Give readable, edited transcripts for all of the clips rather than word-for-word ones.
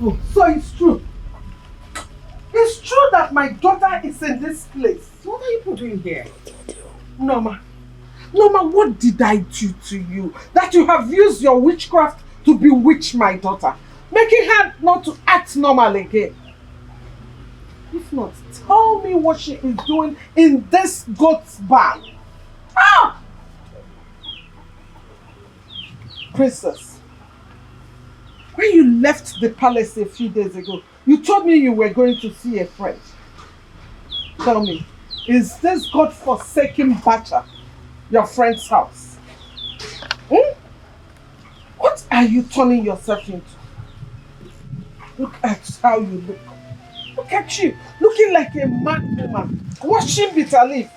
Oh, so it's true. It's true that my daughter is in this place. What are you doing here? Norma. Norma, what did I do to you? That you have used your witchcraft to bewitch my daughter, making her not to act normal again. If not, tell me what she is doing in this goat's barn. Ah! Princess, when you left the palace a few days ago, you told me you were going to see a friend. Tell me, is this God-forsaken Bacha your friend's house? What are you turning yourself into? Look at how you look. Look at you, looking like a mad woman, washing bitter leaf.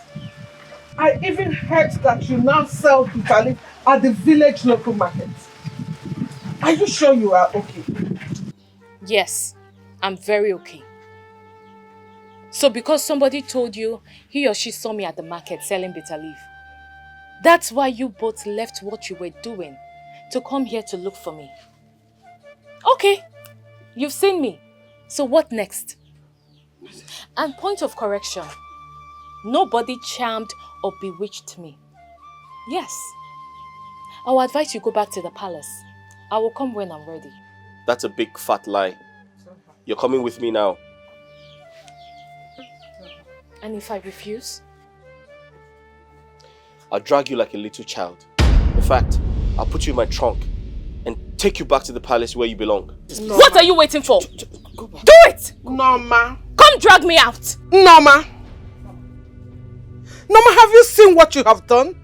I even heard that you now sell bitter leaf at the village local market. Are you sure you are okay? Yes, I'm very okay. So because somebody told you he or she saw me at the market selling bitter leaf, that's why you both left what you were doing to come here to look for me. Okay, you've seen me. So what next? And point of correction, nobody charmed or bewitched me. Yes. I will advise you go back to the palace. I will come when I'm ready. That's a big fat lie. You're coming with me now. And if I refuse? I'll drag you like a little child. In fact, I'll put you in my trunk and take you back to the palace where you belong. Norma. What are you waiting for? Go back. Do it! Norma. Come drag me out! Norma. Norma, have you seen what you have done?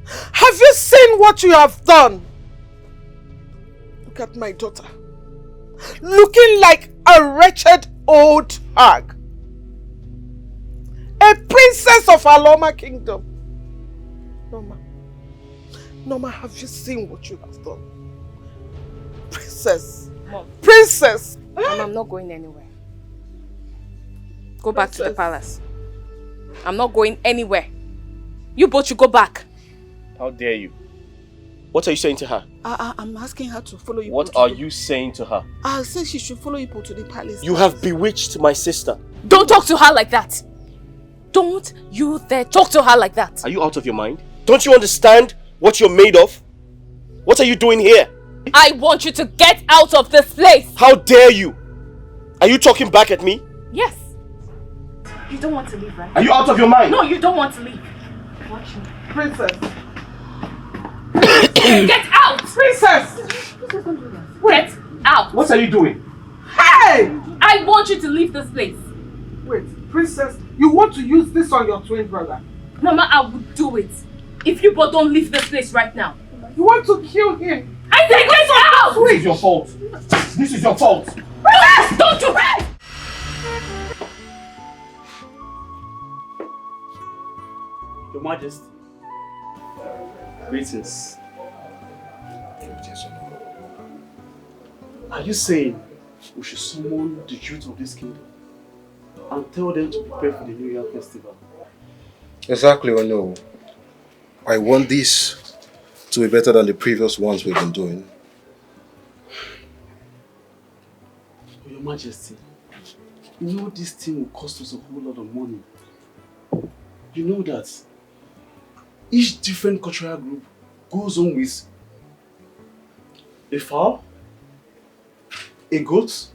Have you seen what you have done? Look at my daughter. Looking like a wretched old hag. A princess of Aloma Kingdom. Norma. Norma, have you seen what you have done? Princess. Mom. Princess. Mom, I'm not going anywhere. Go back to the palace. I'm not going anywhere. You both should go back. How dare you? What are you saying to her? I'm asking her to follow you. What are you saying to her? I said she should follow you to the palace. You have bewitched my sister. Don't talk to her like that. Don't you dare talk to her like that. Are you out of your mind? Don't you understand what you're made of? What are you doing here? I want you to get out of this place. How dare you? Are you talking back at me? Yes. You don't want to leave, right? Are you out of your mind? No, you don't want to leave. Watch me. Princess. Get out! Princess! Get out! What are you doing? Hey! I want you to leave this place. Wait, Princess, you want to use this on your twin brother? Mama, I would do it. If you both don't leave this place right now. You want to kill him? I said get out! This is your fault. This is your fault. Relax! Don't you rest! Your Majesty. Greetings. Are you saying we should summon the youth of this kingdom and tell them to prepare for the New Year festival? Exactly, I know. I want this to be better than the previous ones we've been doing. Your Majesty, you know this thing will cost us a whole lot of money. You know that each different cultural group goes on with a fowl, a goat,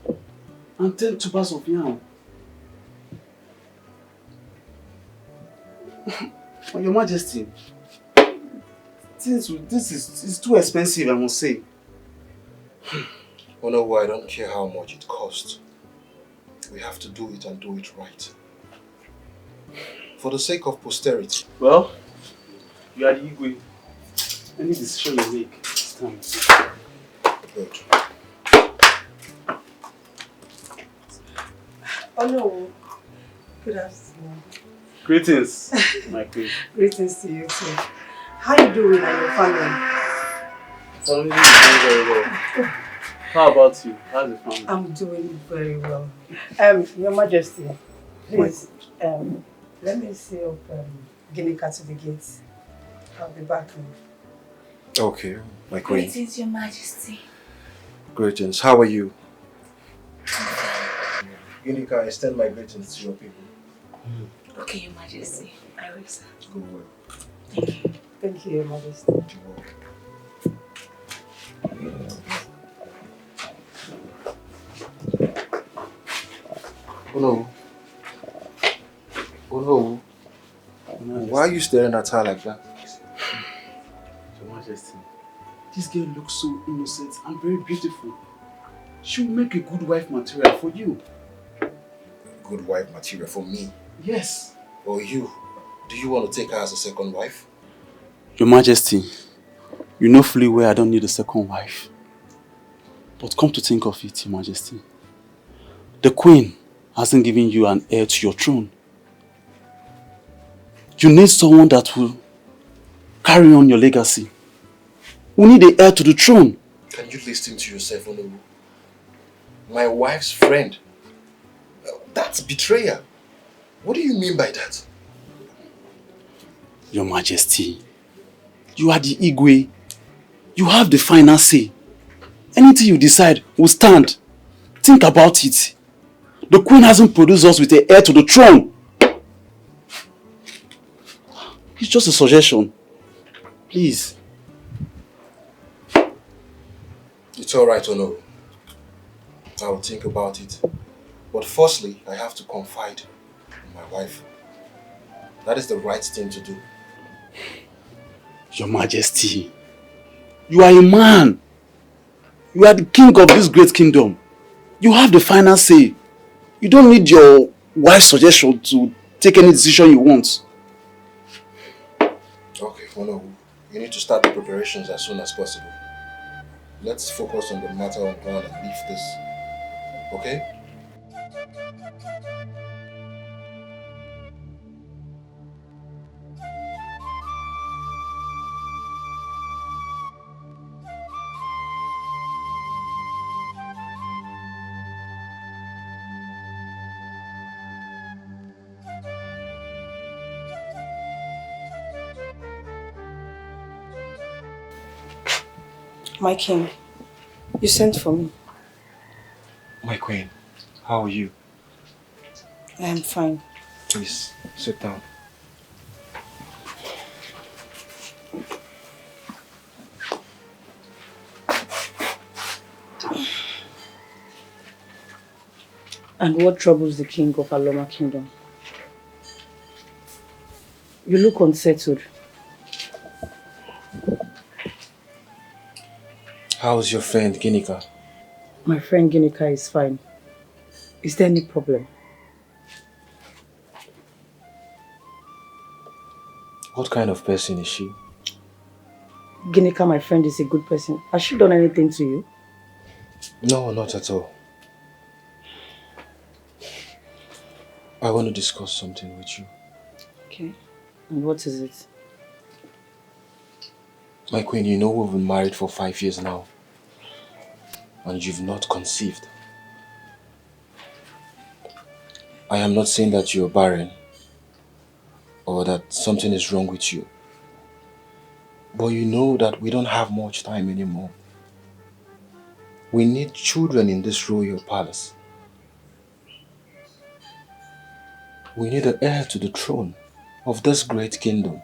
and 10 tubers of yam. Your Majesty, this is too expensive, I must say. Oh no, I don't care how much it costs. We have to do it and do it right. For the sake of posterity. Well, you are the Igwe. Any decision you make, stands. Good. Oh no. Good afternoon. Greetings, my queen. Greetings to you too. How you doing and your family? Family is doing very well. How about you? How's the family? I'm doing very well. Your Majesty, please, let me see up Guinea cat to the gates. I'll be back. Okay, my queen. Greetings, Your Majesty. Greetings. How are you? Ginika, extend my greetings to your people. Okay, Your Majesty. I will, sir. Go well. Thank you. Thank you, Your Majesty. Oh no. Oh no. Why are you staring at her like that? Your Majesty, this girl looks so innocent and very beautiful. She'll make a good wife material for you. Good wife material for me? Yes. Or you? Do you want to take her as a second wife? Your Majesty, you know fully well I don't need a second wife. But come to think of it, Your Majesty, the Queen hasn't given you an heir to your throne. You need someone that will carry on your legacy. We need an heir to the throne. Can you listen to yourself, Onowu? My wife's friend. That's betrayal. What do you mean by that? Your Majesty, you are the Igwe. You have the final say. Anything you decide will stand. Think about it. The Queen hasn't produced us with an heir to the throne. It's just a suggestion. Please. It's alright, Onowu. I will think about it. But firstly, I have to confide in my wife. That is the right thing to do. Your Majesty, you are a man. You are the king of this great kingdom. You have the final say. You don't need your wife's suggestion to take any decision you want. Okay, Onowu. You need to start the preparations as soon as possible. Let's focus on the matter on hand and leave this. Okay? My king, you sent for me. My queen, how are you? I am fine. Please, sit down. And what troubles the king of Aloma Kingdom? You look unsettled. How's your friend Ginika? My friend Ginika is fine. Is there any problem? What kind of person is she? Ginika, my friend, is a good person. Has she done anything to you? No, not at all. I want to discuss something with you. Okay. And what is it? My queen, you know we've been married for 5 years now. And you've not conceived. I am not saying that you're barren or that something is wrong with you. But you know that we don't have much time anymore. We need children in this royal palace. We need an heir to the throne of this great kingdom.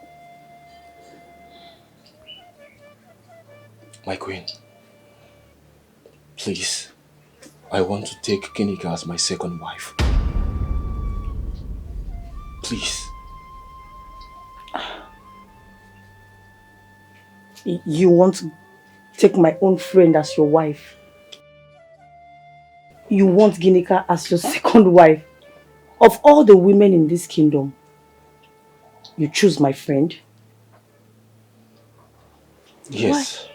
My queen, please, I want to take Ginika as my second wife. Please. You want to take my own friend as your wife? You want Ginika as your second wife? Of all the women in this kingdom, you choose my friend? Yes.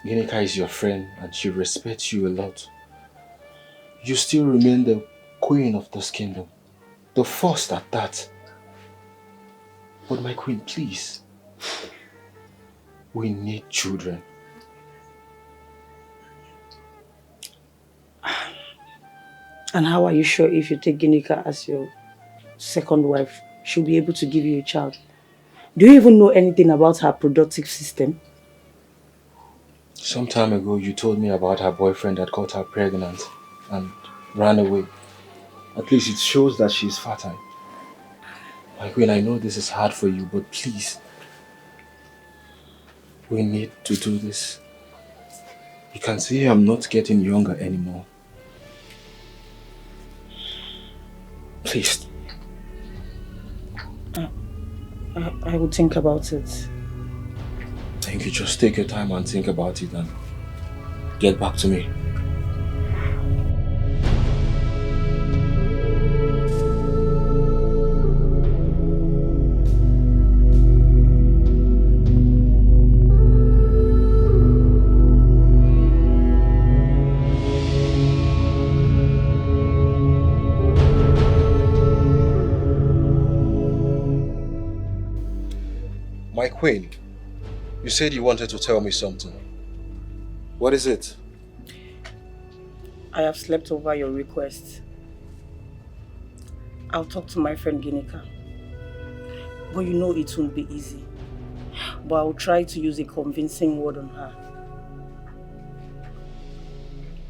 Ginika is your friend and she respects you a lot. You still remain the queen of this kingdom. The first at that. But my queen, please. We need children. And how are you sure if you take Ginika as your second wife, she'll be able to give you a child? Do you even know anything about her reproductive system? Some time ago, you told me about her boyfriend that got her pregnant and ran away. At least it shows that she is fertile. My queen, I know this is hard for you, but please, we need to do this. You can see I'm not getting younger anymore. Please. I will think about it. Thank you. Just take your time and think about it and get back to me. My queen, you said you wanted to tell me something. What is it? I have slept over your request. I'll talk to my friend Ginika. But you know it won't be easy. But I'll try to use a convincing word on her.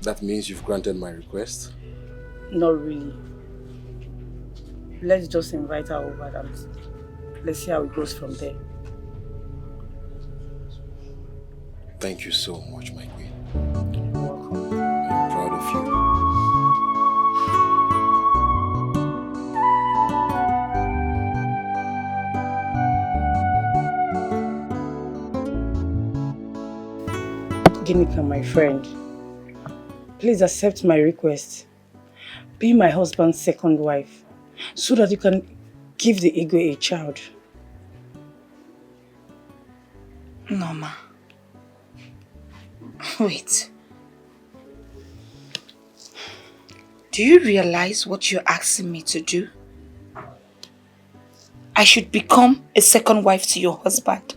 That means you've granted my request? Not really. Let's just invite her over and let's see how it goes from there. Thank you so much, my queen. You're welcome. I'm proud of you. Ginika, my friend, please accept my request. Be my husband's second wife so that you can give the Igwe a child. Norma. Wait. Do you realize what you're asking me to do? I should become a second wife to your husband.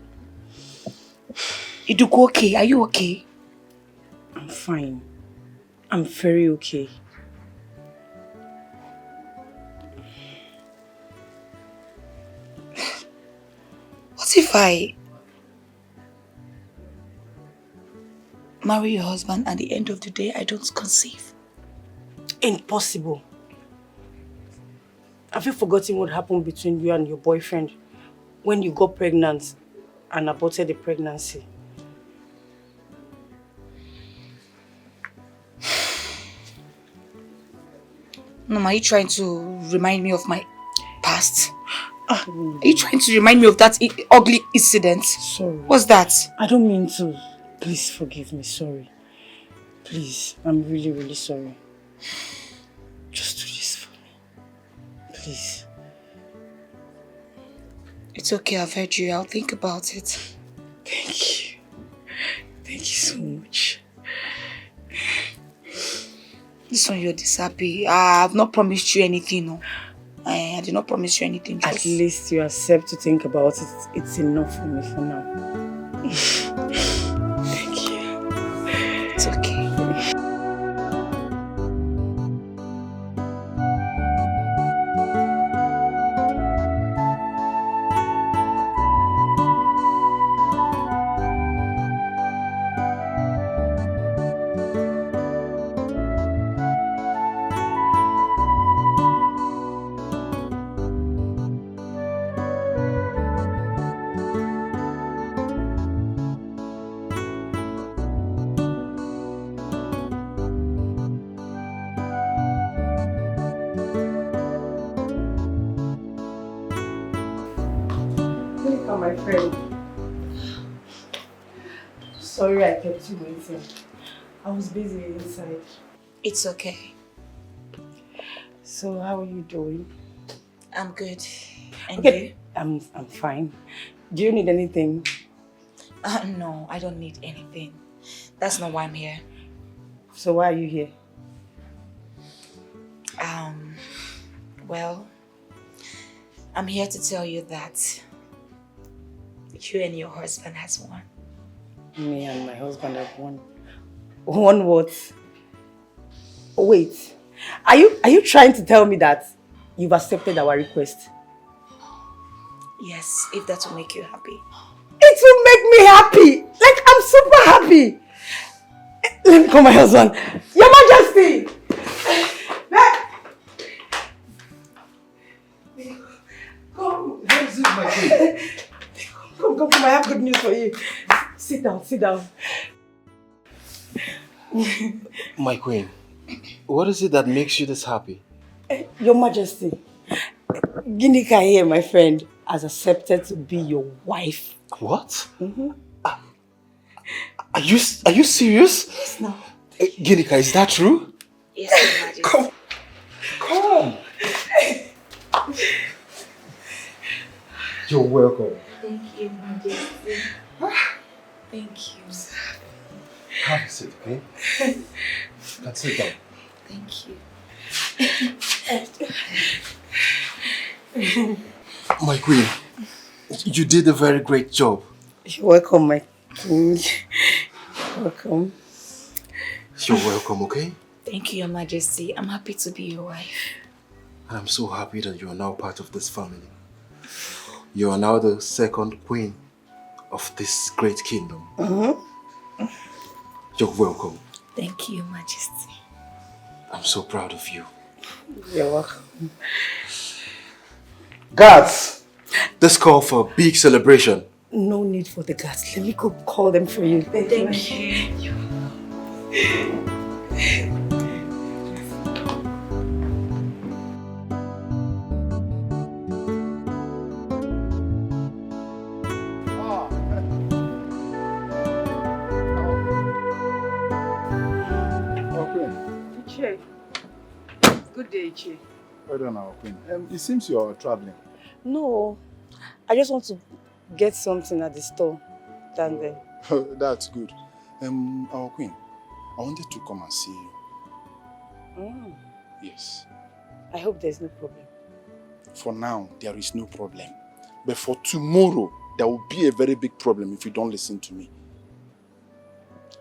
Iduku, okay? Are you okay? I'm fine. I'm very okay. What if I marry your husband and at the end of the day I don't conceive? Impossible. Have you forgotten what happened between you and your boyfriend when you got pregnant and aborted the pregnancy? Norma, are you trying to remind me of my past? Are you trying to remind me of that ugly incident? Sorry. What's that? I don't mean to. Please forgive me. Sorry. Please. I'm really, really sorry. Just do this for me. Please. It's okay, I've heard you. I'll think about it. Thank you. Thank you so much. This one you're this happy. I've not promised you anything, no. I did not promise you anything. Just... At least you accept to think about it. It's enough for me for now. Thank you. It's okay. My friend. Sorry I kept you waiting. I was busy inside. It's okay. So how are you doing? I'm good. And okay. you? I'm fine. Do you need anything? No, I don't need anything. That's not why I'm here. So why are you here? Well, I'm here to tell you that you and your husband has won. Me and my husband have won. Won what? Wait. Are you trying to tell me that you've accepted our request? Yes, if that will make you happy. It will make me happy! Like, I'm super happy! Let me call my husband. Your Majesty! good news for you. Sit down, sit down. My queen, what is it that makes you this happy? Your Majesty, Ginika here, my friend, has accepted to be your wife. What? Are you serious? Yes, no. Ginika, is that true? Yes, Your Majesty. Come. You're welcome. Thank you, Majesty. Thank you. Have a seat, okay? Let's sit down. Thank you. My queen, you did a very great job. You're welcome, my king. Welcome. You're welcome, okay? Thank you, Your Majesty. I'm happy to be your wife. And I'm so happy that you are now part of this family. You are now the second queen of this great kingdom. You're welcome. Thank you, Your Majesty. I'm so proud of you. You're welcome. Guards! Let's call for a big celebration. No need for the guards. Let me go call them for you. Thank you. Iche. Good day, Iche. Well done, our queen. It seems you are traveling. No, I just want to get something at the store. Down there. That's good. Our queen, I wanted to come and see you. Yes. I hope there's no problem. For now, there is no problem. But for tomorrow, there will be a very big problem if you don't listen to me.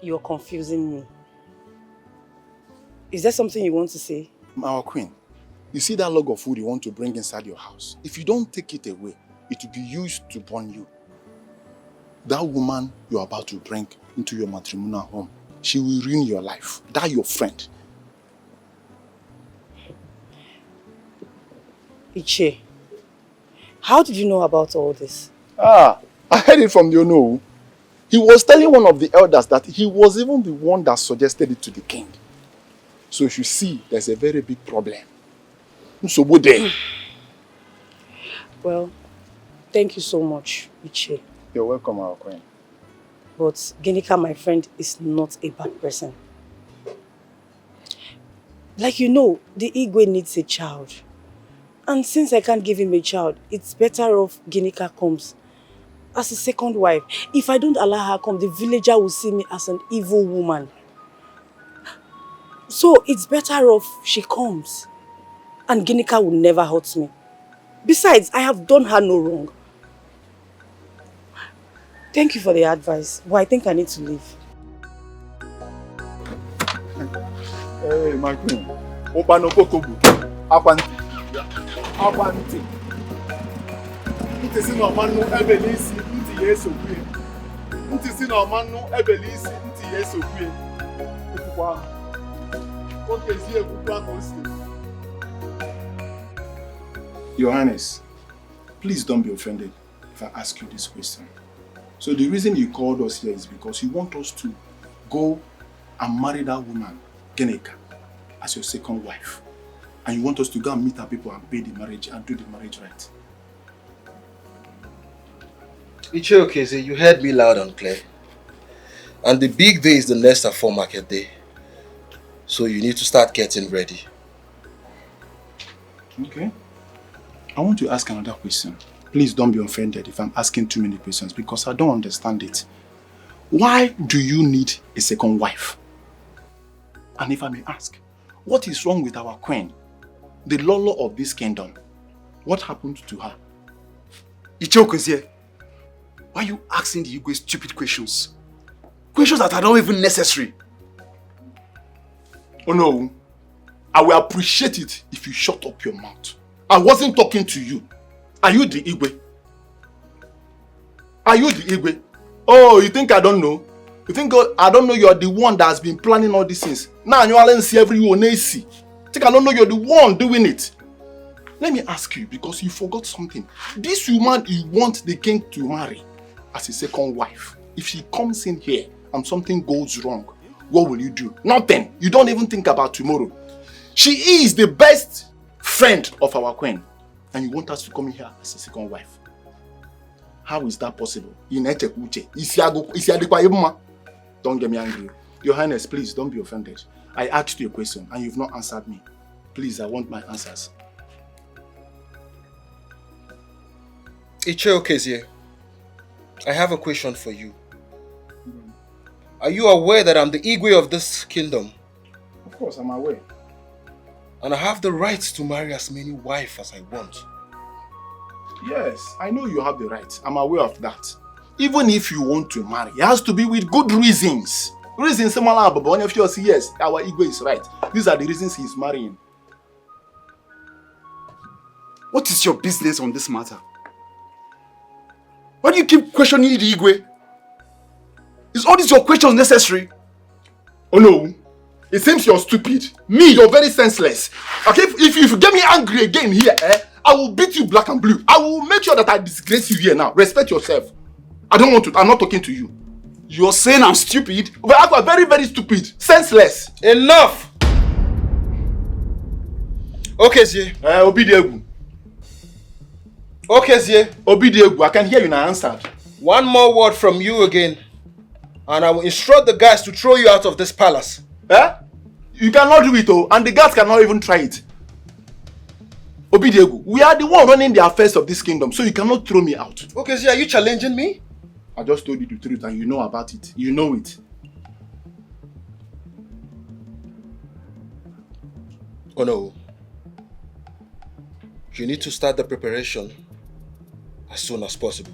You're confusing me. Is there something you want to say? Our queen, you see that log of wood you want to bring inside your house? If you don't take it away, it will be used to burn you. That woman you're about to bring into your matrimonial home, she will ruin your life. That your friend. Iche, how did you know about all this? I heard it from the Ono. He was telling one of the elders that he was even the one that suggested it to the king. So you see, there's a very big problem. So what then? Well, thank you so much, Iche. You're welcome, our queen. But Ginika, my friend, is not a bad person. Like you know, the Igwe needs a child. And since I can't give him a child, it's better off Ginika comes as a second wife. If I don't allow her come, the villager will see me as an evil woman. So it's better off she comes. And Ginika will never hurt me. Besides, I have done her no wrong. Thank you for the advice, but I think I need to leave. Hey, my queen. Open up Okobu. Apanti. Apanti. Ntisi no manu ebelisi nti yeso kwe. Ntisi no manu ebelisi nti yeso kwe. Okukwa. Okezi ekukwa kosi. Your Highness, please don't be offended if I ask you this question. So the reason you called us here is because you want us to go and marry that woman, Ginika, as your second wife. And you want us to go and meet our people and pay the marriage and do the marriage right. Ichioke, you heard me loud and clear. And the big day is the next Afo market day. So you need to start getting ready. Okay. I want to ask another question. Please don't be offended if I'm asking too many questions because I don't understand it. Why do you need a second wife? And if I may ask, what is wrong with our queen, the Lolo of this kingdom? What happened to her? Ichiokezie, why are you asking the Igwe stupid questions? Questions that are not even necessary. Oh no, I will appreciate it if you shut up your mouth. I wasn't talking to you. Are you the Igwe? Are you the Igwe? Oh, you think I don't know? You think I don't know you're the one that has been planning all these things? Now you all see everyone see. Think I don't know you're the one doing it? Let me ask you, because you forgot something. This woman you want the king to marry, as a second wife. If she comes in here and something goes wrong, what will you do? Nothing. You don't even think about tomorrow. She is the best friend of our queen, and you want us to come in here as a second wife. How is that possible? Don't get me angry. Your Highness, please don't be offended. I asked you a question and you've not answered me. Please, I want my answers. Iche Okezie, I have a question for you. Are you aware that I'm the Igwe of this kingdom? Of course, I'm aware. And I have the right to marry as many wives as I want. Yes, I know you have the right. I'm aware of that. Even if you want to marry, it has to be with good reasons. Reasons similar, but one of you say yes, our Igwe is right. These are the reasons he's marrying. What is your business on this matter? Why do you keep questioning the Igwe? Is all these your questions necessary? Oh no, it seems you're stupid. Me, you're very senseless. Okay, if you get me angry again here, I will beat you black and blue. I will make sure that I disgrace you here now. Respect yourself. I don't want to. I'm not talking to you. You're saying I'm stupid? But I'm very, very stupid. Senseless. Enough! Okezie. Obidiegu. Okezie. Obidiegu. I can hear you now answered. One more word from you again, and I will instruct the guys to throw you out of this palace. You cannot do it, and the guards cannot even try it. Obidiegu, we are the one running the affairs of this kingdom, so you cannot throw me out. Okezie, are you challenging me? I just told you the truth and you know about it. You know it. Oh no. You need to start the preparation as soon as possible.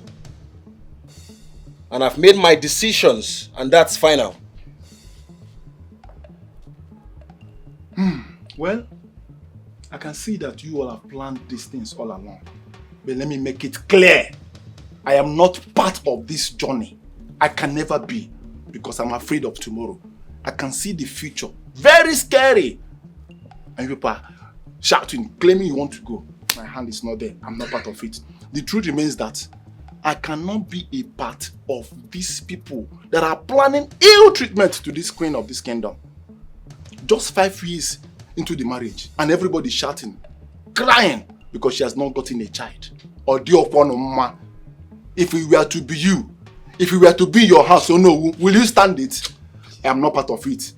And I've made my decisions, and that's final. Well, I can see that you all have planned these things all along. But let me make it clear. I am not part of this journey. I can never be, because I'm afraid of tomorrow. I can see the future. Very scary. And people are shouting, claiming you want to go. My hand is not there. I'm not part of it. The truth remains that I cannot be a part of these people that are planning ill treatment to this queen of this kingdom. Just 5 years into the marriage, and everybody shouting, crying, because she has not gotten a child. Or dear upon Norma. If we were to be you, if we were to be your house, oh no, will you stand it? I am not part of it.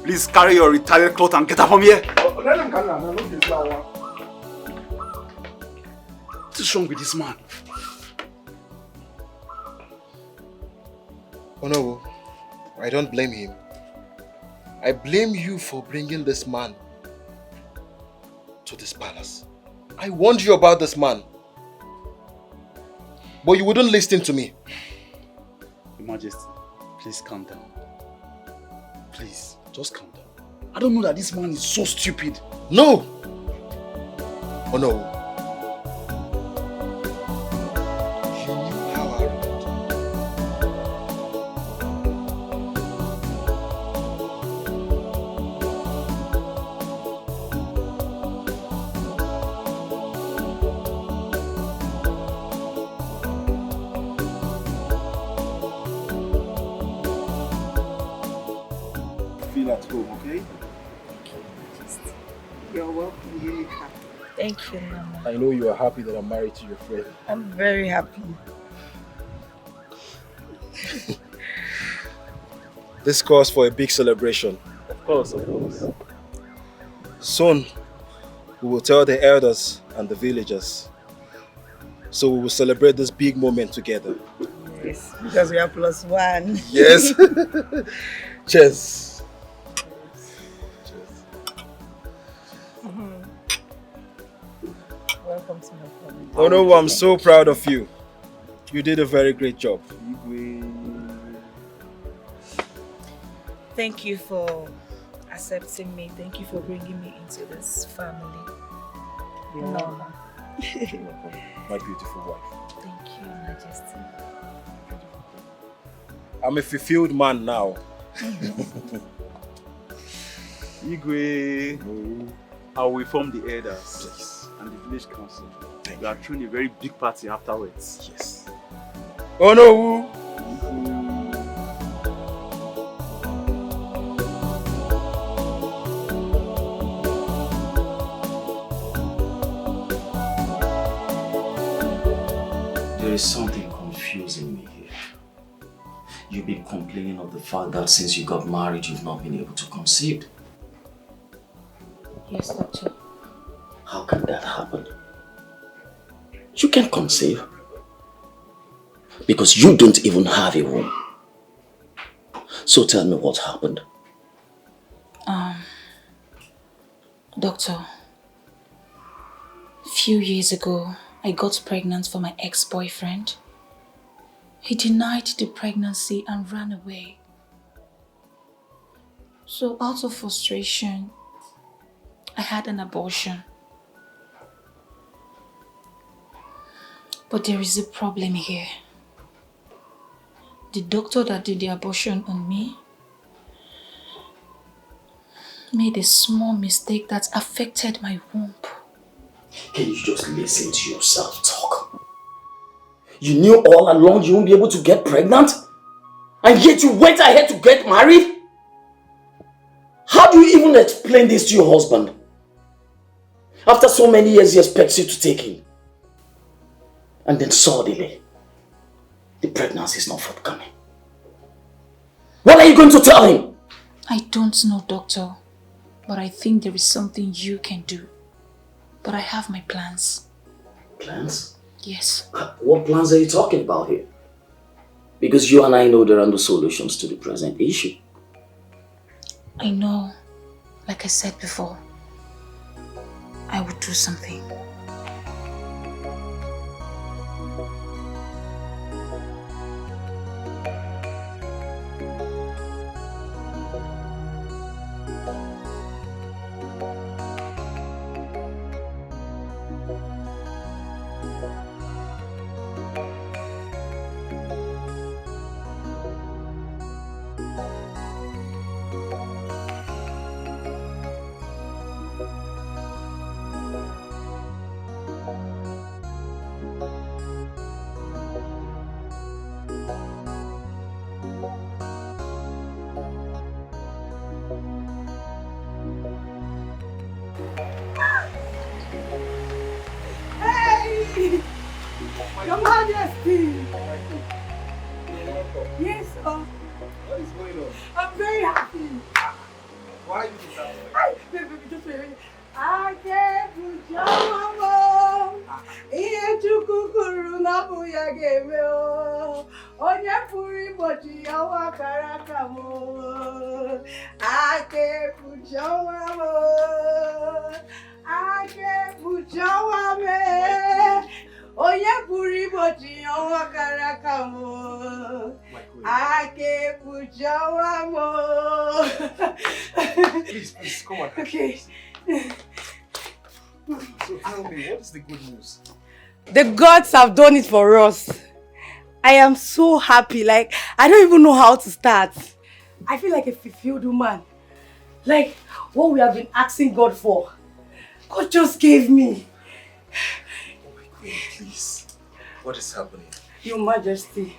Please carry your retired cloth and get up from here. What is wrong with this man? Oh no, I don't blame him. I blame you for bringing this man to this palace. I warned you about this man, but you wouldn't listen to me. Your Majesty, please calm down. Please, just calm down. I don't know that this man is so stupid. No! Oh no. You knew how I rolled. Feel at home, okay? You're welcome, Unica. Thank you, Mama. I know you are happy that I'm married to your friend. I'm very happy. This calls for a big celebration. Of course, of course. Soon, we will tell the elders and the villagers. So we will celebrate this big moment together. Yes, because we are +1. Yes. Cheers. Welcome to my family. Oh no, I'm so proud of you. You did a very great job. Thank you for accepting me. Thank you for bringing me into this family. Norma. My beautiful wife. Thank you, Majesty. I'm a fulfilled man now. Igwe, I will inform the elders. Please. and the village council. We are throwing a very big party afterwards. Yes. Oh no! There is something confusing me here. You've been complaining of the fact that since you got married, you've not been able to conceive. Yes, doctor. How can that happen? You can conceive. Because you don't even have a womb. So tell me what happened. Doctor, a few years ago, I got pregnant for my ex-boyfriend. He denied the pregnancy and ran away. So out of frustration, I had an abortion. But there is a problem here. The doctor that did the abortion on me made a small mistake that affected my womb. Can you just listen to yourself talk? You knew all along you won't be able to get pregnant? And yet you went ahead to get married? How do you even explain this to your husband? After so many years he expects you to take him. And then suddenly, the pregnancy is not forthcoming. What are you going to tell him? I don't know, doctor. But I think there is something you can do. But I have my plans. Plans? Yes. What plans are you talking about here? Because you and I know there are no solutions to the present issue. I know, like I said before, I would do something. Your Majesty! Yes, sir. What is going on? I'm very happy. Why are you doing Baby, just wait. I can't put your mama. Iye kukuru na buya game o. Onye puri bochi yawa karaka mo. I can't put your mama. I can't put your mama. Onye puri bochi yawa karaka mo. I can't put your mama. Please, come on. Okay. So tell me, what is the good news? The gods have done it for us. I am so happy. Like, I don't even know how to start. I feel like a fulfilled woman. Like, what we have been asking God for, God just gave me. Oh my queen, please. What is happening? Your Majesty,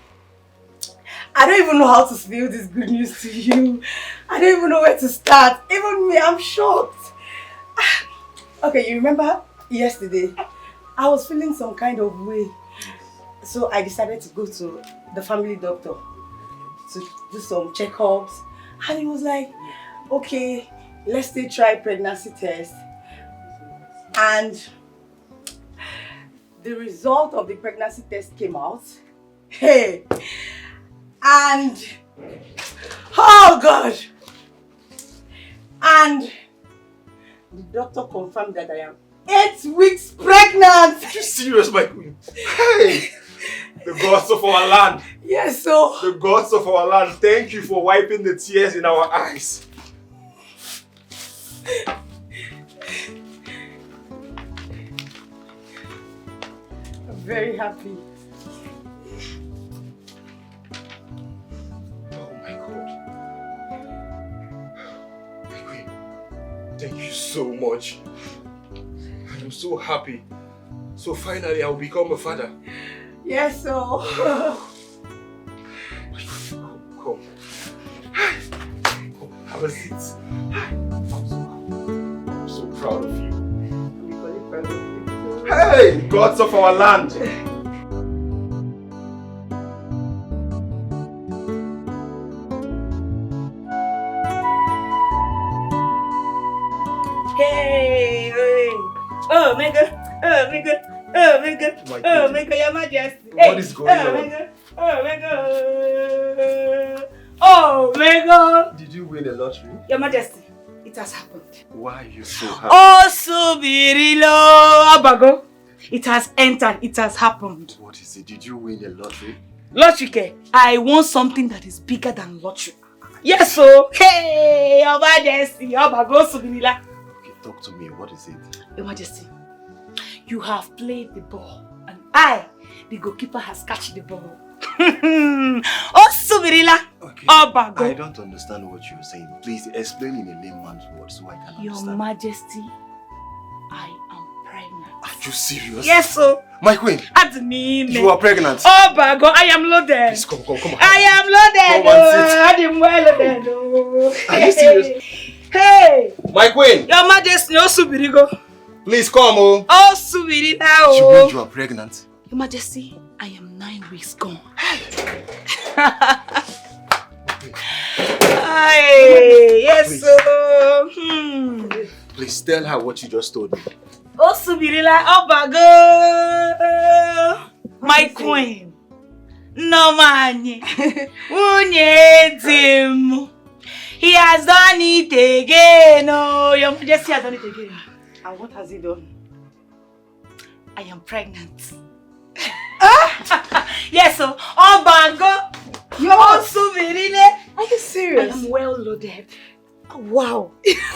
I don't even know how to spill this good news to you. I don't even know where to start. Even me, I'm shocked. Okay, you remember yesterday, I was feeling some kind of way. So I decided to go to the family doctor to do some checkups. And he was like, okay, let's still try pregnancy test. And the result of the pregnancy test came out. Hey! And, oh God! And the doctor confirmed that I am 8 weeks pregnant! Are you serious, my queen? Hey! The gods of our land! Yes, so... The gods of our land, thank you for wiping the tears in our eyes. I'm very happy. Oh my God. My queen, thank you so much. I am so happy. So finally I'll become a father. Yes, so. Come. Have a seat. I'm so proud of you. Hey, gods of our land! Hey, hey. Oh my God, oh my God, oh my God, oh my God, Your Majesty. What is going on? Oh my God, oh my God. Did you win a lottery? Your Majesty, it has happened. Why are you so happy? Oh, Subirilo Abago. It has entered, it has happened. What is it? Did you win a lottery? Lottery, ke? I want something that is bigger than lottery. Yes, so. Hey, Your Majesty, Abago Subirila. Okay, talk to me. What is it? Your Majesty, you have played the ball and I, the goalkeeper, has catched the ball. Oh, Subirila. Okay. Abago. I don't understand what you're saying. Please explain in a layman's word so I can Your understand. Majesty, I am pregnant. Are you serious? Yes, so. My queen, Admin. you are pregnant. Oh, Bago, I am loaded. Please come on. I am loaded. Come and sit. I am well loaded. Are you serious? Hey, My queen, Your Majesty, oh Subirigo. please come, oh. Oh Subiri now. You mean you are pregnant? Your Majesty, I am 9 weeks gone. Hey, yes, Please. so. Please tell her what you just told me. Oh Subirila, oh Bago. My queen. Norma. Unyedim. He has done it again. Oh, Your Majesty has done it again. And what has he done? I am pregnant. Yes, so. Oh, Bango. Oh, Suvirile. Are you serious? I am well loaded. Wow.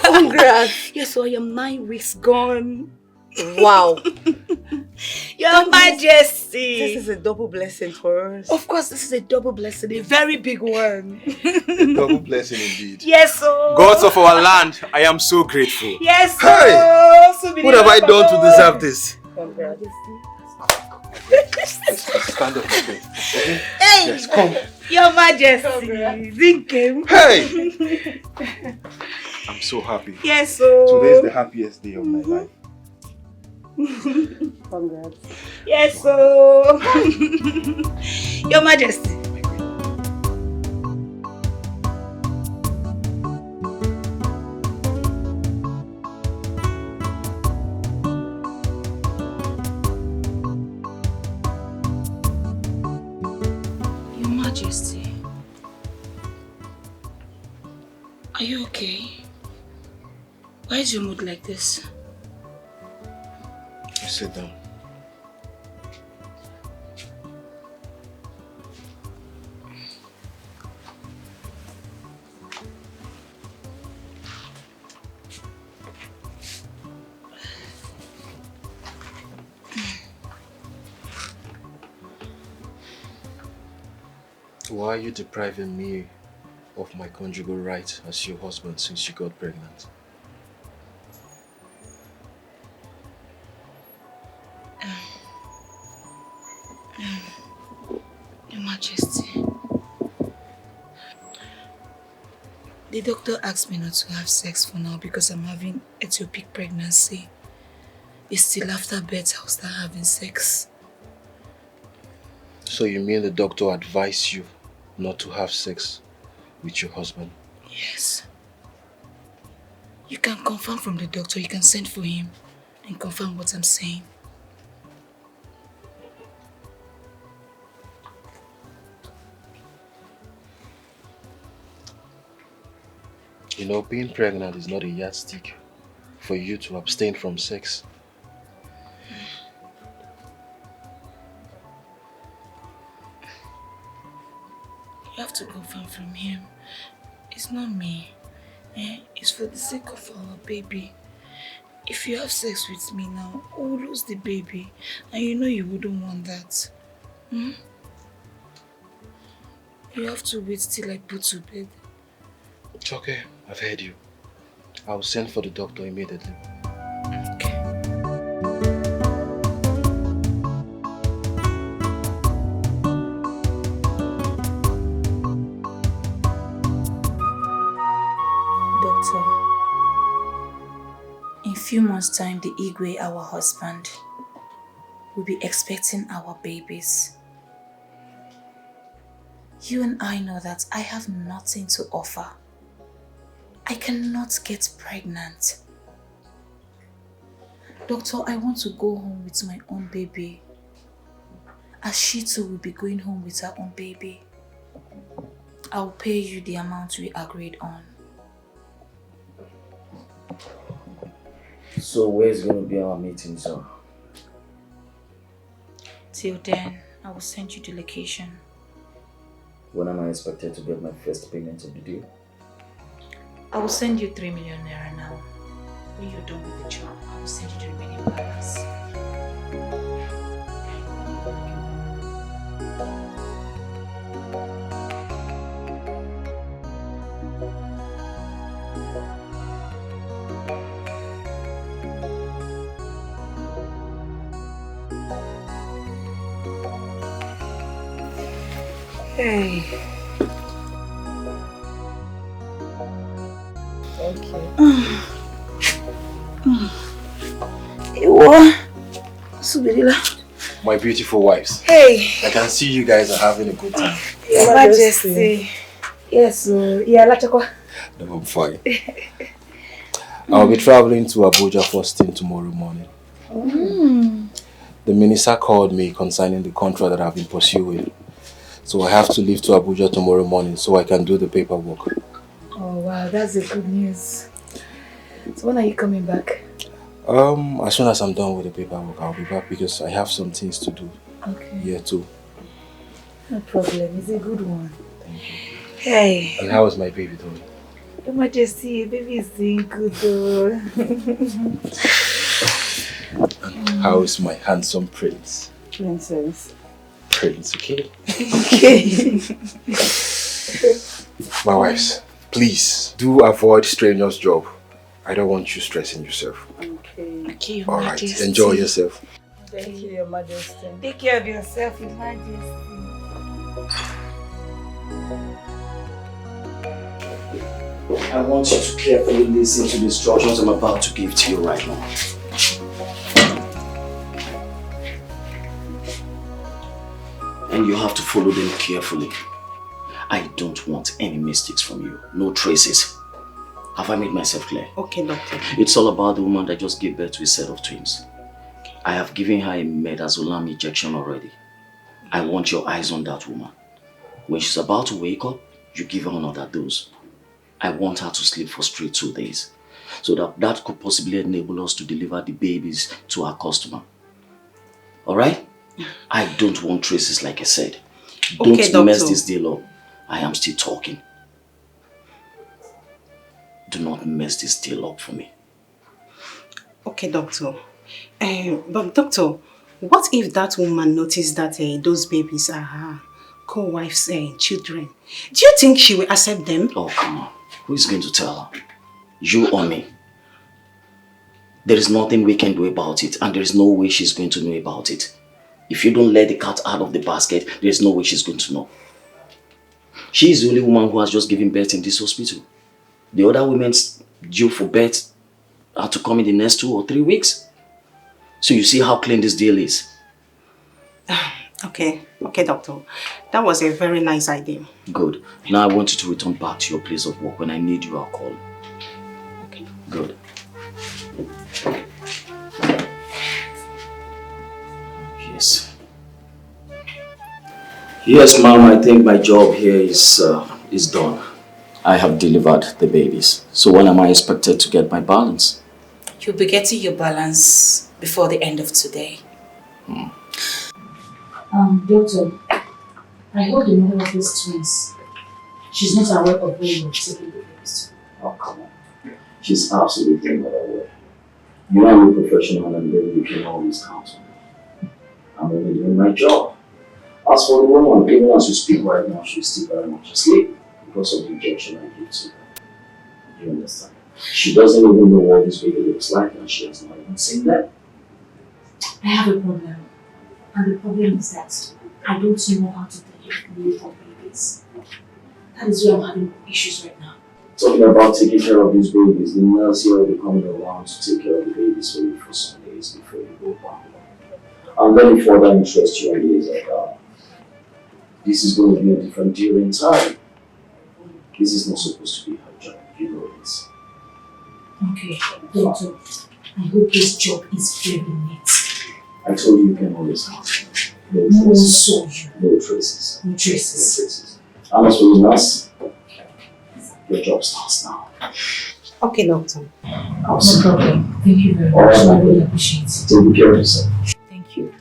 Congrats. Yes, so I am 9 weeks gone. Wow. Your Majesty. This is a double blessing for us. Of course, this is a double blessing, a very big one. A double blessing indeed. Yes, so. Gods of our land, I am so grateful. Yes, so. Hey! Suvirile, What have I done to deserve this? Congrats. Stand up, okay? Hey! Yes, come. Your Majesty. Zinkem. Hey! I'm so happy. Yes, so. Today is the happiest day of my life. Congrats. Yes, so. Your Majesty. Your Majesty. Are you okay? Why is your mood like this? Sit down. Why are you depriving me of my conjugal right as your husband since you got pregnant? Your Majesty, the doctor asked me not to have sex for now because I'm having ectopic pregnancy. It's still after birth I'll start having sex. So you mean the doctor advised you not to have sex with your husband? Yes. You can confirm from the doctor, you can send for him and confirm what I'm saying. You know, being pregnant is not a yardstick for you to abstain from sex. You have to confirm from him. It's not me. It's for the sake of our baby. If you have sex with me now, we'll lose the baby. And you know you wouldn't want that. Hmm? You have to wait till I put to bed. It's okay, I've heard you. I'll send for the doctor immediately. Okay. few months' time, the Igwe, our husband, will be expecting our babies. You and I know that I have nothing to offer. I cannot get pregnant. Doctor, I want to go home with my own baby. As she too will be going home with her own baby. I'll pay you the amount we agreed on. So where's going to be our meeting, sir? Till then, I will send you the location. When am I expected to get my first payment of the deal? I will send you 3 million naira now. When you're done with the job, I will send you the remaining balance. Hey. My beautiful wives. Hey. I can see you guys are having a good time. Your Majesty. Yes, yeah, Lachakwa. No, I'm fine. I'll be traveling to Abuja first thing tomorrow morning. The minister called me concerning the contract that I've been pursuing. So I have to leave to Abuja tomorrow morning so I can do the paperwork. Oh wow, that's a good news. So when are you coming back? As soon as I'm done with the paperwork, I'll be back because I have some things to do here too. No problem, it's a good one. Thank you. Hey. And how is my baby doing? Your Majesty, baby is doing good though. And how is my handsome prince? Princess. Prince, okay? Okay. My wives, please do avoid strangers' job. I don't want you stressing yourself. Okay, Your All right, Majesty. enjoy yourself. Thank you, Your Majesty. Take care of yourself, Your Majesty. I want you to carefully listen to the instructions I'm about to give to you right now. And you have to follow them carefully. I don't want any mistakes from you. No traces. Have I made myself clear? Okay, doctor. It's all about the woman that just gave birth to a set of twins. I have given her a midazolam injection already. I want your eyes on that woman. When she's about to wake up, you give her another dose. I want her to sleep for straight 2 days. So that could possibly enable us to deliver the babies to our customer. Alright? I don't want traces, like I said. Don't mess this deal up. I am still talking. Do not mess this deal up for me. Okay, doctor. But doctor, what if that woman noticed that those babies are her co-wife's children? Do you think she will accept them? Oh, come on. Who is going to tell her? You or me? There is nothing we can do about it, and there is no way she's going to know about it. If you don't let the cat out of the basket, there is no way she's going to know. She is the only woman who has just given birth in this hospital. The other women due for birth are to come in the next 2 or 3 weeks. So you see how clean this deal is. Okay, doctor. That was a very nice idea. Good. Now I want you to return back to your place of work. When I need you, I'll call. Okay. Good. Yes. Yes, ma'am, I think my job here is done. I have delivered the babies. So when am I expected to get my balance? You'll be getting your balance before the end of today. Doctor, I hope the mother of these twins, she's not aware of where you're taking the babies to. Oh, come on. She's absolutely not aware. You are a professional and then you can always count on me. I'm only doing my job. As for the woman, even as we speak right now, she's still very much asleep because of the injection I gave to her. You understand? She doesn't even know what this baby looks like and she has not even seen that. I have a problem. And the problem is that I don't know how to take care of newborn babies. That is where I'm having issues right now. Talking about taking care of these babies, the nurse here will be coming around to take care of the this for you for some days before you go back. And then if further interest you in this, this is going to be a different deal entirely. This is not supposed to be her job, you know this. Okay, doctor. I hope this job is very neat. I told you can always help. No traces. No traces. No traces. And as for you, nurse, your job starts now. Okay, doctor. No problem. Thank you very much. I really appreciate it. Take care of yourself. Thank you.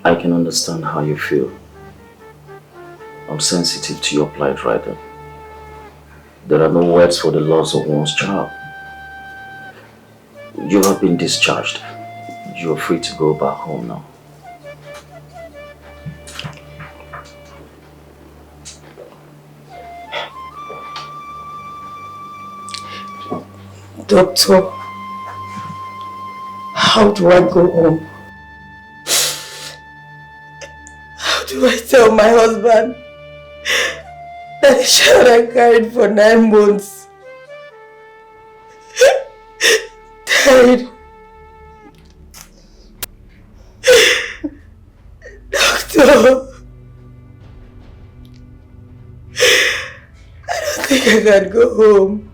I can understand how you feel. I'm sensitive to your plight, Ryder. There are no words for the loss of one's child. You have been discharged. You are free to go back home now. Doctor, how do I go home? How do I tell my husband that the child I carried for 9 months died? Doctor, I don't think I can go home.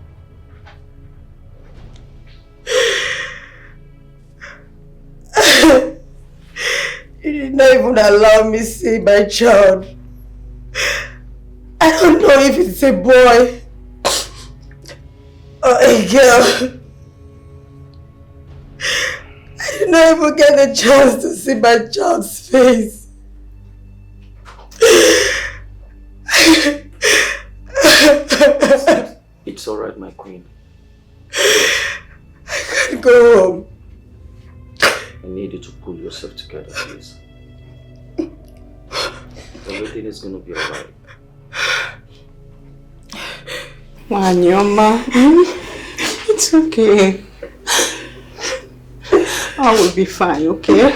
You did not even allow me to see my child. I don't know if it's a boy or a girl. I did not even get a chance to see my child's face. It's alright, my queen. I can't go home. I need you to pull yourself together, please. Everything is gonna be alright. Norma, it's okay. I will be fine, okay?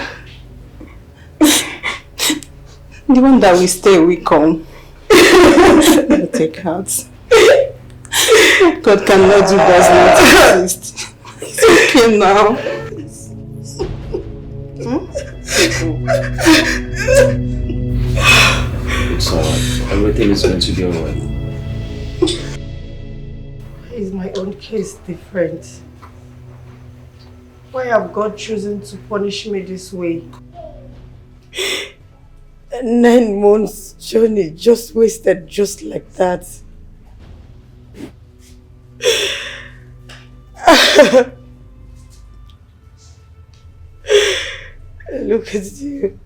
The one that will stay will come. I'll take heart. God cannot do does not exist. It's okay now. It's alright. Everything is going to be alright. Why is my own case different? Why have God chosen to punish me this way? 9 months journey just wasted just like that. Look at you.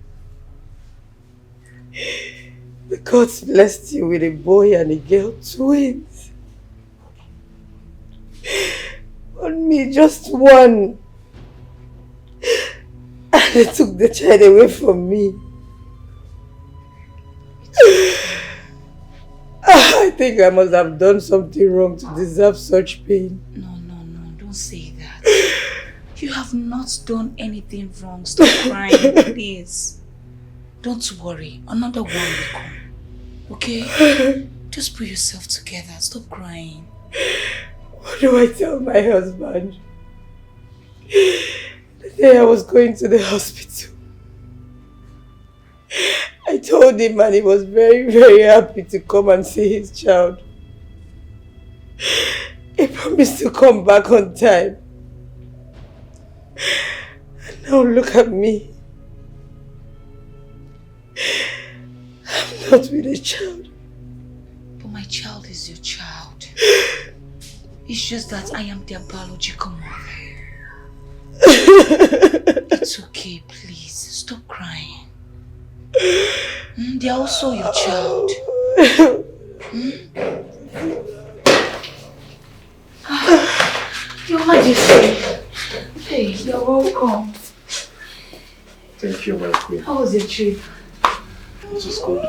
The gods blessed you with a boy and a girl, twins. On me, just one. And they took the child away from me. I think I must have done something wrong to deserve such pain. No, don't say that. You have not done anything wrong. Stop crying, please. Don't worry, another one will come. Okay? Just put yourself together. Stop crying. What do I tell my husband? The day I was going to the hospital, I told him and he was very, very happy to come and see his child. He promised to come back on time. And now look at me. I'm not with a child. But my child is your child. It's just that I am their biological mother. It's okay, please. Stop crying. They are also your child. Your Majesty. Hey, you're welcome. Thank you, my queen. How was your trip? It was good.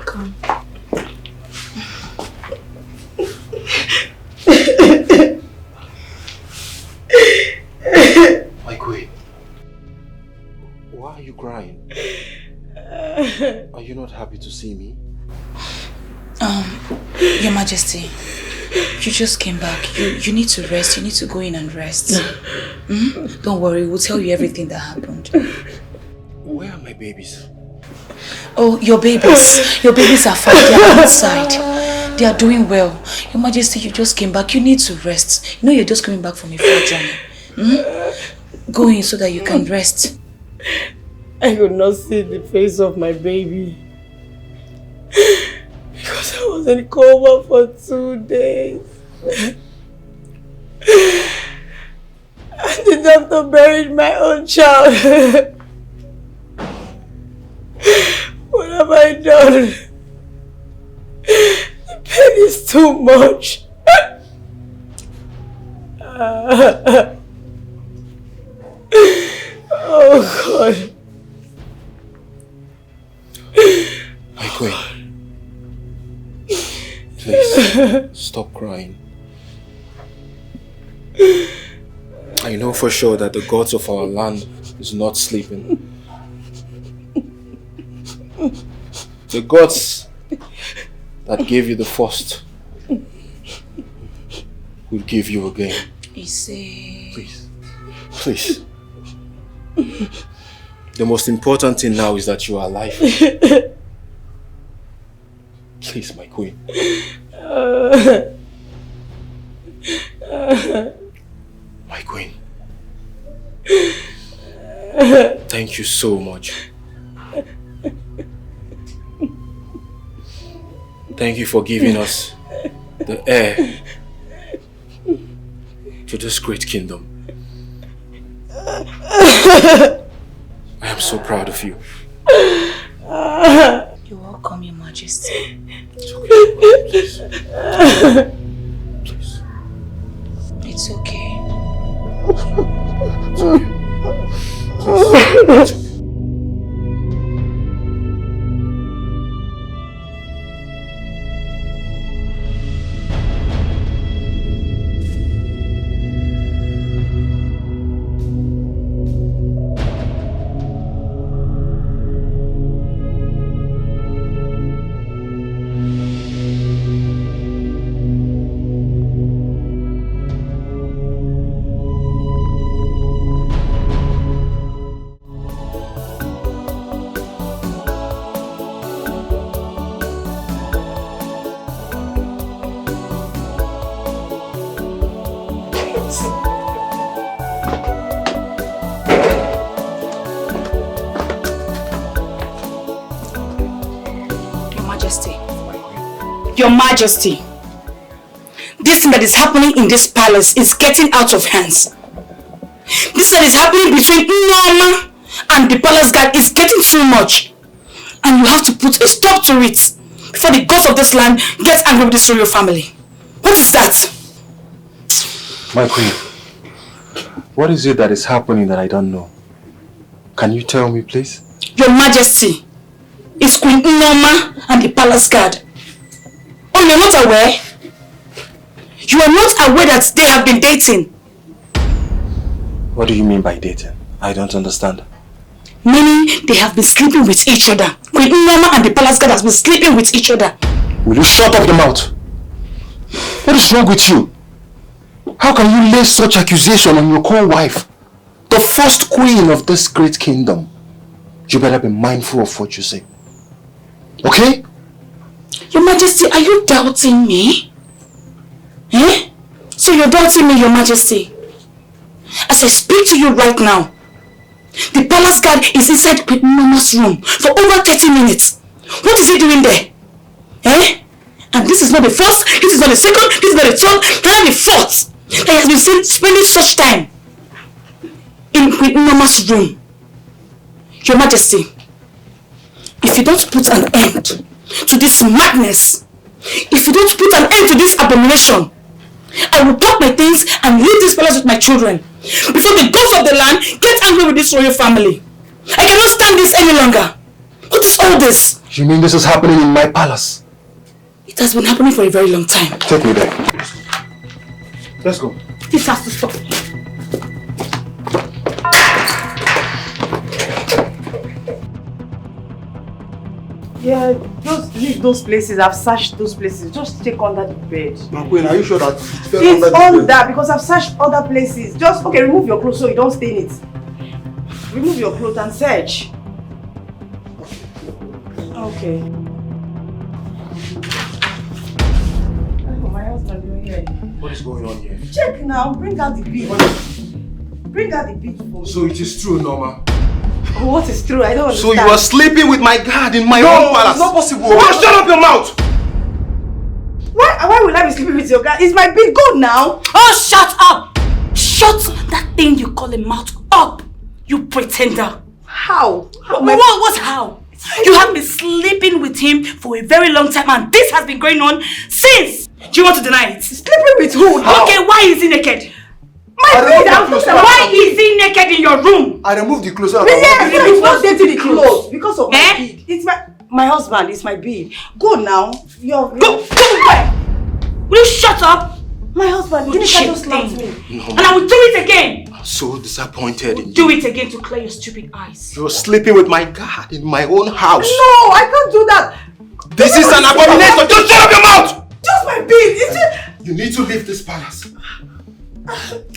Come. happy to see me? Your Majesty, you just came back. You need to rest. You need to go in and rest. Don't worry, we'll tell you everything that happened. Where are my babies? Oh, your babies. Your babies are fine. They are outside. They are doing well. Your Majesty, you just came back. You need to rest. You know you're just coming back from a far journey. Go in so that you can rest. I could not see the face of my baby. Because I was in coma for 2 days. And the doctor buried my own child. What have I done? The pain is too much. Oh God. My queen. Please, stop crying. I know for sure that the gods of our land is not sleeping. The gods that gave you the first will give you again. Please. Please. The most important thing now is that you are alive. Please, my queen. My queen. Thank you so much. Thank you for giving us the heir to this great kingdom. I am so proud of you. You're welcome, Your Majesty. It's okay. Please. Please. It's okay. It's okay. Please. Your Majesty, this thing that is happening in this palace is getting out of hands. This that is happening between Norma and the palace guard is getting too much. And you have to put a stop to it before the gods of this land get angry with this royal family. What is that? My queen, what is it that is happening that I don't know? Can you tell me, please? Your Majesty, it's Queen Norma and the palace guard. Oh, you're not aware? You are not aware that they have been dating? What do you mean by dating? I don't understand. Meaning they have been sleeping with each other. Queen Norma and the palace guard has been sleeping with each other. Will you shut up your mouth? What is wrong with you? How can you lay such accusation on your co-wife? The first queen of this great kingdom. You better be mindful of what you say. Okay? Your Majesty, are you doubting me? Eh? So you're doubting me, Your Majesty? As I speak to you right now, the palace guard is inside Queen Norma's room for over 30 minutes. What is he doing there? Eh? And this is not the first, this is not the second, this is not the third, not the fourth that he has been spending such time in Queen Norma's room. Your Majesty, if you don't put an end to this madness, if you don't put an end to this abomination, I will pack my things and leave this palace with my children before the gods of the land get angry with this royal family. I cannot stand this any longer. What is all this? You mean this is happening in my palace? It has been happening for a very long time. Take me there. Let's go. This has to stop. Yeah, just leave those places. I've searched those places. Just check under the bed. My queen, are you sure that it fell It's under the on bed? that because I've searched other places. Just, okay, remove your clothes so you don't stain it. Remove your clothes and search. Okay. Oh, my husband, you're here. What is going on here? Check now. Bring out the bead. Bring out the bead for me. So it is true, Norma. Oh, what is true? I don't So understand. you are sleeping with my guard in my own palace? It's not possible. Just shut up your mouth! Why will I be sleeping with your guy? It's my big goal now. Oh, shut up! Shut that thing you call a mouth up, you pretender. How? What's how? You have been sleeping with him for a very long time and this has been going on since. Do you want to deny it? Sleeping with who? How? Okay, why is he naked? Why is he naked in your room? I removed the clothes. Yeah, it's not dating the clothes because of my bid. It's my husband. It's my bid. Go now. Go where? Will you shut up? My husband. You just slapped me. And I will do it again. I'm so disappointed in you. Do it again to clear your stupid eyes. You're sleeping with my guard in my own house. No, I can't do that. This is an abomination. Just shut up your mouth! Just my bid. It's just... You need to leave this palace.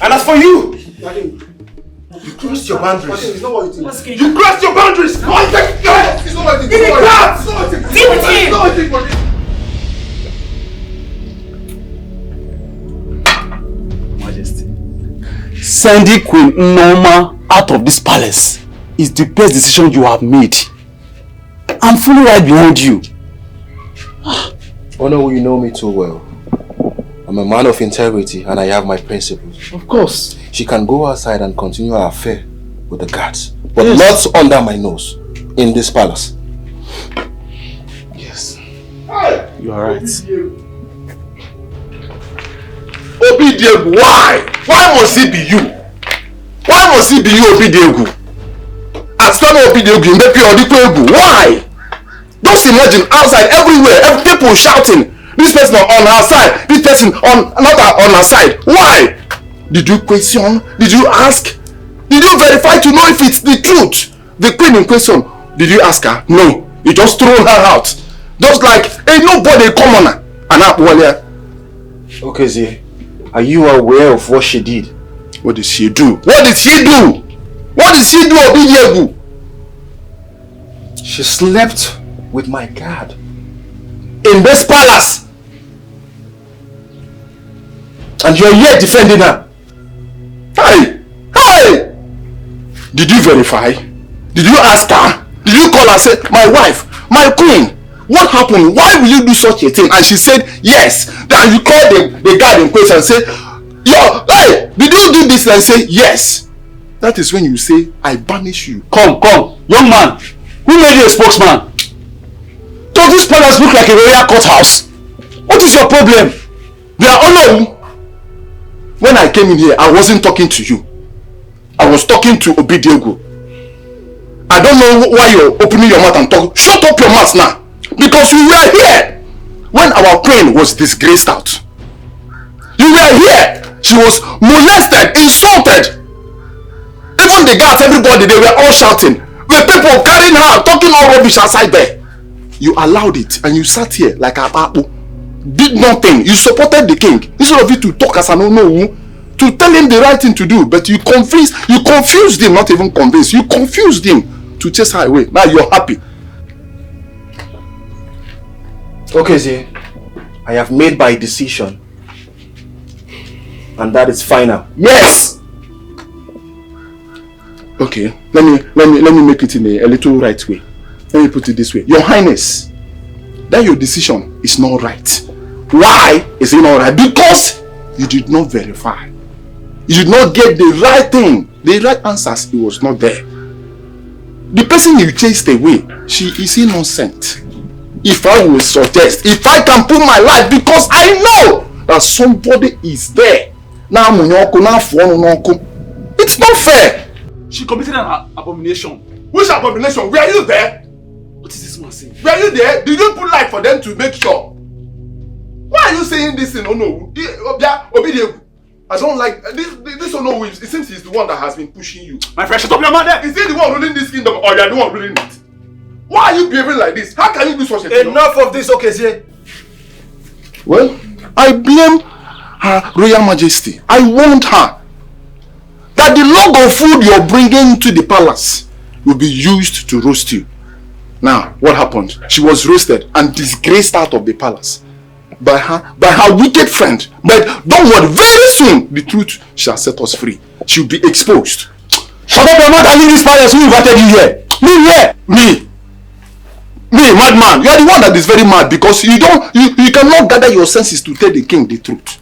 And as for you, you crossed your boundaries. It's not what you think. You crossed your boundaries. It's not what you think. Deal with him. Majesty, sending Queen Norma out of this palace is the best decision you have made. I'm fully right behind you. Honor, you know me too well. I'm a man of integrity and I have my principles. Of course. She can go outside and continue her affair with the guards, but not under my nose, in this palace. Yes. You are right. Obidiegu, why? Why must it be you? Why must it be you, Obidiegu? As long as Obidiegu, you make your Obidiegu. Why? Just imagine outside everywhere, people shouting. This person on her side, this person on another on her side. Why? Did you question? Did you ask? Did you verify to know if it's the truth? The queen in question, did you ask her? No. You just throw her out. Just like ain't nobody commoner. And up well. Okay, Z. Are you aware of what she did? What did she do? What did she do? What did she do, Obidiegu? She slept with my guard. In this palace. And you're here defending her. Hey! Hey! Did you verify? Did you ask her? Did you call her and say, my wife, my queen, what happened? Why will you do such a thing? And she said, yes. Then you call the guard in question and say, hey, did you do this? And say, yes. That is when you say, I banish you. Come, young man. Who made you a spokesman? Does this palace look like a royal courthouse? What is your problem? Their honor. When I came in here, I wasn't talking to you. I was talking to Obidiegu. I don't know why you're opening your mouth and talk. Shut up your mouth now. Because you were here when our queen was disgraced out. You were here. She was molested, insulted. Even the guards, everybody, they were all shouting. The people carrying her, talking all rubbish outside there. You allowed it and you sat here like a papu. Did nothing. You supported the king. Instead of you to talk as an unknown, to tell him the right thing to do, but you confused him, not even convinced. You confused him to chase her away. Now you're happy. Okay, Z. I have made my decision. And that is final. Yes! Okay, let me make it in a little right way. Let me put it this way. Your Highness, that your decision is not right. Why is it not right? Because you did not verify. You did not get the right thing. The right answers, it was not there. The person you chased away, she is innocent. If I will suggest, if I can put my life, because I know that somebody is there. It's not fair. She committed an abomination. Which abomination? Were you there? What is this man saying? Were you there? Did you put light for them to make sure? Why are you saying this thing? Oh no. Obidiegu. I don't like this. Oh no. It seems he's the one that has been pushing you. My friend, shut up your mouth there. Is he the one ruling this kingdom or you are the one ruling it? Why are you behaving like this? How can you do such a thing? Enough of this, Okezie. Well, I blame Her Royal Majesty. I warned her that the log of food you're bringing to the palace will be used to roast you. Now, what happened? She was roasted and disgraced out of the palace by her wicked friend. But don't worry, very soon the truth shall set us free. She'll be exposed. Shut up your mouth and leave this palace. Who invited you here? Me here? Me, madman. You are the one that is very mad because you cannot gather your senses to tell the king the truth.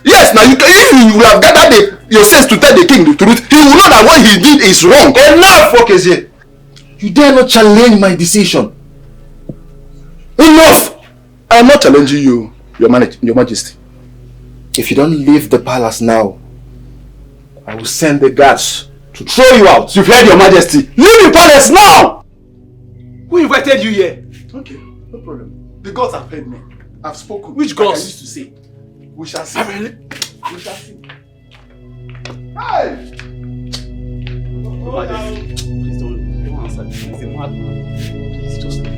Yes, now if you will have gathered your sense to tell the king the truth, he will know that what he did is wrong. Enough, Okezie. You dare not challenge my decision. Enough! I am not challenging you, your majesty. If you don't leave the palace now, I will send the guards to throw you out. You've heard, your majesty. Leave the palace now! Who invited you here? Okay, no problem. The gods have heard me. I've spoken. Which gods? Like I used to say. We shall see. We shall see. Hey! Please don't answer. He's a madman. Please just Majesty.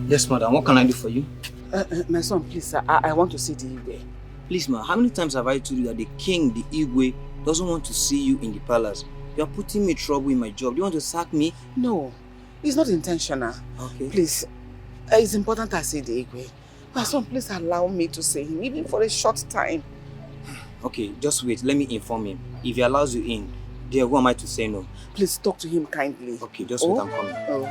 Yes, madam. What can I do for you? My son, please, I want to see the Igwe. Please, ma, how many times have I told you that the king, the Igwe, doesn't want to see you in the palace? You are putting me trouble in my job. Do you want to sack me? No, it's not intentional. Okay. Please, it's important I see the Igwe. My son, please allow me to see him, even for a short time. Okay, just wait. Let me inform him. If he allows you in, dear, who am I to say no? Please talk to him kindly. Okay, just wait, I'm coming. Oh.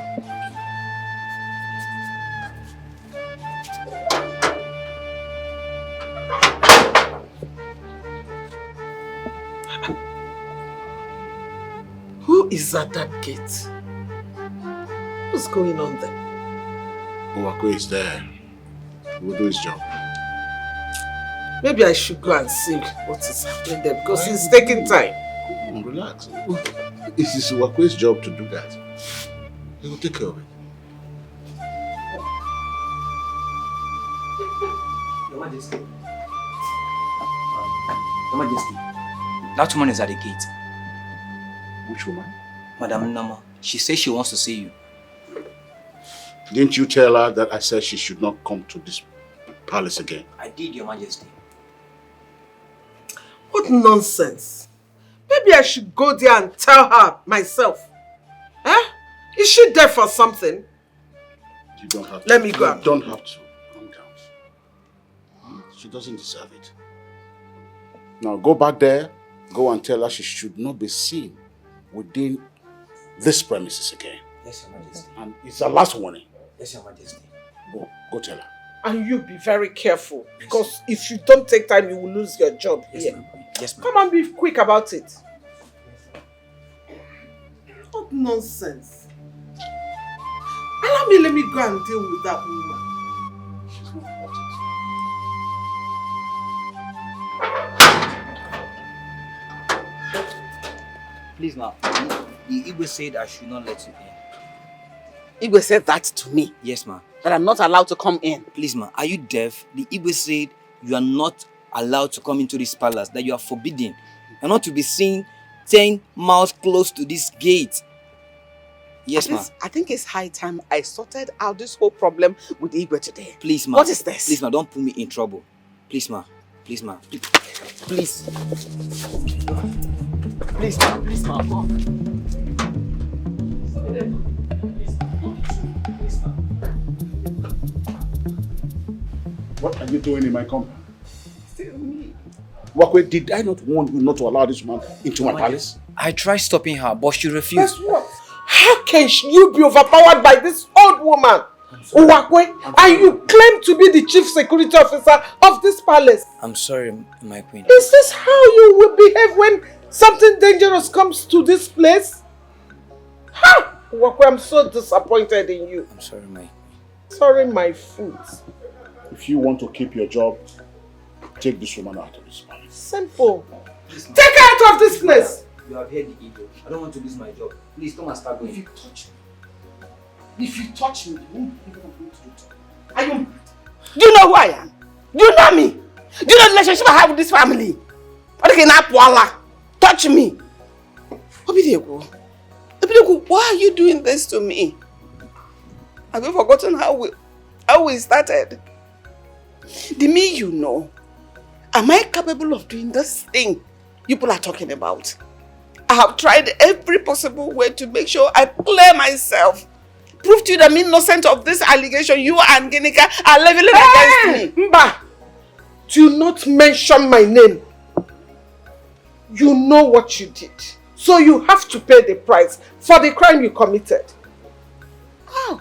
Who is at that gate? What's going on there? Owako is there. He will do his job. Maybe I should go and see what is happening there because it's taking time. Relax. It is Owako's job to do that. He will take care of it. Your Majesty. Your Majesty. That woman is at the gate. Which woman? Madam Norma. She says she wants to see you. Didn't you tell her that I said she should not come to this palace again? I did, Your Majesty. What nonsense. Maybe I should go there and tell her myself. Eh? Is she there for something? You don't have to. Let me go. You don't have to. Calm down. She doesn't deserve it. Now go back there. Go and tell her she should not be seen within this premises again. Yes, Your Majesty. And it's her last warning. Yes, Your Majesty. Go tell her. And you be very careful because if you don't take time, you will lose your job here. Yes, ma'am. Come and be quick about it. What nonsense. Let me go and deal with that woman. She's not important. Please, ma'am. The Igwe said I should not let you in. Igwe said that to me. Yes, ma'am. that I'm not allowed to come in. Please, ma, are you deaf? The Igwe said you are not allowed to come into this palace, that you are forbidden. You're not to be seen 10 miles close to this gate. Yes, ma. I think it's high time I sorted out this whole problem with Igwe today. Please, ma. What is this? Please, ma, don't put me in trouble. Please, ma. Please, ma. Please. Please, ma. Please, ma. What are you doing in my compound? Still me. Wakwe, did I not warn you not to allow this woman into my palace? I tried stopping her, but she refused. Guess what? How can you be overpowered by this old woman, Uwakwe, and you claim to be the chief security officer of this palace? I'm sorry, my queen. Is this how you will behave when something dangerous comes to this place? Ha! Uwakwe, I'm so disappointed in you. I'm sorry, my queen. Sorry, my foot. If you want to keep your job, take this woman out of this palace. Simple. Take her out of this place! You have heard the ego. I don't want to lose my job. Please come and start going. If you touch me, you won't be able to do it. Do you know who I am? Do you know me? Do you know the relationship I have with this family? Touch me. Obidiego, why are you doing this to me? Have you forgotten how we started? The me you know. Am I capable of doing this thing you people are talking about? I have tried every possible way to make sure I clear myself. Prove to you that I'm innocent of this allegation you and Ginika are leveling against me. Mba, do not mention my name. You know what you did. So you have to pay the price for the crime you committed. Oh.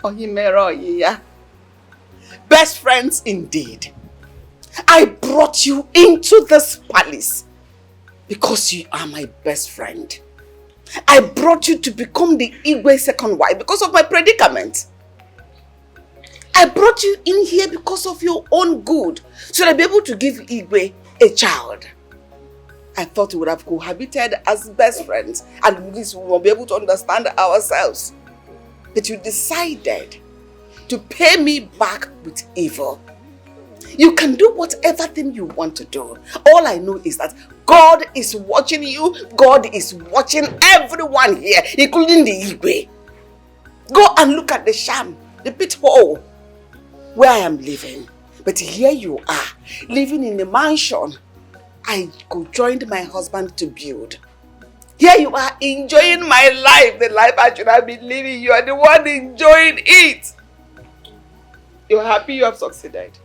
Oyimero, best friends indeed. I brought you into this palace because you are my best friend. I brought you to become the Igwe's second wife because of my predicament. I brought you in here because of your own good, so that I'll be able to give Igwe a child. I thought we would have cohabited as best friends and at least we will be able to understand ourselves. But you decided to pay me back with evil. You can do whatever thing you want to do. All I know is that God is watching you. God is watching everyone here, including the Igwe. Go and look at the sham, the pit hole where I am living. But here you are, living in a mansion I could join my husband to build. Here you are enjoying my life, the life I should have been living. You are the one enjoying it. You're happy you have succeeded.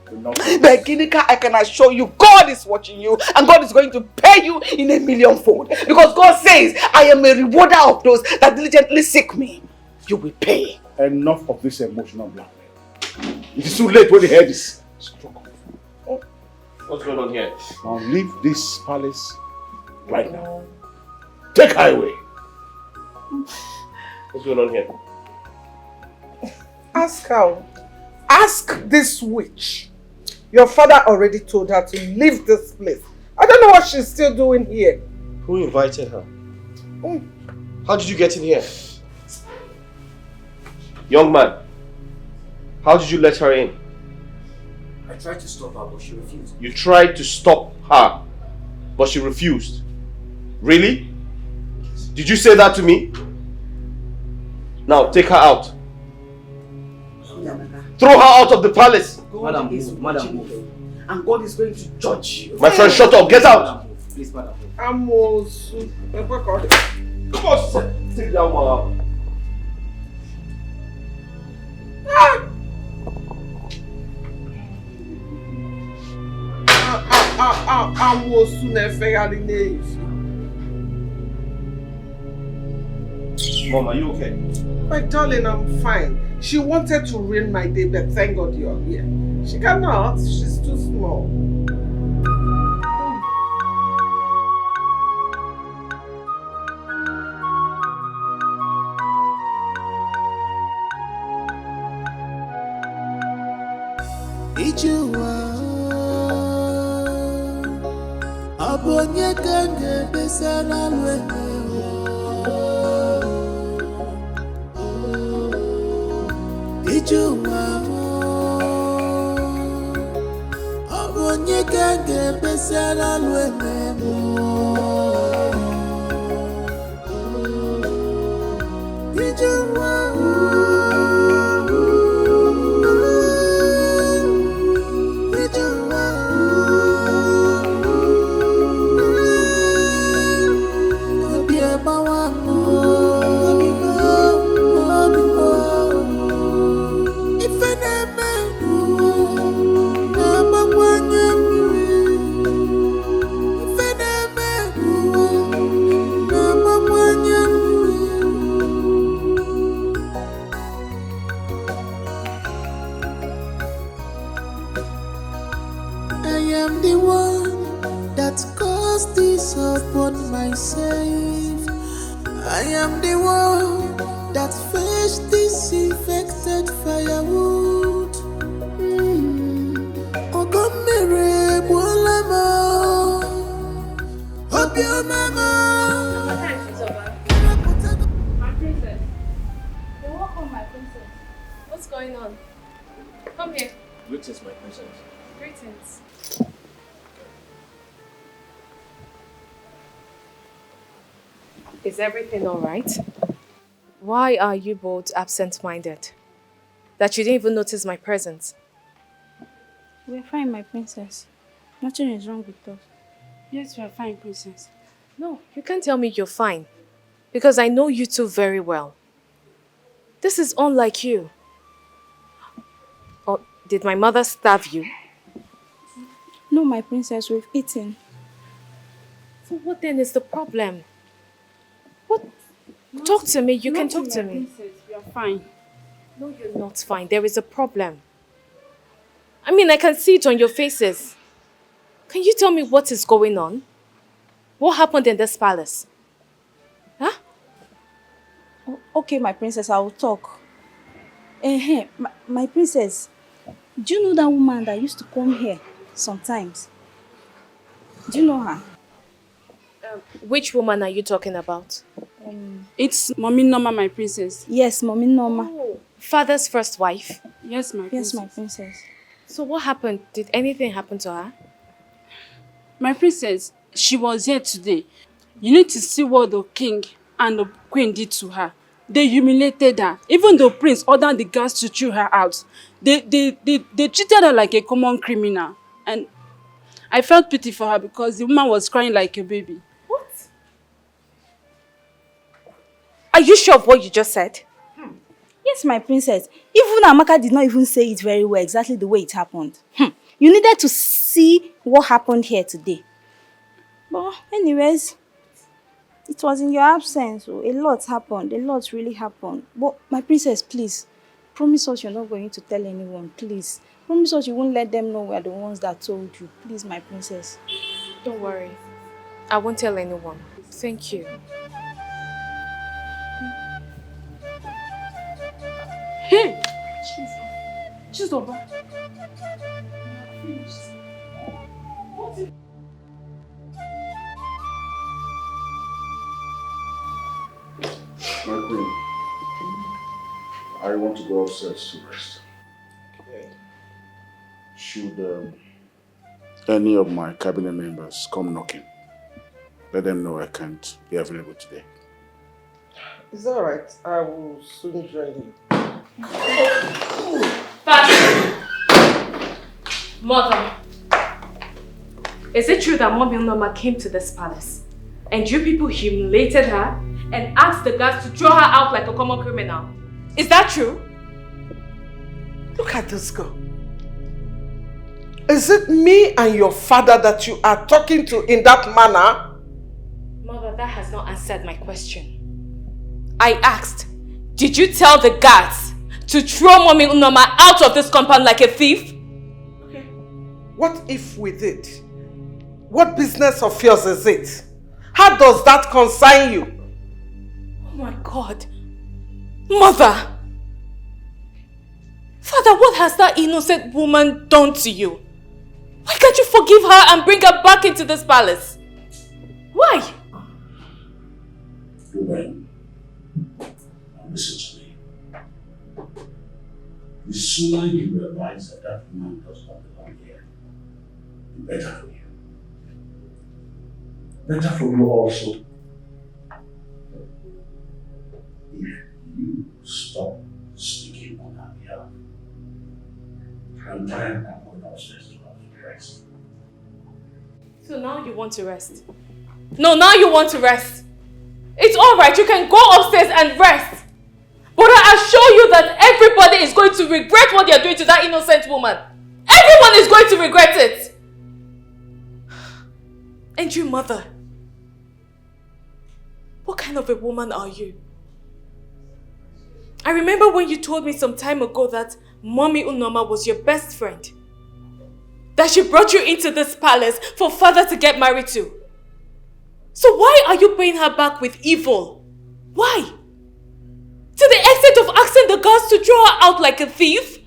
But Ginika, I can assure you, God is watching you and God is going to pay you in 1,000,000-fold. Because God says, I am a rewarder of those that diligently seek me. You will pay. Enough of this emotional blackmail. It is too late when the head is struck off. What's going on here? Now leave this palace right now. Take her away. What's going on here? Ask her. Ask this witch. Your father already told her to leave this place. I don't know what she's still doing here. Who invited her? How did you get in here? Young man, how did you let her in? I tried to stop her, but she refused. You tried to stop her, but she refused. Really? Did you say that to me? Now take her out. Throw her out of the palace. God is watching you, and God is going to judge you. My friend, shut up. Get out. Please, madam. I'm also... Come on, sit down, mama. I'm also never. Mom, are you okay? My darling, I'm fine. She wanted to ruin my day, but thank God you're here. She cannot. She's too small. What's going on? Come here. Greetings, my princess. Greetings. Is everything alright? Why are you both absent-minded? That you didn't even notice my presence? We're fine, my princess. Nothing is wrong with us. Yes, we're fine, princess. No, you can't tell me you're fine. Because I know you two very well. This is unlike you. Or did my mother starve you? No, my princess, we've eaten. So what then is the problem? What? Talk to me, you can talk to me. Princess, we are fine. No, you're not fine. There is a problem. I mean, I can see it on your faces. Can you tell me what is going on? What happened in this palace? Huh? Okay, my princess, I will talk. My princess, do you know that woman that used to come here sometimes? Do you know her? Which woman are you talking about? It's Mommy Norma, my princess. Yes, Mommy Norma. Oh, father's first wife? Yes, my princess. Yes, my princess. So what happened? Did anything happen to her? My princess, she was here today. You need to see what the king and the queen did to her. They humiliated her. Even the prince ordered the guards to throw her out. They treated her like a common criminal. And I felt pity for her because the woman was crying like a baby. What? Are you sure of what you just said? Yes, my princess. Even Amaka did not even say it very well, exactly the way it happened. You needed to see what happened here today. But anyways, it was in your absence. So a lot happened. A lot really happened. But my princess, please, promise us you're not going to tell anyone, please. Promise us you won't let them know we're the ones that told you. Please, my princess. Don't worry. I won't tell anyone. Thank you. Hey! Chizoba. My queen, I want to go upstairs to rest. Okay. Should any of my cabinet members come knocking, let them know I can't be available today. It's alright. I will soon join you. Father! Mother! Is it true that Mommy Norma came to this palace and you people humiliated her and asked the guards to throw her out like a common criminal? Is that true? Look at this girl. Is it me and your father that you are talking to in that manner? Mother, that has not answered my question. I asked, did you tell the guards to throw Mommy Norma out of this compound like a thief? Okay. What if we did? What business of yours is it? How does that concern you? Oh my God. Mother! Father, what has that innocent woman done to you? Why can't you forgive her and bring her back into this palace? Why? Ruben, listen to me. sooner you realize that that woman does not belong here, the better for you. Better for you also. If you stop speaking on her behalf, I'm tired. I'm going upstairs to have to rest. So now you want to rest? No, now you want to rest. It's alright, you can go upstairs and rest. But I assure you that everybody is going to regret what they are doing to that innocent woman. Everyone is going to regret it. And you, mother, what kind of a woman are you? I remember when you told me some time ago that Mommy Norma was your best friend. That she brought you into this palace for father to get married to. So why are you paying her back with evil? Why? To the extent of asking the guards to throw her out like a thief?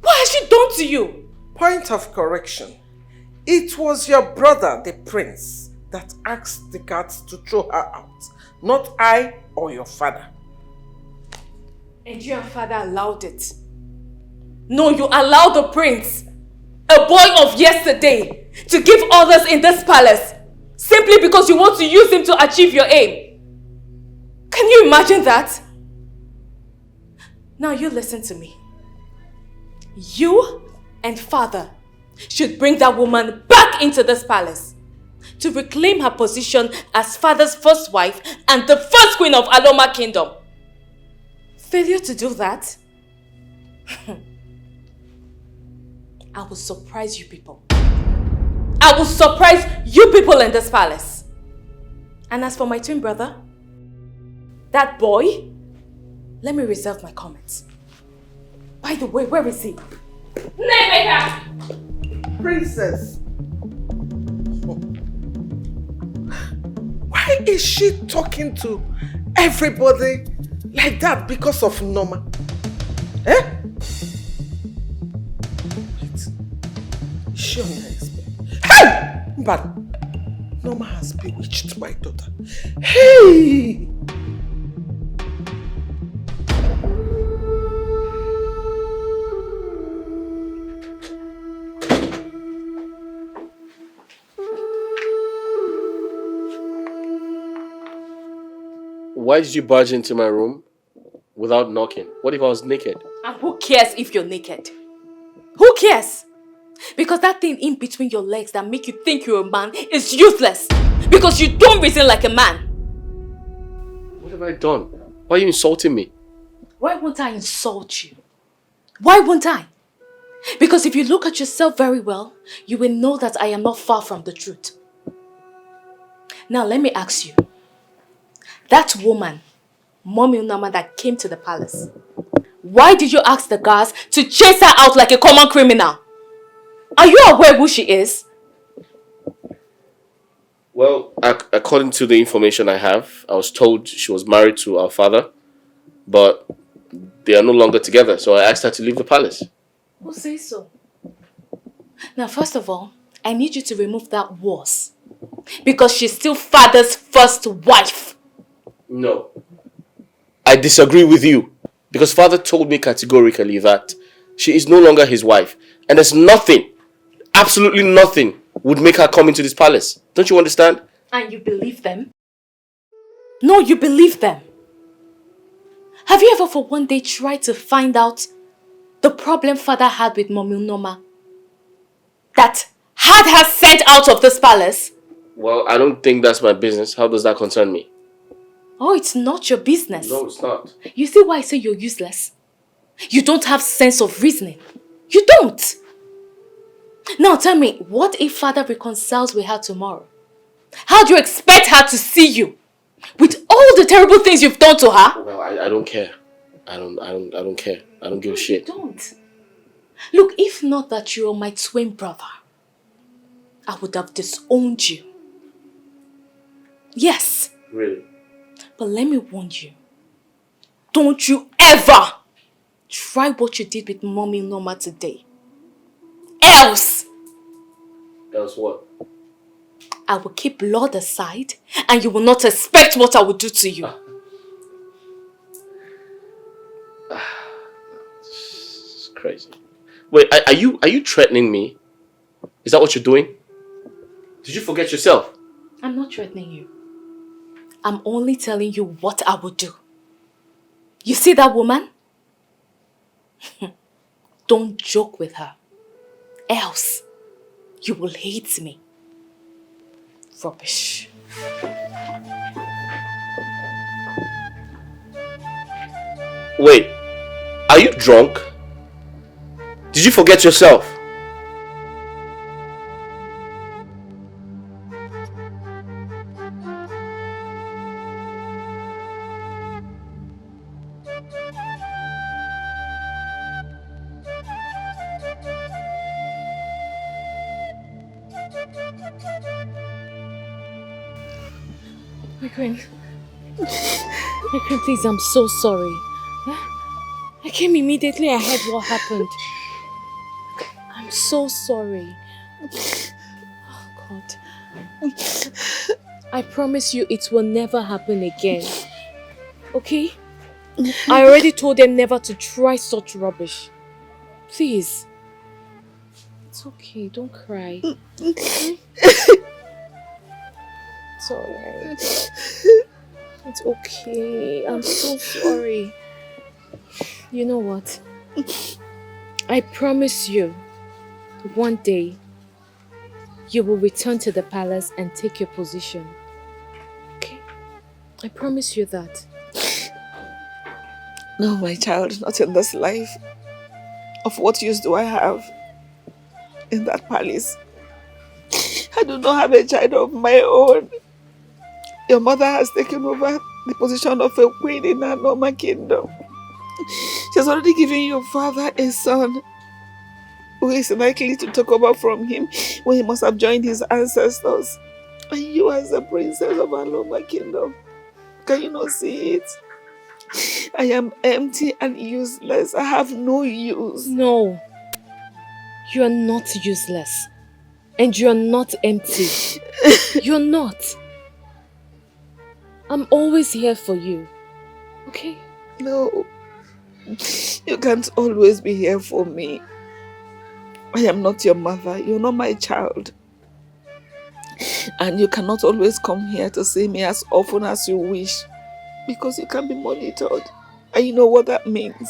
What has she done to you? Point of correction. It was your brother, the prince, that asked the guards to throw her out. Not I or your father. And your father allowed it. No, you allowed the prince, a boy of yesterday, to give orders in this palace simply because you want to use him to achieve your aim. Can you imagine that? Now you listen to me. You and father should bring that woman back into this palace to reclaim her position as father's first wife and the first queen of Aloma Kingdom. Failure to do that? I will surprise you people. I will surprise you people in this palace. And as for my twin brother, that boy, let me reserve my comments. By the way, where is he? Nemaker! Princess! Why is she talking to everybody like that because of Norma? Eh? Wait. Is she on her explain? Hey! But Norma has bewitched my daughter. Hey! Why did you barge into my room without knocking? What if I was naked? And who cares if you're naked? Who cares? Because that thing in between your legs that make you think you're a man is useless. Because you don't reason like a man. What have I done? Why are you insulting me? Why won't I insult you? Why won't I? Because if you look at yourself very well, you will know that I am not far from the truth. Now let me ask you. That woman, Mommy Norma, that came to the palace, why did you ask the guards to chase her out like a common criminal? Are you aware who she is? Well, according to the information I have, I was told she was married to our father, but they are no longer together, so I asked her to leave the palace. Who says so? Now, first of all, I need you to remove that was, because she's still father's first wife. No. I disagree with you, because father told me categorically that she is no longer his wife, and there's nothing, absolutely nothing, would make her come into this palace. Don't you understand? And you believe them? No, you believe them. Have you ever for one day tried to find out the problem father had with Mommy Norma that had her sent out of this palace? Well, I don't think that's my business. How does that concern me? Oh, it's not your business. No, it's not. You see why I say you're useless? You don't have sense of reasoning. You don't. Now tell me, what if father reconciles with her tomorrow? How do you expect her to see you? With all the terrible things you've done to her? Well, I don't care. I don't care. I don't give a shit. Don't. Look, if not that you're my twin brother, I would have disowned you. Yes. Really? But let me warn you. Don't you ever try what you did with Mommy Norma today. Else what? I will keep Lord aside and you will not expect what I will do to you. Crazy. Wait, are you threatening me? Is that what you're doing? Did you forget yourself? I'm not threatening you. I'm only telling you what I would do. You see that woman? Don't joke with her. Else, you will hate me. Rubbish. Wait, are you drunk? Did you forget yourself? My queen. My queen, please, I'm so sorry. I came immediately. I heard what happened. I'm so sorry. Oh, God. I promise you it will never happen again. Okay? I already told them never to try such rubbish. Please. It's okay. Don't cry. It's alright. It's okay. I'm so sorry. You know what? I promise you, one day, you will return to the palace and take your position. Okay? I promise you that. No, my child, not in this life. Of what use do I have in that palace? I do not have a child of my own. Your mother has taken over the position of a queen in her Norma kingdom. She has already given your father a son who is likely to take over from him when he must have joined his ancestors. And you as the princess of our Norma kingdom, can you not see it? I am empty and useless. I have no use. No. You are not useless. And you are not empty. You're not. I'm always here for you. Okay? No. You can't always be here for me. I am not your mother. You're not my child. And you cannot always come here to see me as often as you wish. Because you can be monitored. And you know what that means.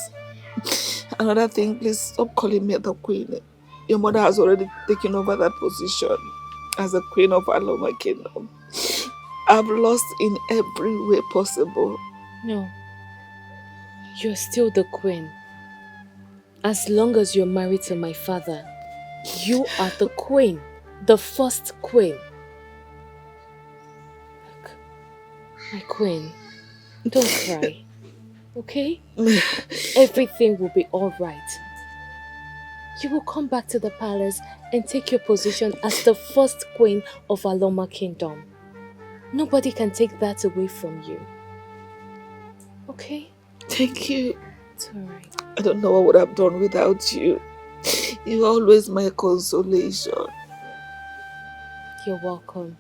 Another thing, please stop calling me the queen. Your mother has already taken over that position as the queen of Aloma Kingdom. I've lost in every way possible. No. You're still the queen. As long as you're married to my father, you are the queen. The first queen. Look, my queen, don't cry. Okay? Everything will be alright. You will come back to the palace and take your position as the first queen of Aloma Kingdom. Nobody can take that away from you. Okay? Thank you. It's alright. I don't know what I would have done without you. You're always my consolation. You're welcome.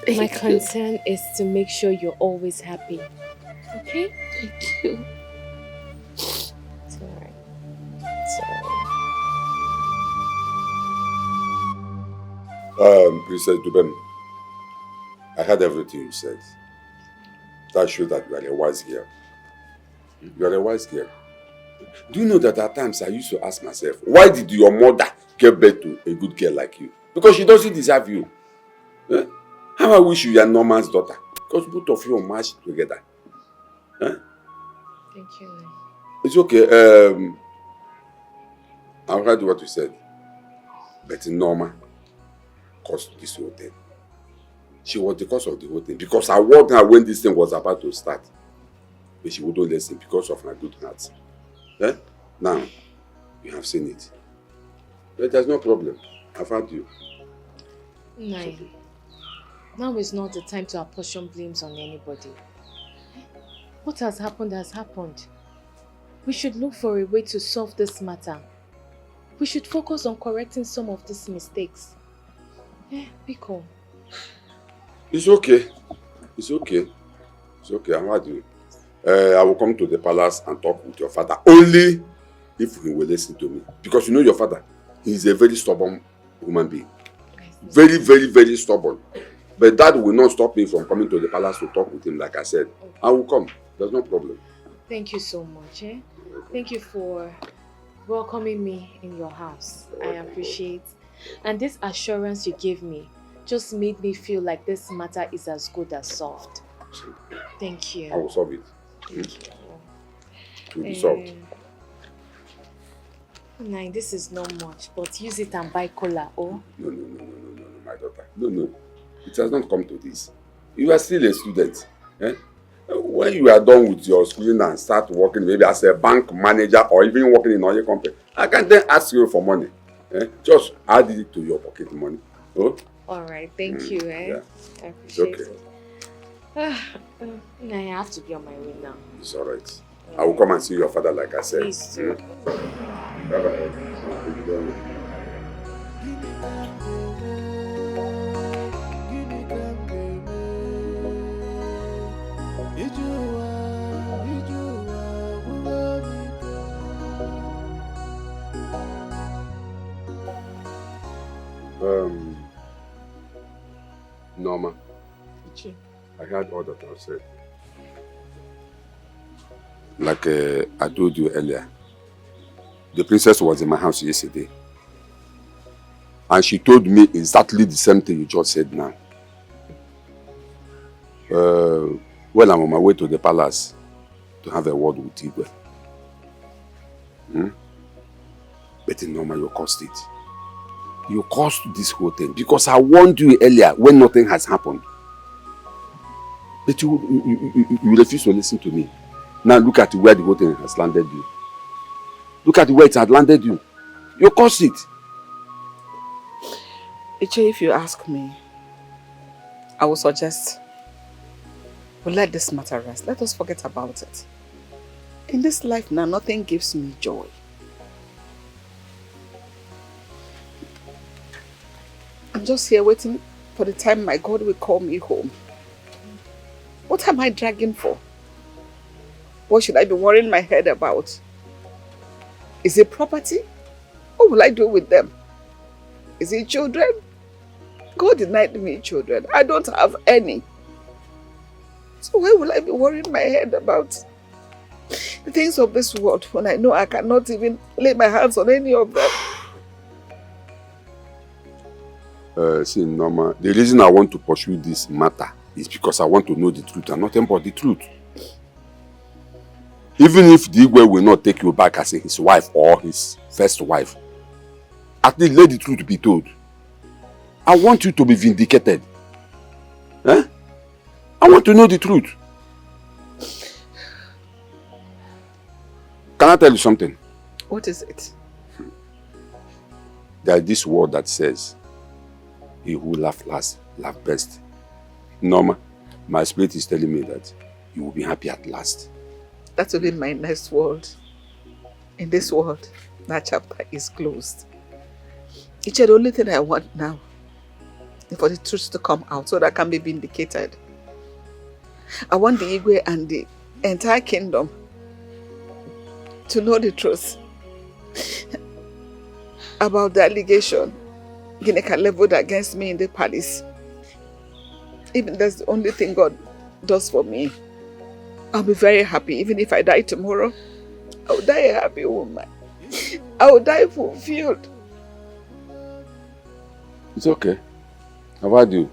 My concern is to make sure you're always happy. Okay? Thank you. It's alright. It's alright. Princess Dubem, I heard everything you said. That shows that you are a wise girl. You are a wise girl. Do you know that at times I used to ask myself, why did your mother give birth to a good girl like you? Because she doesn't deserve you. Eh? How I wish you were Norma's daughter. Because both of you are matched together. Eh? Thank you. It's okay. I heard what you said. But Norma caused this whole thing. She was the cause of the whole thing. Because I warned her when this thing was about to start. But she wouldn't listen because of my good heart. Eh? Now, you have seen it. But there's no problem. I've had you. Nine. Okay. Now is not the time to apportion blames on anybody. What has happened has happened. We should look for a way to solve this matter. We should focus on correcting some of these mistakes. Biko. It's okay. It's okay. It's okay. I've had you. I will come to the palace and talk with your father. Only if he will listen to me. Because you know your father, he is a very stubborn human being. Very, very, very stubborn. But that will not stop me from coming to the palace to talk with him, like I said. Okay. I will come. There's no problem. Thank you so much. Thank you for welcoming me in your house. I appreciate. And this assurance you gave me just made me feel like this matter is as good as solved. Thank you. I will solve it. Thank you. It will be solved. Nah, this is not much, but use it and buy cola, oh? No, my daughter. No. It has not come to this. You are still a student. When you are done with your schooling and start working maybe as a bank manager or even working in another company, I can then ask you for money. Just add it to your pocket money. Oh? Alright, thank you. Yeah. I appreciate it. I have to be on my way now. It's alright. I will come and see your father like I said. Please do. Bye-bye. Norma, I heard all that I said. Like I told you earlier, the princess was in my house yesterday. And she told me exactly the same thing you just said now. Well, I'm on my way to the palace to have a word with Igwe. But Norma, you caused it. You caused this whole thing because I warned you earlier when nothing has happened. But you refuse to listen to me. Now look at where the whole thing has landed you. Look at where it had landed you. You caused it. Iche, if you ask me, I will suggest we let this matter rest. Let us forget about it. In this life now, nothing gives me joy. I'm just here waiting for the time my God will call me home. What am I dragging for? What should I be worrying my head about? Is it property? What will I do with them? Is it children? God denied me children. I don't have any. So why will I be worrying my head about the things of this world when I know I cannot even lay my hands on any of them? See, Norma, the reason I want to pursue this matter is because I want to know the truth and nothing but the truth. Even if the Igwe will not take you back as his wife or his first wife, at least let the truth be told. I want you to be vindicated. I want to know the truth. Can I tell you something? What is it? There is this word that says, he who laughs last, laughs best. Norma, my spirit is telling me that you will be happy at last. That will be my next word. In this world, that chapter is closed. It's the only thing I want now is for the truth to come out so that I can be vindicated. I want the Igwe and the entire kingdom to know the truth about the allegation Gineka leveled against me in the palace. Even that's the only thing God does for me. I'll be very happy. Even if I die tomorrow, I'll die a happy woman. I will die fulfilled. It's okay. How about you?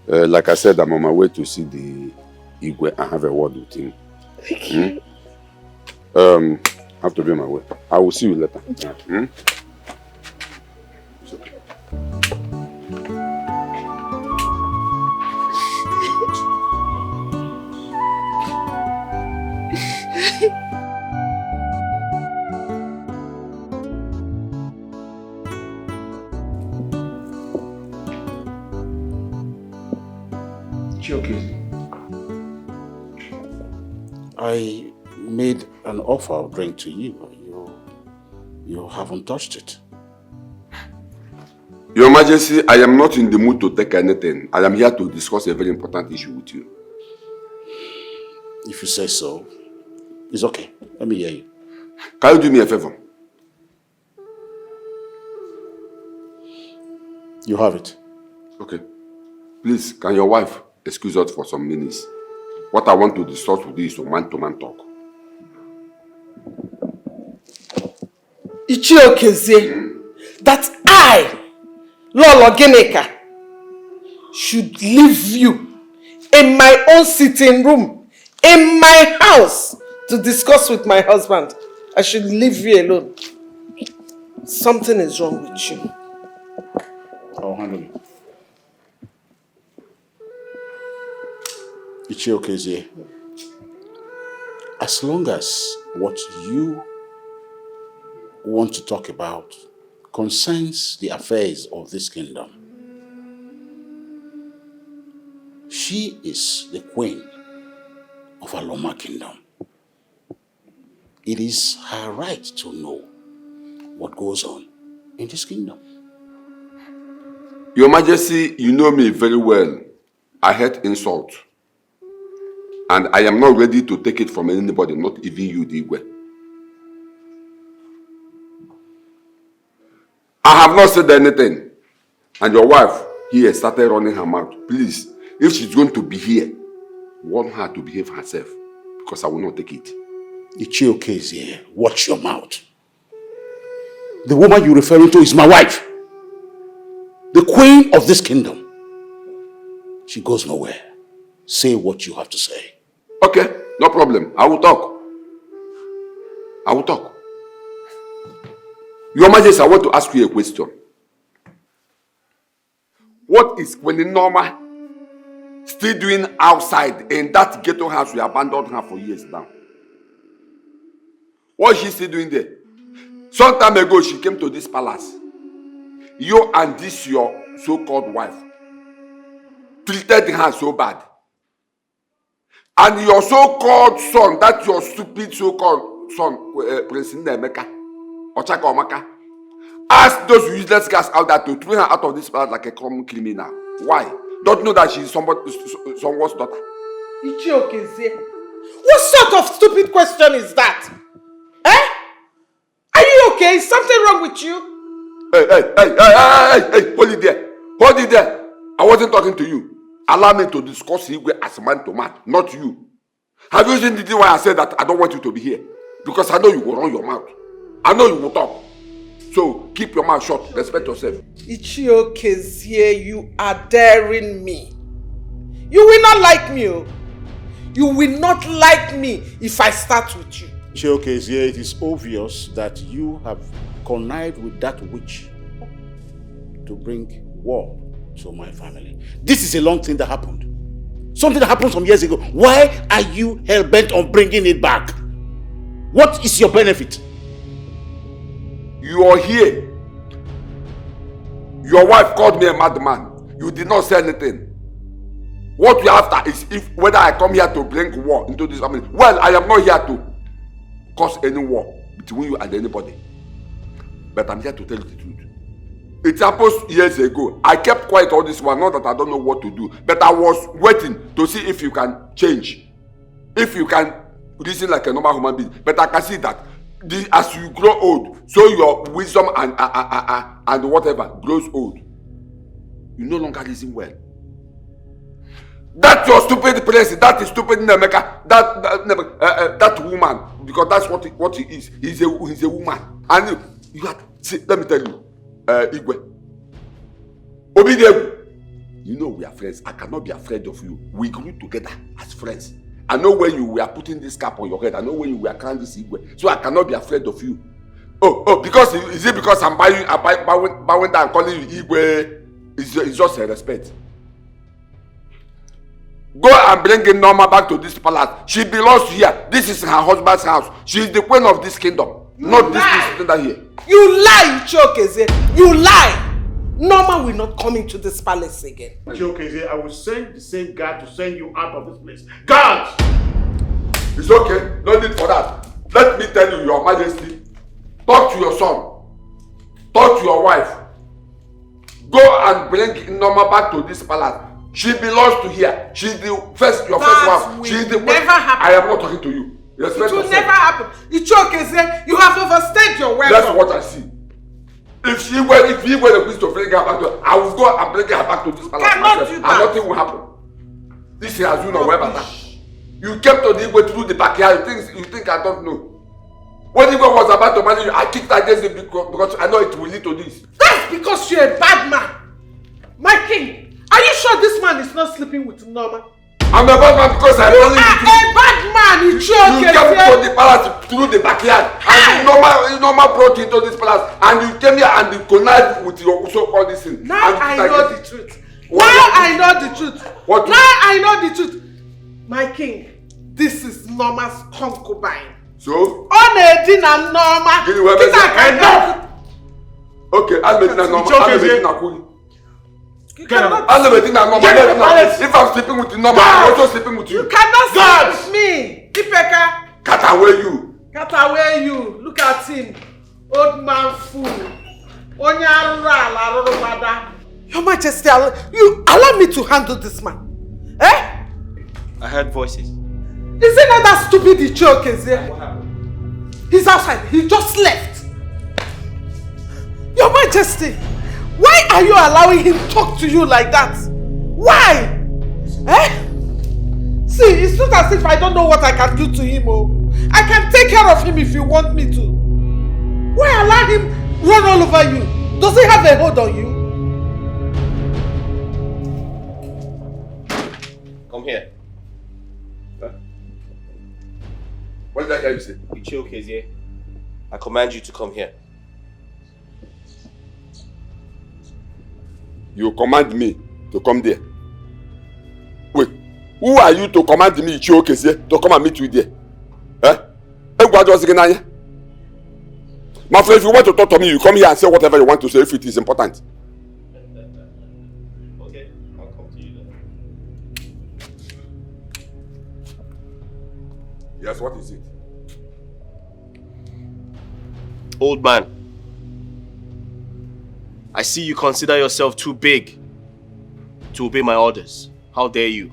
Like I said, I'm on my way to see the Igwe and have a word with him. Thank you. I have to be on my way. I will see you later. Yeah. It's okay. I made an offer of drink to you. You haven't touched it. Your Majesty, I am not in the mood to take anything. I am here to discuss a very important issue with you. If you say so, it's okay. Let me hear you. Can you do me a favor? You have it. Okay. Please, can your wife excuse us for some minutes? What I want to discuss with you is a man-to-man talk. Ichiokezie, that I, Lolo Gineka, should leave you in my own sitting room, in my house, to discuss with my husband. I should leave you alone. Something is wrong with you. I'll handle it. Ichiokezie, as long as what you want to talk about concerns the affairs of this kingdom, she is the queen of Aloma kingdom. It is her right to know what goes on in this kingdom. Your Majesty, you know me very well. I hate insult. And I am not ready to take it from anybody, not even you, Digwe. I have not said anything. And your wife here started running her mouth. Please, if she's going to be here, warn her to behave herself, because I will not take it. Ichiokezie, watch your mouth. The woman you're referring to is my wife. The queen of this kingdom. She goes nowhere. Say what you have to say. Okay, no problem. I will talk. I will talk. Your Majesty, I want to ask you a question. What is Queen Norma still doing outside in that ghetto house we abandoned her for years now? What is she still doing there? Some time ago, she came to this palace. You and this your so-called wife treated her so bad. And your so-called son, that your stupid so-called son, Prince Nemeka, Ochaka Omaka, asked those useless guys out there to throw her out of this palace like a common criminal. Why? Don't know that she's someone's daughter. Ichiokezie, what sort of stupid question is that? Eh? Are you okay? Is something wrong with you? Hey, hold it there. Hold it there. I wasn't talking to you. Allow me to discuss Igwe as man to man, not you. Have you seen the reason why I said that I don't want you to be here? Because I know you will run your mouth. I know you will talk. So keep your mouth shut. Respect yourself. Ichiokezie, you are daring me. You will not like me. You will not like me if I start with you. Ichiokezie, it is obvious that you have connived with that witch to bring war to my family. This is a long thing that happened. Something that happened some years ago. Why are you hell-bent on bringing it back? What is your benefit? You are here. Your wife called me a madman. You did not say anything. What you're after is if whether I come here to bring war into this family. Well, I am not here to cause any war between you and anybody. But I'm here to tell you the truth. It happened years ago. I kept quiet all this while, not that I don't know what to do. But I was waiting to see if you can change. If you can reason like a normal human being. But I can see that as you grow old, so your wisdom and whatever grows old. You no longer reason well. That's your stupid place. That is stupid Nemeka. That woman, because that's what he is. He's a woman. And you have, see, let me tell you, Igwe. Obidegu, you know we are friends. I cannot be afraid of you. We grew together as friends. I know when you were putting this cap on your head. I know when you were carrying this Igwe. So I cannot be afraid of you. Because is it because I'm bowing down and calling you Igwe? It's just a respect. Go and bring in Norma back to this palace. She belongs here. This is her husband's house. She is the queen of this kingdom. Not this thing here. You lie, Ichiokezie. You lie. Norma will not come into this palace again. Ichiokezie, I will send the same guard to send you out of this place. Guards! It's okay. No need for that. Let me tell you, Your Majesty. Talk to your son. Talk to your wife. Go and bring Norma back to this palace. She belongs to here. She's your first wife. She's the never happen. I am not talking to you. It will never happen. Ichokeze, you have overstayed your welcome. That's what I see. If he were the priest to bring her back to, I will go and bring her back to this palace myself, and nothing will happen. This has you know where you kept on the way through the backyard. You think I don't know? When Igwe was about to marry you, I kicked against it because I know it will lead to this. That's because you're a bad man. My king, are you sure this man is not sleeping with Norma? I'm a bad man because I You are a bad man, You came to the palace through the backyard and Norma brought you into this palace and you came here and you connived with your so-called this thing. Now I know the truth. Now I know the truth. Now I know the truth. My king, this is Norma's concubine. So? Onedina Norma. Enough! Okay, I'll make Norma. If I'm sleeping with Norma, I'm also sleeping with you. You cannot sleep with me. Ipeka. Cut away you. Cut away you. Look at him. Old man fool. Your Majesty, you allow me to handle this man. Eh? I heard voices. Is it not that stupid Ichokeze? What happened? He's outside. He just left. Your Majesty, why are you allowing him to talk to you like that? Why? Eh? See, it's not as if I don't know what I can do to him. Oh. I can take care of him if you want me to. Why allow him run all over you? Does he have a hold on you? Come here. Huh? What did I hear you say? Ichokeze, I command you to come here. You command me to come there. Wait, who are you to command me, Ichokeze, to come and meet you there? Eh? My friend, if you want to talk to me, you come here and say whatever you want to say if it is important. Okay, I'll come to you then. Yes, what is it? Old man, I see you consider yourself too big to obey my orders. How dare you?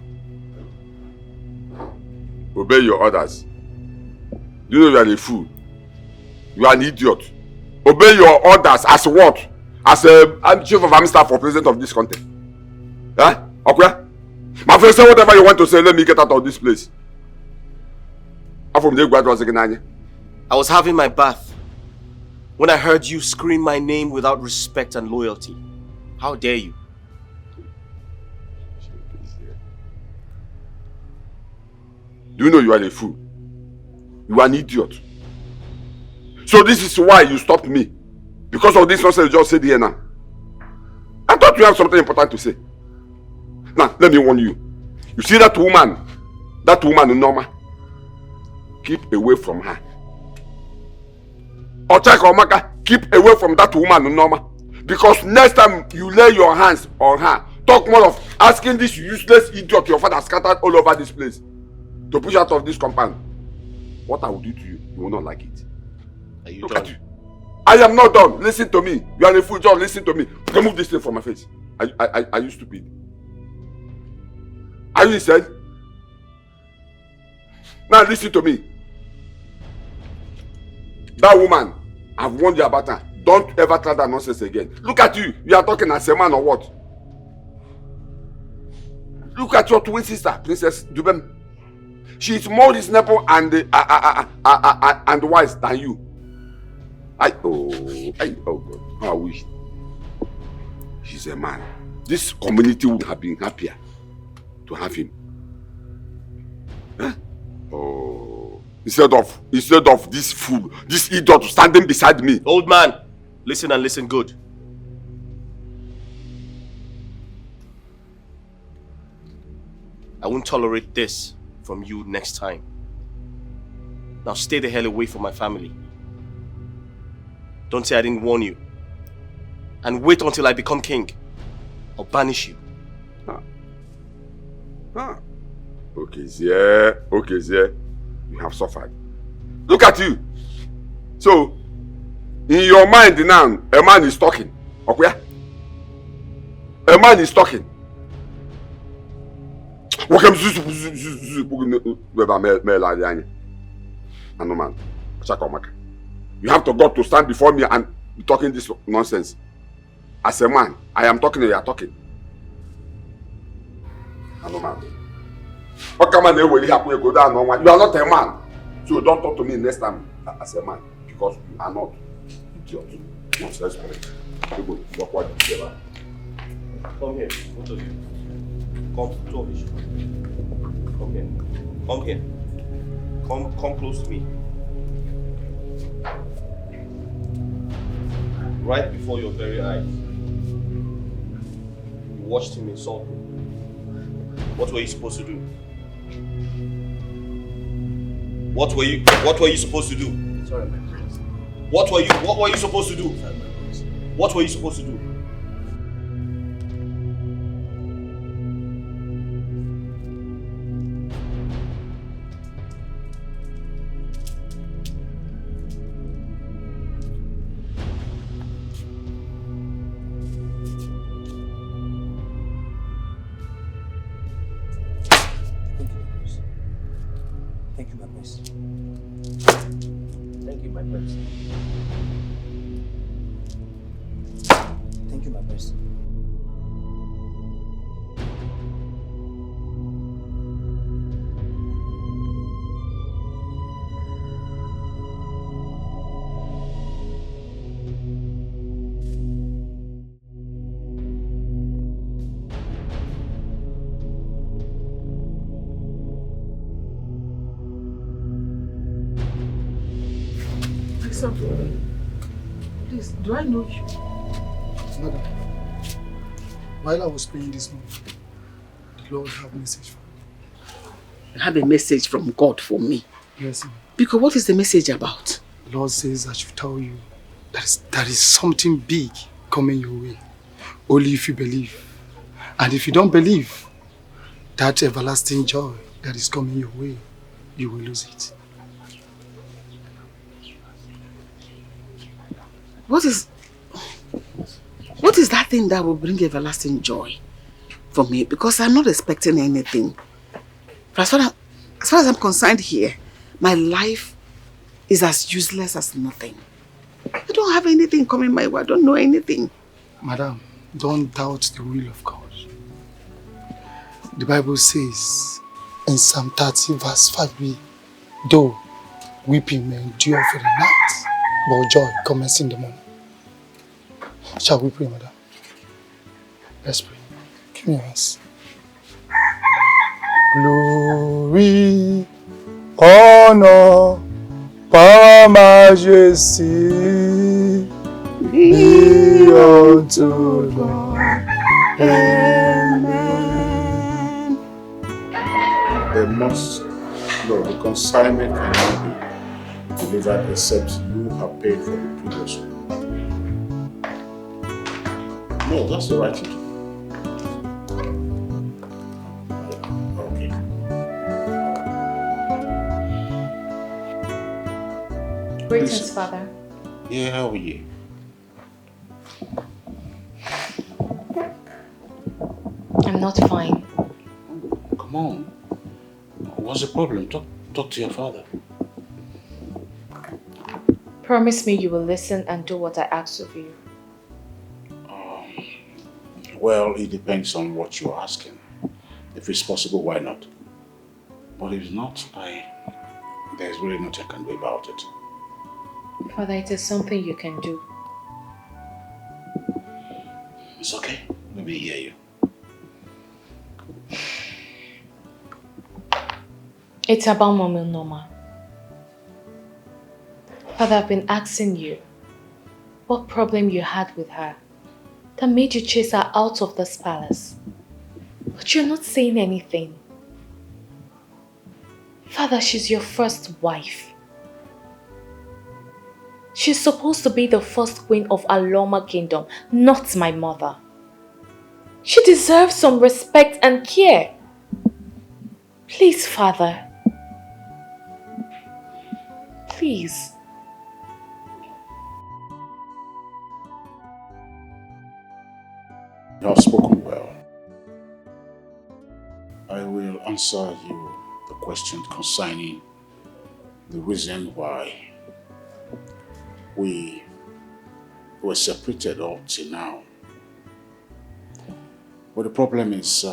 Obey your orders. You know you are a fool. You are an idiot. Obey your orders as what? As I'm chief of army staff for president of this country. Huh? Okay? My friend, say whatever you want to say. Let me get out of this place. I was having my bath when I heard you scream my name without respect and loyalty. How dare you? Do you know you are a fool? You are an idiot. So this is why you stopped me. Because of this nonsense you just said here now. I thought you have something important to say. Now, let me warn you. You see that woman Norma? Keep away from her. Ochaka Omaka, keep away from that woman Norma. Because next time you lay your hands on her, talk more of asking this useless idiot your father scattered all over this place to push out of this compound. What I will do to you, you will not like it. Are you Look done? at you. I am not done. Listen to me. You are a fool. Just listen to me. Remove this thing from my face. Are you stupid? Are you insane? Now listen to me. That woman, I've warned you about her. Don't ever try that nonsense again. Look at you. You are talking as a man or what? Look at your twin sister, Princess Dubem. She is more reasonable and wise than you. Oh God, how I wish. He's a man. This community would have been happier to have him. Huh? Oh, instead of this fool, this idiot standing beside me. Old man, listen and listen good. I won't tolerate this from you next time. Now stay the hell away from my family. Don't say I didn't warn you. And wait until I become king. I'll banish you. Okay, Zia. You have suffered. Look at you. So, in your mind now, a man is talking. Okay? A man is talking. Anoman, Chakomaka. You have to go to stand before me and be talking this nonsense. As a man, I am talking and you are talking. Anoman. You are not a man. So don't talk to me next time as a man. Because you are not. Idiot. Nonsense. Come here, both of you. Come, two of you. Come here. Come here. Come close to me. Right before your very eyes, you watched him insult me. What were you supposed to do? What were you supposed to do? Sorry, my prince. What were you supposed to do? Sorry, my prince. What were you supposed to do? Thank you, my prince. Thank you, my prince. Thank you, my prince. Please, do I know you? Madam, while I was praying this morning, the Lord have a message for me. You have a message from God for me? Yes, ma'am. Because what is the message about? The Lord says I should tell you that is something big coming your way. Only if you believe. And if you don't believe, that everlasting joy that is coming your way, you will lose it. What is that thing that will bring everlasting joy for me? Because I'm not expecting anything. As far as I'm concerned here, my life is as useless as nothing. I don't have anything coming my way. I don't know anything. Madam, don't doubt the will of God. The Bible says in Psalm 30 verse 5b, though weeping may endure for the night, but joy comes in the morning. Shall we pray, madam? Let's pray. Give me your hands. Glory, honor, power, majesty be unto God. Amen. There must, the consignment cannot be delivered except you have paid for the previous one. No, that's the right thing. Okay. Greetings, Father. Yeah, how are you? I'm not fine. Come on. What's the problem? Talk to your father. Promise me you will listen and do what I ask of you. Well, it depends on what you're asking. If it's possible, why not? But if not, there's really nothing I can do about it. Father, it is something you can do. It's okay. Let me hear you. It's about Mommy Norma. Father, I've been asking you what problem you had with her that made you chase her out of this palace. But you're not saying anything. Father, she's your first wife. She's supposed to be the first queen of Aloma Kingdom, not my mother. She deserves some respect and care. Please, Father. Please. You have spoken well. I will answer you the question concerning the reason why we were separated up till now. But the problem is,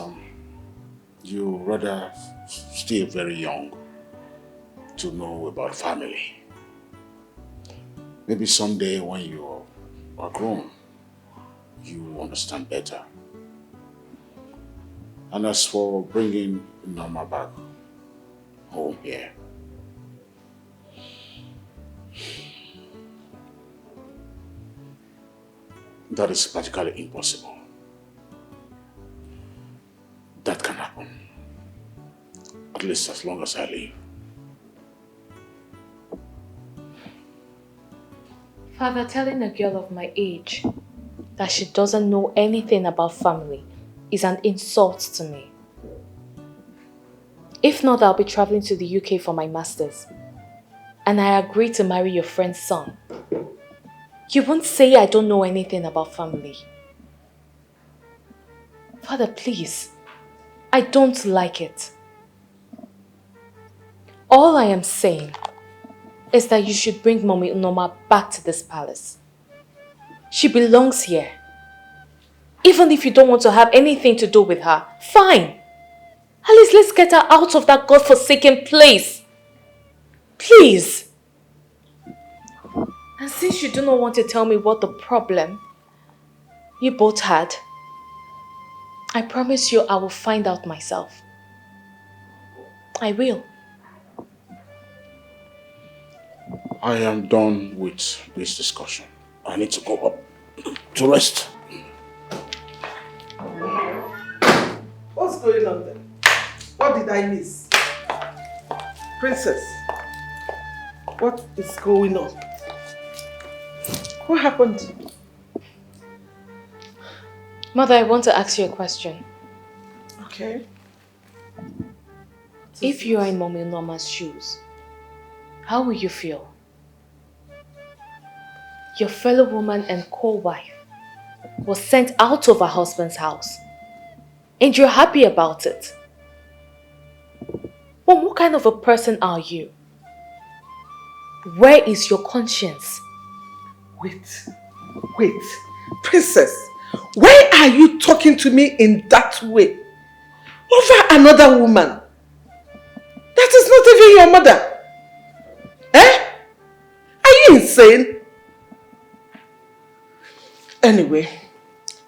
you rather still very young to know about family. Maybe someday when you are grown, you will understand better. And as for bringing Norma back home here, that is practically impossible. That can happen. At least as long as I live. Father, telling a girl of my age that she doesn't know anything about family is an insult to me. If not, I'll be traveling to the UK for my master's. And I agree to marry your friend's son. You won't say I don't know anything about family. Father, please. I don't like it. All I am saying is that you should bring Mommy Norma back to this palace. She belongs here. Even if you don't want to have anything to do with her, fine. At least let's get her out of that godforsaken place. Please. And since you do not want to tell me what the problem you both had, I promise you I will find out myself. I will. I am done with this discussion. I need to go up to rest. What's going on there? What did I miss? Princess, what is going on? What happened? Mother, I want to ask you a question. Okay. If you are in Mommy Norma's shoes, how will you feel? Your fellow woman and co-wife was sent out of her husband's house, and you're happy about it. Well, what kind of a person are you? Where is your conscience? Wait. Princess, why are you talking to me in that way? Over another woman? That is not even your mother. Eh? Are you insane? Anyway,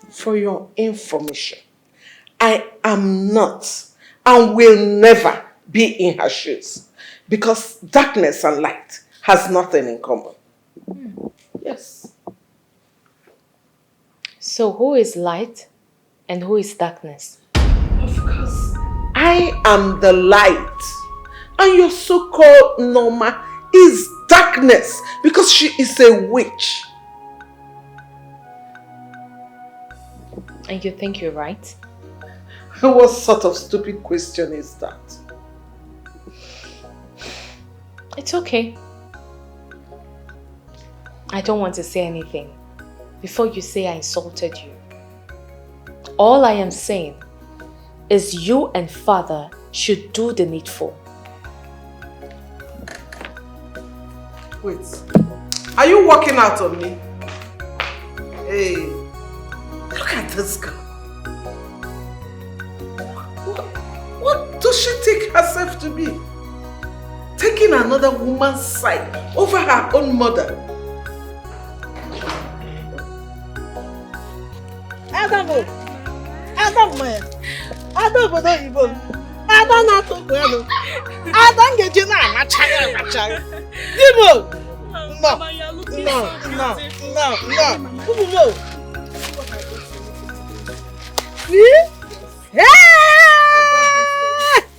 for your information, I am not and will never be in her shoes because darkness and light has nothing in common. Yes. So who is light and who is darkness? Of course, I am the light and your so-called Norma is darkness because she is a witch. And you think you're right? What sort of stupid question is that? It's okay. I don't want to say anything before you say I insulted you. All I am saying is you and Father should do the needful. Wait, are you walking out on me? Hey, look at this girl. What does she take herself to be? Taking another woman's side over her own mother. Adam, man. Adam, not so well. Adam, get you now. My child. No.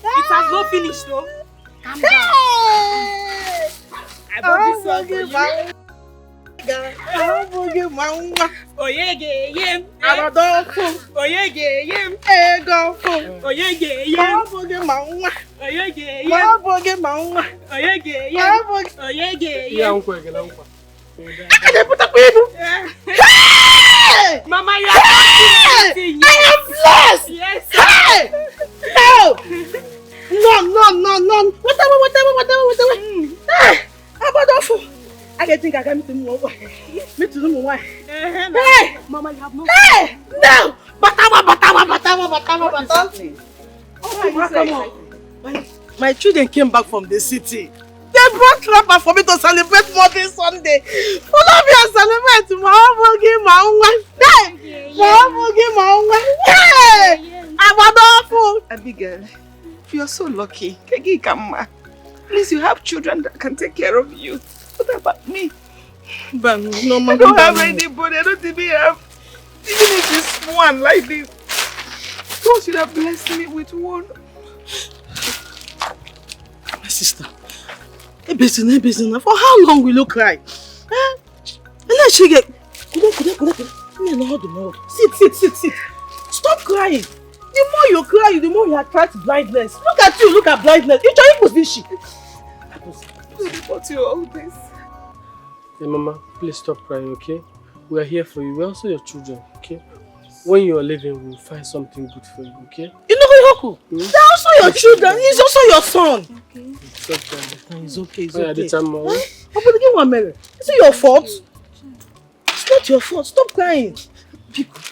It has not finished though. Calm down. I bought this one for you. Oyege Aradolfo. Oyege Egolfo. Oyege Oyege Oyege Mama, you are blessed. I am blessed. Yes. Hey! No. Whatever. Hey! Hey! Mama, you have no. Hey! No! Batawa. My children came back from the city. They brought rapper for me to celebrate Mother's Sunday. Follow me and celebrate my own wife. Hey! My own wife. Hey! I'm adorable. Abigail, you are so lucky. At least you have children that can take care of you. What about me? But no, I don't have anybody. I don't even have. Even if it's one like this, God should have blessed me with one. My sister, Ebezina, for how long will you cry? Huh? And then she get. Sit. Stop crying. The more you cry, the more you attract blindness. Look at you, look at blindness. You try to position. What's your all this? Hey, Mama, please stop crying, okay? We are here for you. We're also your children, okay? When you are leaving, we'll find something good for you, okay? You know Yoku? They're also your children. He's also your son. Okay. It's okay. It's okay. Huh? I'm gonna give one minute. Is it your fault? It's not your fault. Stop crying.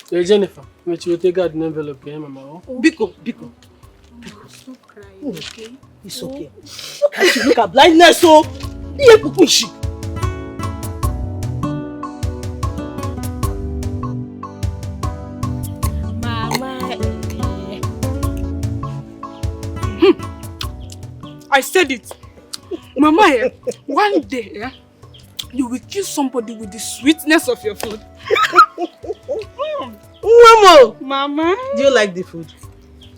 Hey, Jennifer, wait, you take out an envelope, okay, Mama? Biko. Stop crying, okay? It's okay. Look at you, look at blindness, so. I said it. Mama, one day, you will kill somebody with the sweetness of your food. Mama, do you like the food?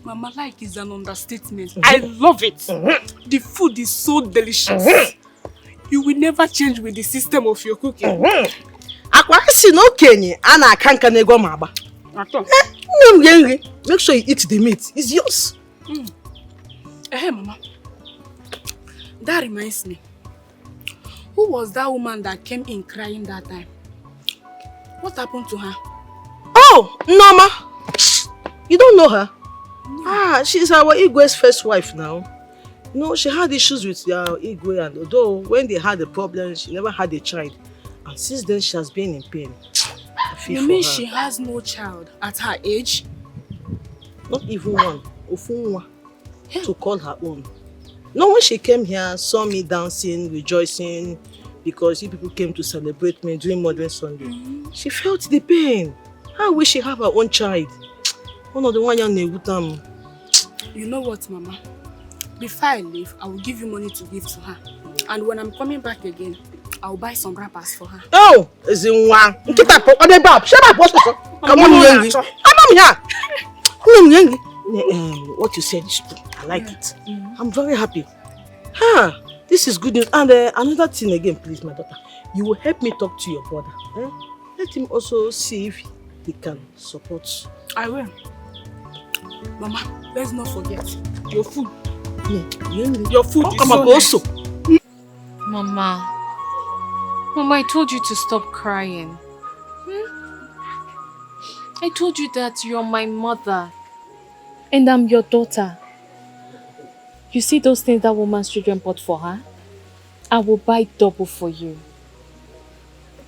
Mama, like is an understatement. I love it. The food is so delicious. You will never change with the system of your cooking. Make sure you eat the meat. It's yours. Hey, Mama. That reminds me. Who was that woman that came in crying that time? What happened to her? Oh, Norma. You don't know her? No. She's our Igwe's first wife now. You know, she had issues with Igwe, and although when they had a problem, she never had a child. And since then, she has been in pain. You mean she has no child at her age? Not even one. Ofunwa. To call her own. No, when she came here, saw me dancing, rejoicing, because you people came to celebrate me during Mother's Sunday. She felt the pain. I wish she had her own child. One of the one young Negutam. You know what, Mama? Before I leave, I will give you money to give to her. And when I'm coming back again, I'll buy some wrappers for her. Oh, is in one. Shut up, come on, here. What you said is true. I like it. I'm very happy. This is good news. And another thing again, please, my daughter. You will help me talk to your brother. Let him also see if he can support. I will. Mama, let's not forget your food. Your food is so also. Mama, I told you to stop crying. I told you that you're my mother and I'm your daughter. You see those things that woman's children bought for her? I will buy double for you.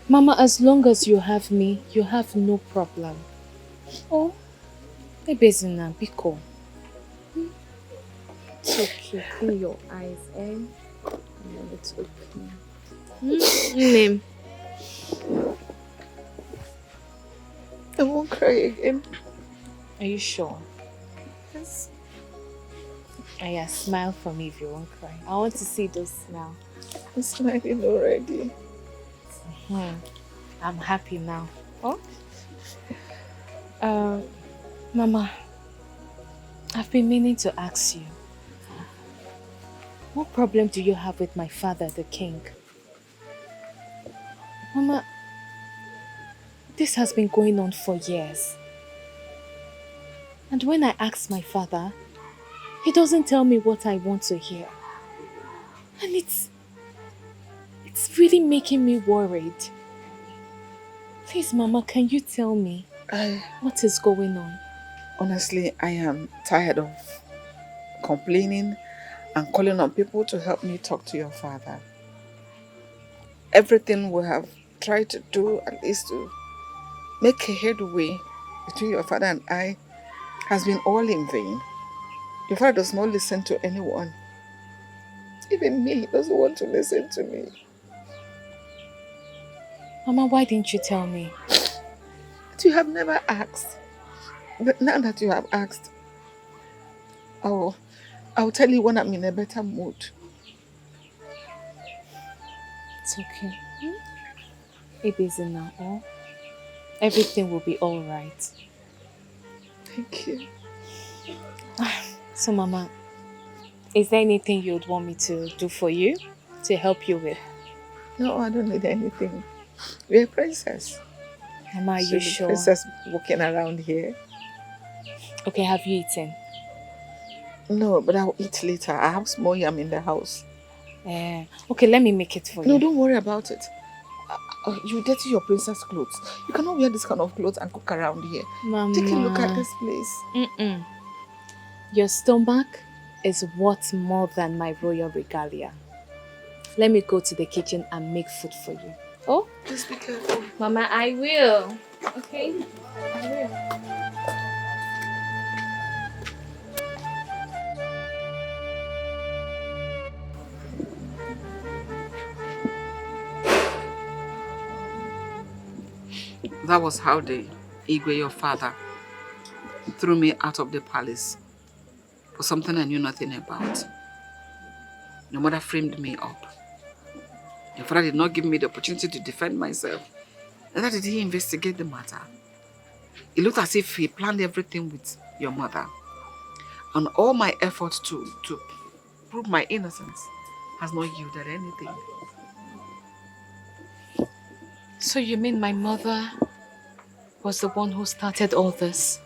Mama, as long as you have me, you have no problem. Oh, Ebezina, Biko. It's okay, clean your eyes, eh? It's okay. Name. I won't cry again. Are you sure? Yes. Yeah, smile for me if you won't cry. I want to see those smile. I'm smiling already. I'm happy now. Oh? Mama, I've been meaning to ask you. What problem do you have with my father, the king? Mama, this has been going on for years. And when I ask my father, he doesn't tell me what I want to hear. And it's really making me worried. Please, Mama, can you tell me what is going on? Honestly, I am tired of complaining and calling on people to help me talk to your father. everything we have tried to do, at least to make a headway between your father and I, has been all in vain. Your father does not listen to anyone. Even me, he doesn't want to listen to me. Mama, why didn't you tell me? But you have never asked. But now that you have asked, I'll tell you when I'm in a better mood. It's okay. Be busy now, oh? Everything will be alright. Thank you. So, Mama, is there anything you'd want me to do for you? To help you with? No, I don't need anything. You're a princess. Mama, are you sure? Princess walking around here. Okay, have you eaten? No, but I'll eat later. I have small yam in the house. Okay, let me make it for you. No, don't worry about it. You dirty your princess clothes. You cannot wear this kind of clothes and cook around here. Mama. Take a look at this place. Your stomach is worth more than my royal regalia. Let me go to the kitchen and make food for you. Oh? Please be careful. Mama, I will. Okay? I will. That was how the Igwe, your father, threw me out of the palace for something I knew nothing about. Your mother framed me up. Your father did not give me the opportunity to defend myself. Neither did he investigate the matter. It looked as if he planned everything with your mother. And all my efforts to prove my innocence has not yielded anything. So you mean my mother was the one who started all this?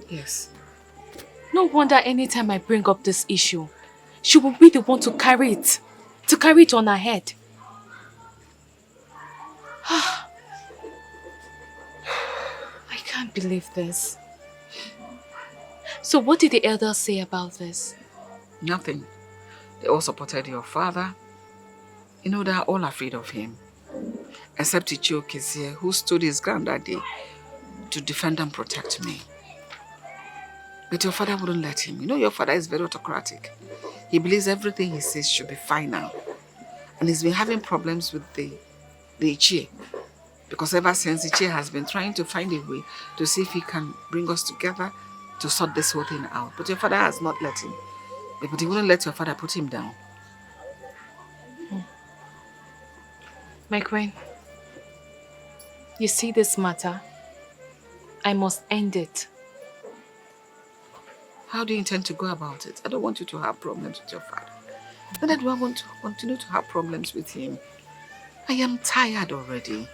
Yes. No wonder anytime I bring up this issue, she will be the one to carry it on her head. I can't believe this. So what did the elders say about this? Nothing. They all supported your father. You know, they are all afraid of him. Except Ichioke here, who stood his ground that day to defend and protect me. But your father wouldn't let him. You know, your father is very autocratic. He believes everything he says should be final. And he's been having problems with the Ichie. Because ever since, Ichie has been trying to find a way to see if he can bring us together to sort this whole thing out. But your father has not let him. But he wouldn't let your father put him down. My queen, you see this matter? I must end it. How do you intend to go about it? I don't want you to have problems with your father. Neither do I want to continue to have problems with him. I am tired already.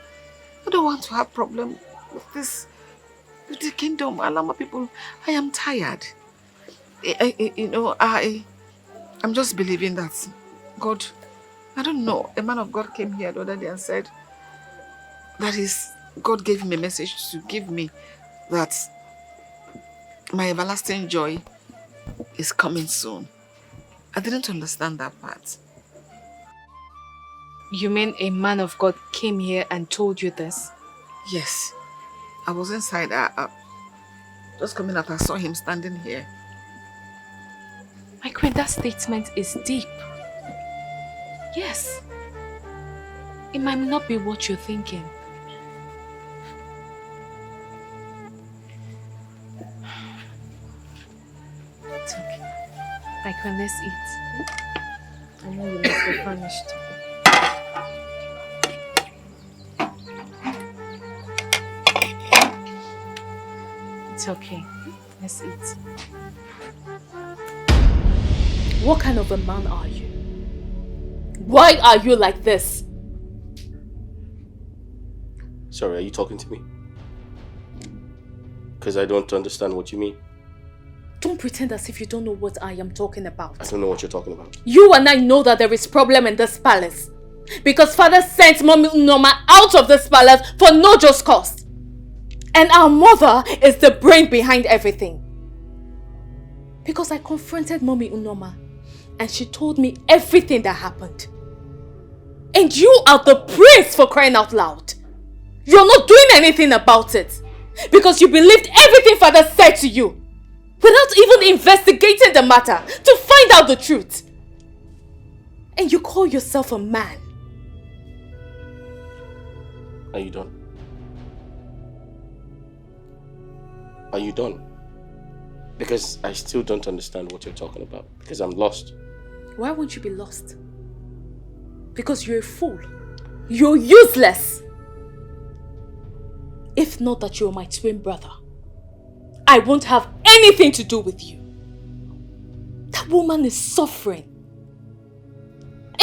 I don't want to have problems with this, with the kingdom. Alama people, I am tired. I'm just believing that God, I don't know, a man of God came here the other day and said that God gave him a message to give me that my everlasting joy is coming soon. I didn't understand that part. You mean a man of God came here and told you this? Yes. I was inside. Just coming out, I saw him standing here. My queen, that statement is deep. Yes. It might not be what you're thinking. It's okay. My queen, let's eat. I know you must be famished. It's okay. Let's eat. What kind of a man are you? Why are you like this? Sorry, are you talking to me? Because I don't understand what you mean. Don't pretend as if you don't know what I am talking about. I don't know what you're talking about. You and I know that there is problem in this palace. Because father sent Mommy Norma out of this palace for no just cause. And our mother is the brain behind everything. Because I confronted Mommy Norma and she told me everything that happened. And you are the prince, for crying out loud. You're not doing anything about it. Because you believed everything father said to you. Without even investigating the matter to find out the truth. And you call yourself a man. Are you done? Are you done? Because I still don't understand what you're talking about. Because I'm lost. Why won't you be lost? Because you're a fool. You're useless. If not that you're my twin brother, I won't have anything to do with you. That woman is suffering.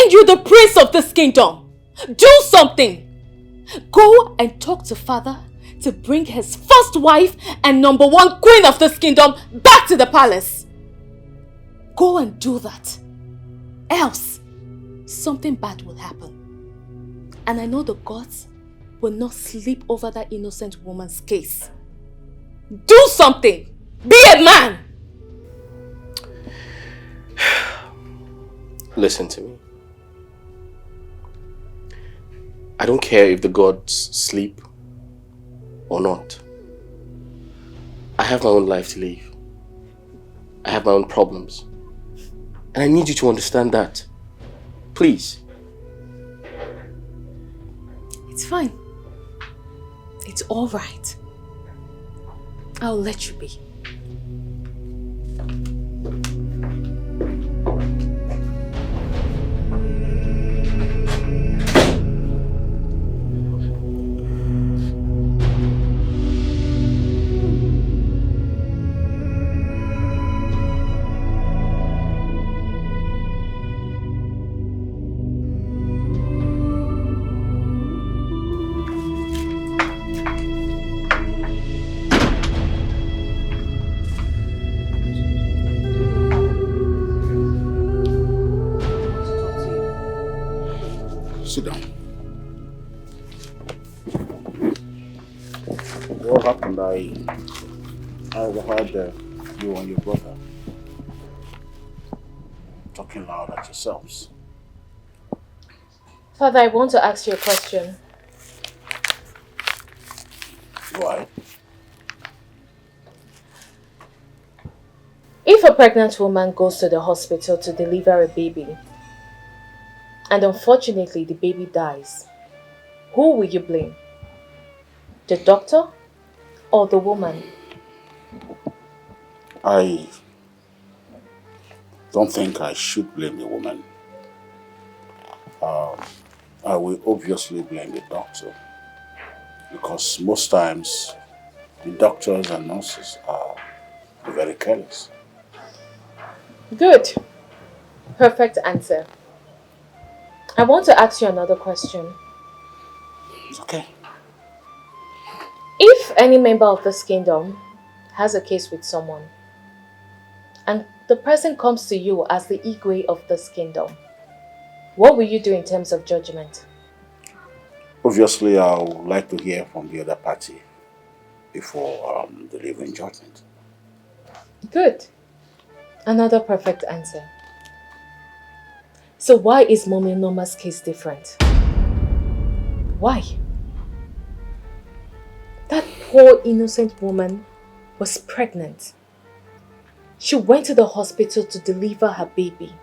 And you're the prince of this kingdom. Do something. Go and talk to father to bring his first wife and #1 queen of this kingdom back to the palace. Go and do that. Else, something bad will happen. And I know the gods will not sleep over that innocent woman's case. Do something! Be a man! Listen to me. I don't care if the gods sleep or not. I have my own life to live. I have my own problems. And I need you to understand that. Please. It's fine. It's all right. I'll let you be. Sit down. What happened? I overheard you and your brother talking loud at yourselves. Father, I want to ask you a question. Why? If a pregnant woman goes to the hospital to deliver a baby, and unfortunately the baby dies, who will you blame? The doctor or the woman? I don't think I should blame the woman. I will obviously blame the doctor, because most times the doctors and nurses are very careless. Good. Perfect answer. I want to ask you another question. It's okay. If any member of this kingdom has a case with someone, and the person comes to you as the Igwe of this kingdom, what will you do in terms of judgment? Obviously, I would like to hear from the other party before delivering judgment. Good. Another perfect answer. So why is Mommy Norma's case different? Why? That poor innocent woman was pregnant. She went to the hospital to deliver her baby.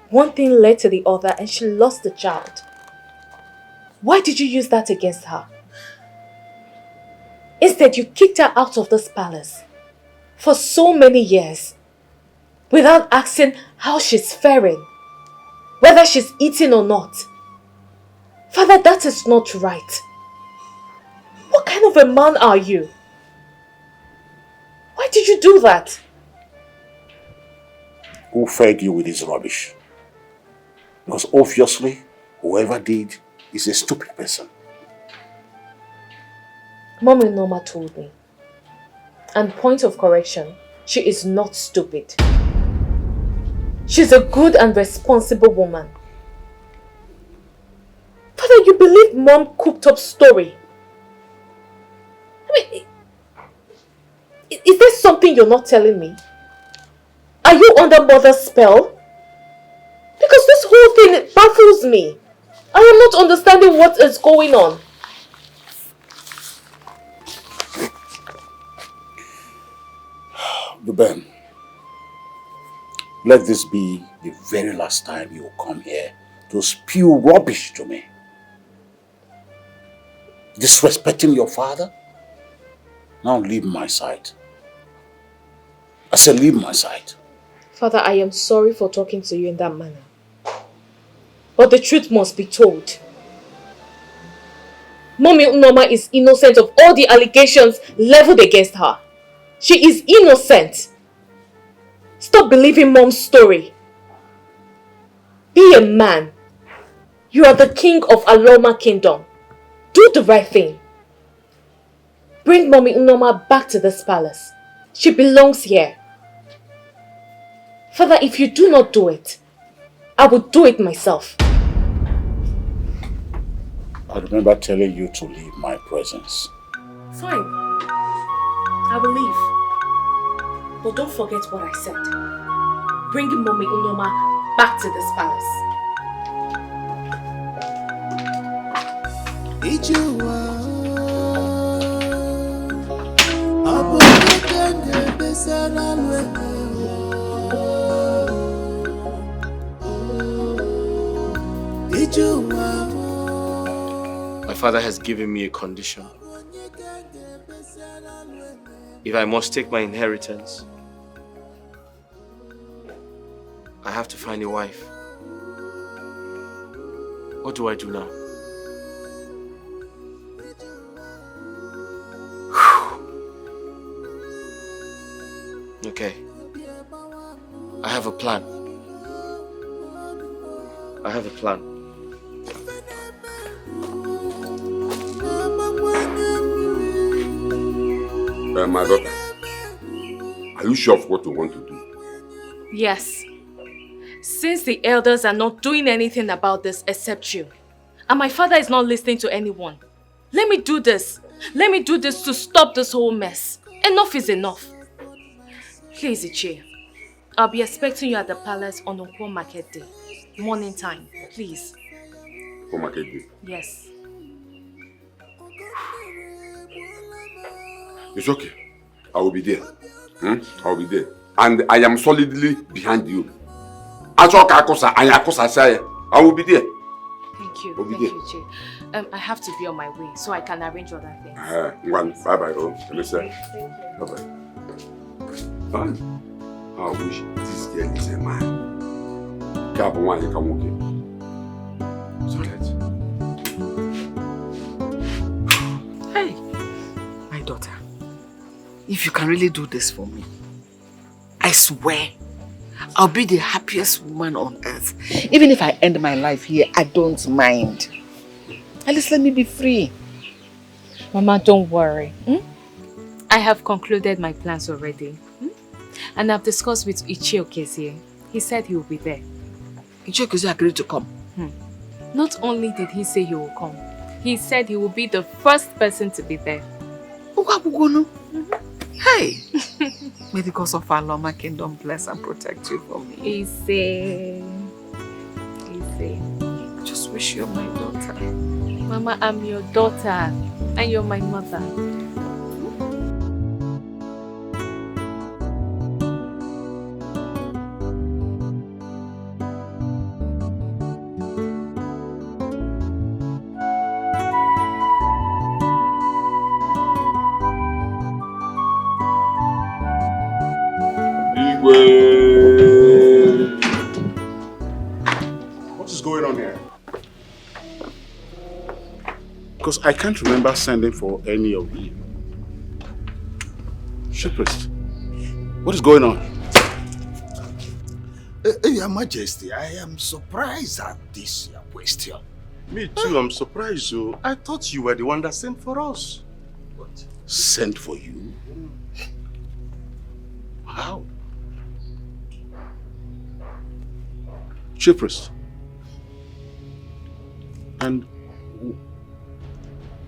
One thing led to the other and she lost the child. Why did you use that against her? Instead, you kicked her out of this palace for so many years without asking how she's faring, whether she's eating or not. Father, that is not right. What kind of a man are you? Why did you do that? Who fed you with this rubbish? Because obviously, whoever did is a stupid person. Mommy Norma told me. And point of correction, she is not stupid. She's a good and responsible woman. Father, you believe Mom cooked up story? I mean, is there something you're not telling me? Are you under mother's spell? Because this whole thing baffles me. I am not understanding what is going on. Ben, let this be the very last time you come here to spew rubbish to me. Disrespecting your father? Now leave my side. I said leave my side. Father, I am sorry for talking to you in that manner. But the truth must be told. Mommy Norma is innocent of all the allegations leveled against her. She is innocent. Stop believing Mom's story. Be a man. You are the king of Aloma Kingdom. Do the right thing. Bring Mommy Norma back to this palace. She belongs here. Father, if you do not do it, I will do it myself. I remember telling you to leave my presence. Fine. I will leave. But don't forget what I said. Bring Mommy Norma back to this palace. My father has given me a condition. If I must take my inheritance, I have to find a wife. What do I do now? Okay. I have a plan. I have a plan. My daughter, are you sure of what you want to do? Yes. Since the elders are not doing anything about this except you, and my father is not listening to anyone, let me do this. Let me do this to stop this whole mess. Enough is enough. Please, Ichie, I'll be expecting you at the palace on Okwo market day. Morning time, please. Okwo market day? Yes. It's okay. I will be there. I will be there. And I am solidly behind you. I will be there. Thank you. Thank you, Ichie. I have to be on my way so I can arrange other things. Bye-bye. Bye-bye. I wish this girl is a man. Hey, my daughter, if you can really do this for me, I swear I'll be the happiest woman on earth. Even if I end my life here, I don't mind. At least let me be free. Mama, don't worry. I have concluded my plans already. And I've discussed with Ichie Okezie. He said he will be there. Ichie Okezie agreed to come? Not only did he say he will come, he said he will be the first person to be there. Hey! May the gods of Aloma Kingdom bless and protect you for me. Easy. Just wish you're my daughter. Mama, I'm your daughter and you're my mother. What is going on here? Because I can't remember sending for any of you. Shepherd, what is going on? Your Majesty, I am surprised at this question. Me too, I'm surprised. So I thought you were the one that sent for us. What? Sent for you? How? Chief Priest. And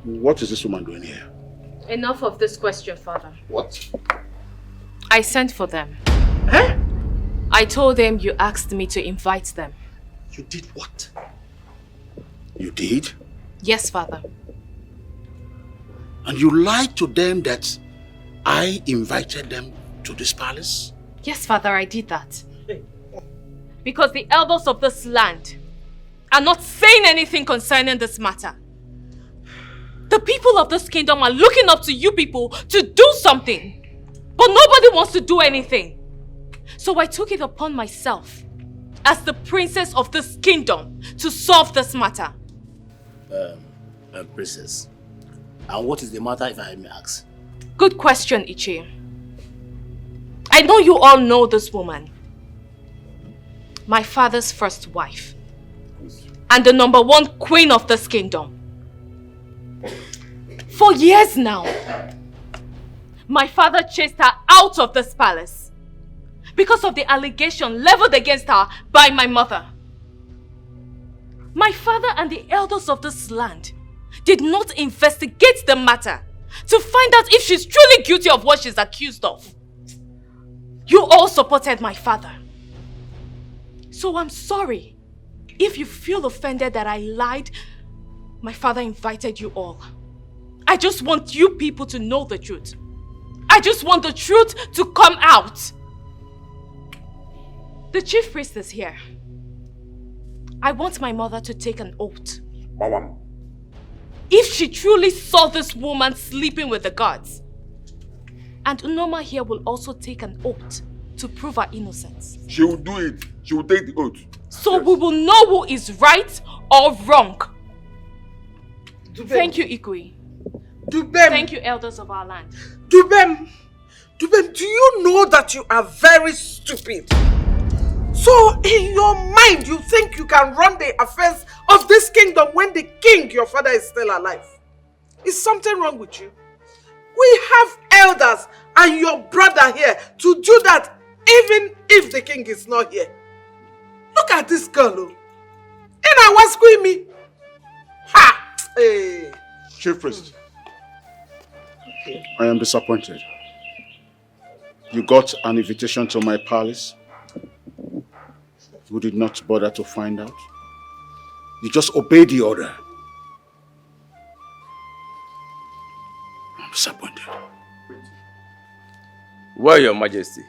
what is this woman doing here? Enough of this question, Father. What? I sent for them. I told them you asked me to invite them. You did what? You did? Yes, Father. And you lied to them that I invited them to this palace? Yes, Father, I did that. Because the elders of this land are not saying anything concerning this matter. The people of this kingdom are looking up to you people to do something. But nobody wants to do anything. So I took it upon myself as the princess of this kingdom to solve this matter. Princess, and what is the matter if I may ask? Good question, Ichi. I know you all know this woman. My father's first wife. And the #1 queen of this kingdom. For years now, my father chased her out of this palace because of the allegation leveled against her by my mother. My father and the elders of this land did not investigate the matter to find out if she's truly guilty of what she's accused of. You all supported my father. So I'm sorry if you feel offended that I lied. My father invited you all. I just want you people to know the truth. I just want the truth to come out. The chief priest is here. I want my mother to take an oath. Mama. If she truly saw this woman sleeping with the gods. And Norma here will also take an oath to prove her innocence. She will do it. She will take the oath. So we will know who is right or wrong. Thank you, Ikwe. Thank you, elders of our land. Dubem, do you know that you are very stupid? So in your mind, you think you can run the affairs of this kingdom when the king, your father, is still alive? Is something wrong with you? We have elders and your brother here to do that even if the king is not here. Look at this girl. And I was screaming. Ha! Hey. Chief Priest, I am disappointed. You got an invitation to my palace. You did not bother to find out. You just obeyed the order. I'm disappointed. Well, Your Majesty,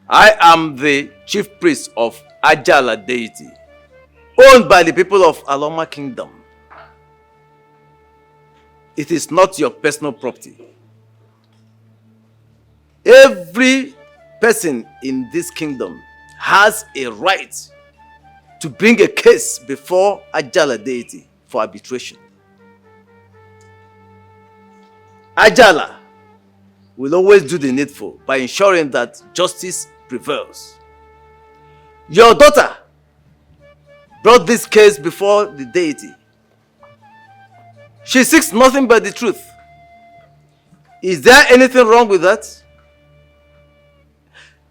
I am the chief priest of Ajala deity, owned by the people of Aloma Kingdom. It is not your personal property. Every person in this kingdom has a right to bring a case before Ajala deity for arbitration. Ajala will always do the needful by ensuring that justice prevails. Your daughter brought this case before the deity. She seeks nothing but the truth. Is there anything wrong with that?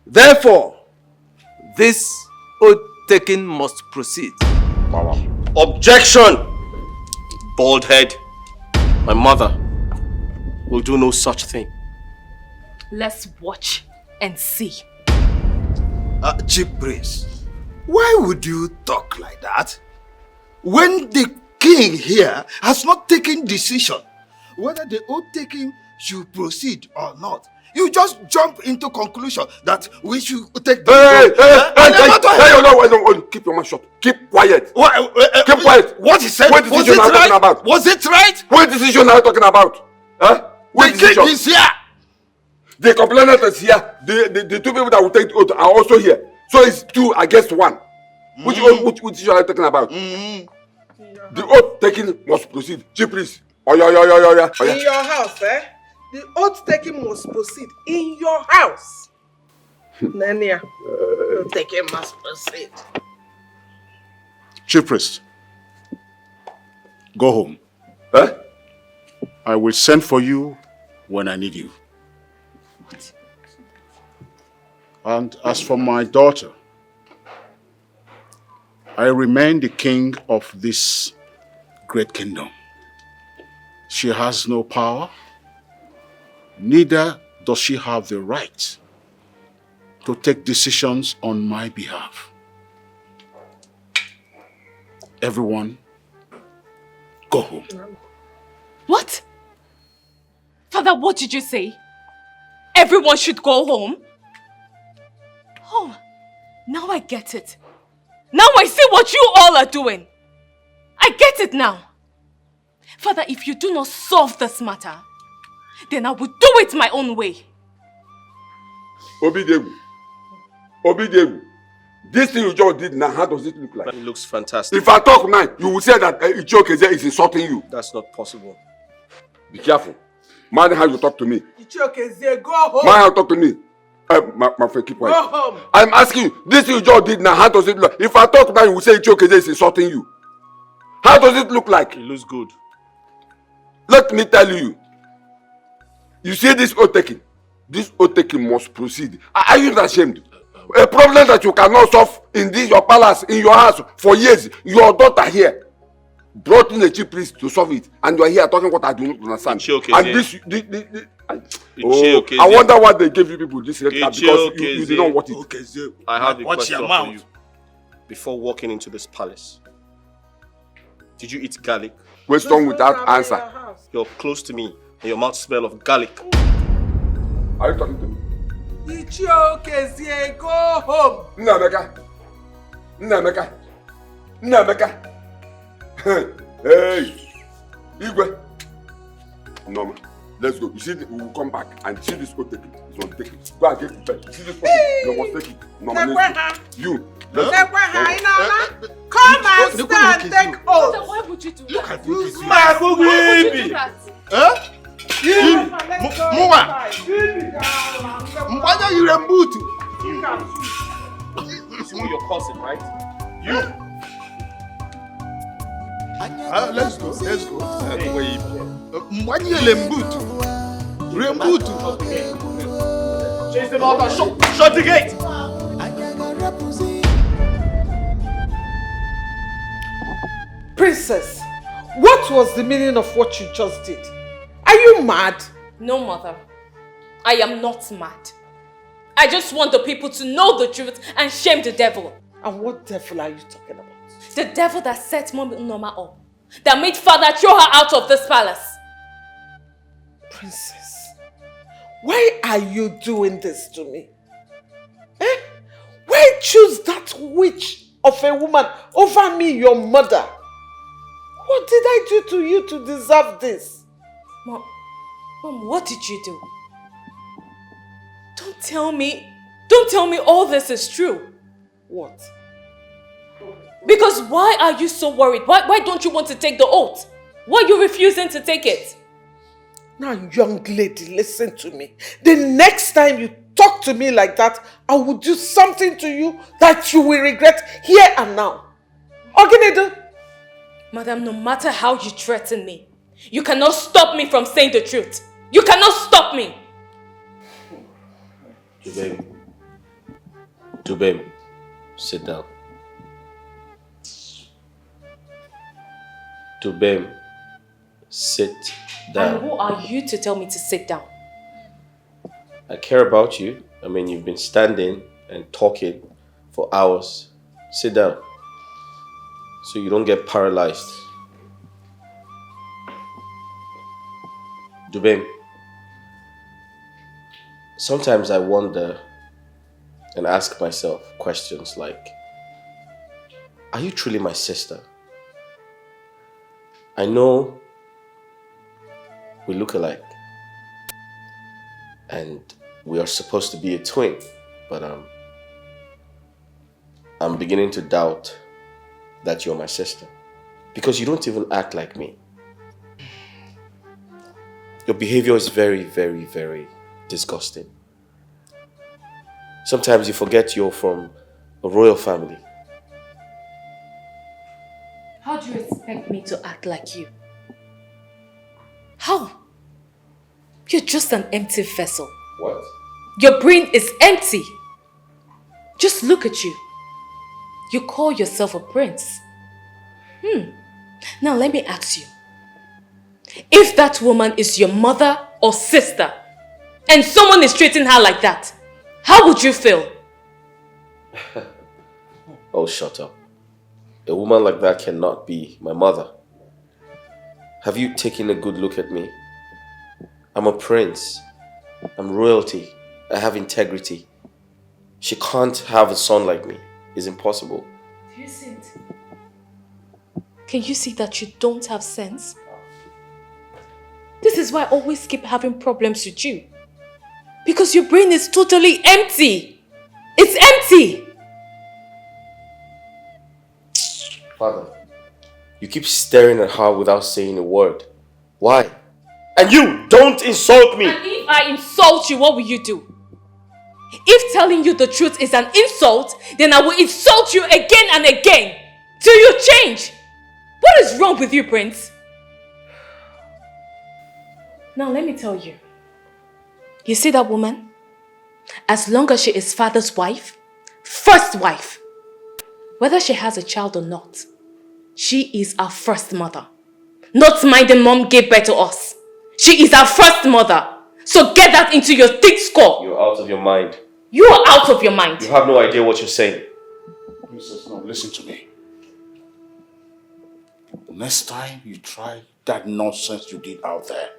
Therefore, this oath-taking must proceed. Objection! Bald head. My mother will do no such thing. Let's watch and see. Chief Priest, why would you talk like that? When the king here has not taken decision whether the oath-taking should proceed or not, you just jump into conclusion that we should take the Keep your mouth shut. Keep quiet. Keep quiet. What he said, what decision are you talking about? Was it right? What decision are you talking about? Huh? What the king is here. The complainant is here. The two people that will take the oath are also here. So it's 2 against 1. Which decision are you talking about? The oath taking must proceed. Chief Priest. In your house, eh? The oath taking must proceed in your house. Nenia, the taking must proceed. Chief Priest, go home. Huh? I will send for you when I need you. What? And as for my daughter, I remain the king of this great kingdom. She has no power, neither does she have the right to take decisions on my behalf. Everyone, Go home. What? Father, what did you say? Everyone should go home? Oh, now I get it. Now I see what you all are doing. I get it now. Father, if you do not solve this matter, then I will do it my own way. Obidegu. This thing you just did now, how does it look like? It looks fantastic. If I talk now, you will say that Ichiokeze is insulting you. That's not possible. Be careful. Mind how you talk to me. Ichiokeze, go home. Mind how you talk to me. My friend, keep quiet. Go home. I'm asking you, this thing you just did now, how does it look? If I talk now, you will say Ichiokeze is insulting you. How does it look like? It looks good. Let me tell you. You see this oath taking? This oath taking must proceed. Are you not ashamed? A problem that you cannot solve in this your palace, in your house for years. Your daughter here brought in a chief priest to solve it, and you are here talking what I do not understand. And this, I wonder why they gave you people this red card because you did not want it. Okay, I have a question for you. Before walking into this palace, did you eat garlic? Question without answer. You're close to me, and your mouth smells of garlic. Are you talking to me? Ichiokeze, go home. Nnameka. Hey, Igwe. Norma, let's go. You see, we will come back and see this oath taking. It's going to take it. Go and get prepared. You see this oath? You must take it. Norma, let's go. You. Let's go. Come and stand, take oath. Why would you do Look that? at this. Why would you do that? Huh? Muwa. Mbanya yirembutu. It's your cousin, right? You. Let's go. Mbanya yirembutu. Rembutu. Chase them out and shut the gate. Princess, what was the meaning of what you just did? Are you mad? No, mother. I am not mad. I just want the people to know the truth and shame the devil. And what devil are you talking about? The devil that set Mommy Norma up. That made father throw her out of this palace. Princess, why are you doing this to me? Why choose that witch of a woman over me, your mother? What did I do to you to deserve this? Mom, what did you do? Don't tell me all this is true. What? Because why are you so worried? Why don't you want to take the oath? Why are you refusing to take it? Now, young lady, listen to me. The next time you talk to me like that, I will do something to you that you will regret here and now. Oginedu? Madam, no matter how you threaten me, you cannot stop me from saying the truth. You cannot stop me. Dubem, sit down. Dubem, sit down. And who are you to tell me to sit down? I care about you. I mean, you've been standing and talking for hours. Sit down so you don't get paralyzed. Dubem, sometimes I wonder and ask myself questions like, are you truly my sister? I know we look alike and we are supposed to be a twin, but I'm beginning to doubt that you're my sister because you don't even act like me. Your behavior is very, very, very disgusting. Sometimes you forget you're from a royal family. How do you expect me to act like you? How? You're just an empty vessel. What? Your brain is empty. Just look at you. You call yourself a prince. Now let me ask you. If that woman is your mother or sister, and someone is treating her like that, how would you feel? Oh, shut up. A woman like that cannot be my mother. Have you taken a good look at me? I'm a prince. I'm royalty. I have integrity. She can't have a son like me. It's impossible. Do you see it? Can you see that you don't have sense? This is why I always keep having problems with you. Because your brain is totally empty. It's empty. Father, you keep staring at her without saying a word. Why? And you, don't insult me! And if I insult you, what will you do? If telling you the truth is an insult, then I will insult you again and again till you change. What is wrong with you, Prince? Now let me tell you. You see that woman? As long as she is father's wife, first wife, whether she has a child or not, she is our first mother. Not minding mom gave birth to us. She is our first mother. So get that into your thick skull. You're out of your mind. You are out of your mind. You have no idea what you're saying. Princess, no, listen to me. Next time you try that nonsense you did out there,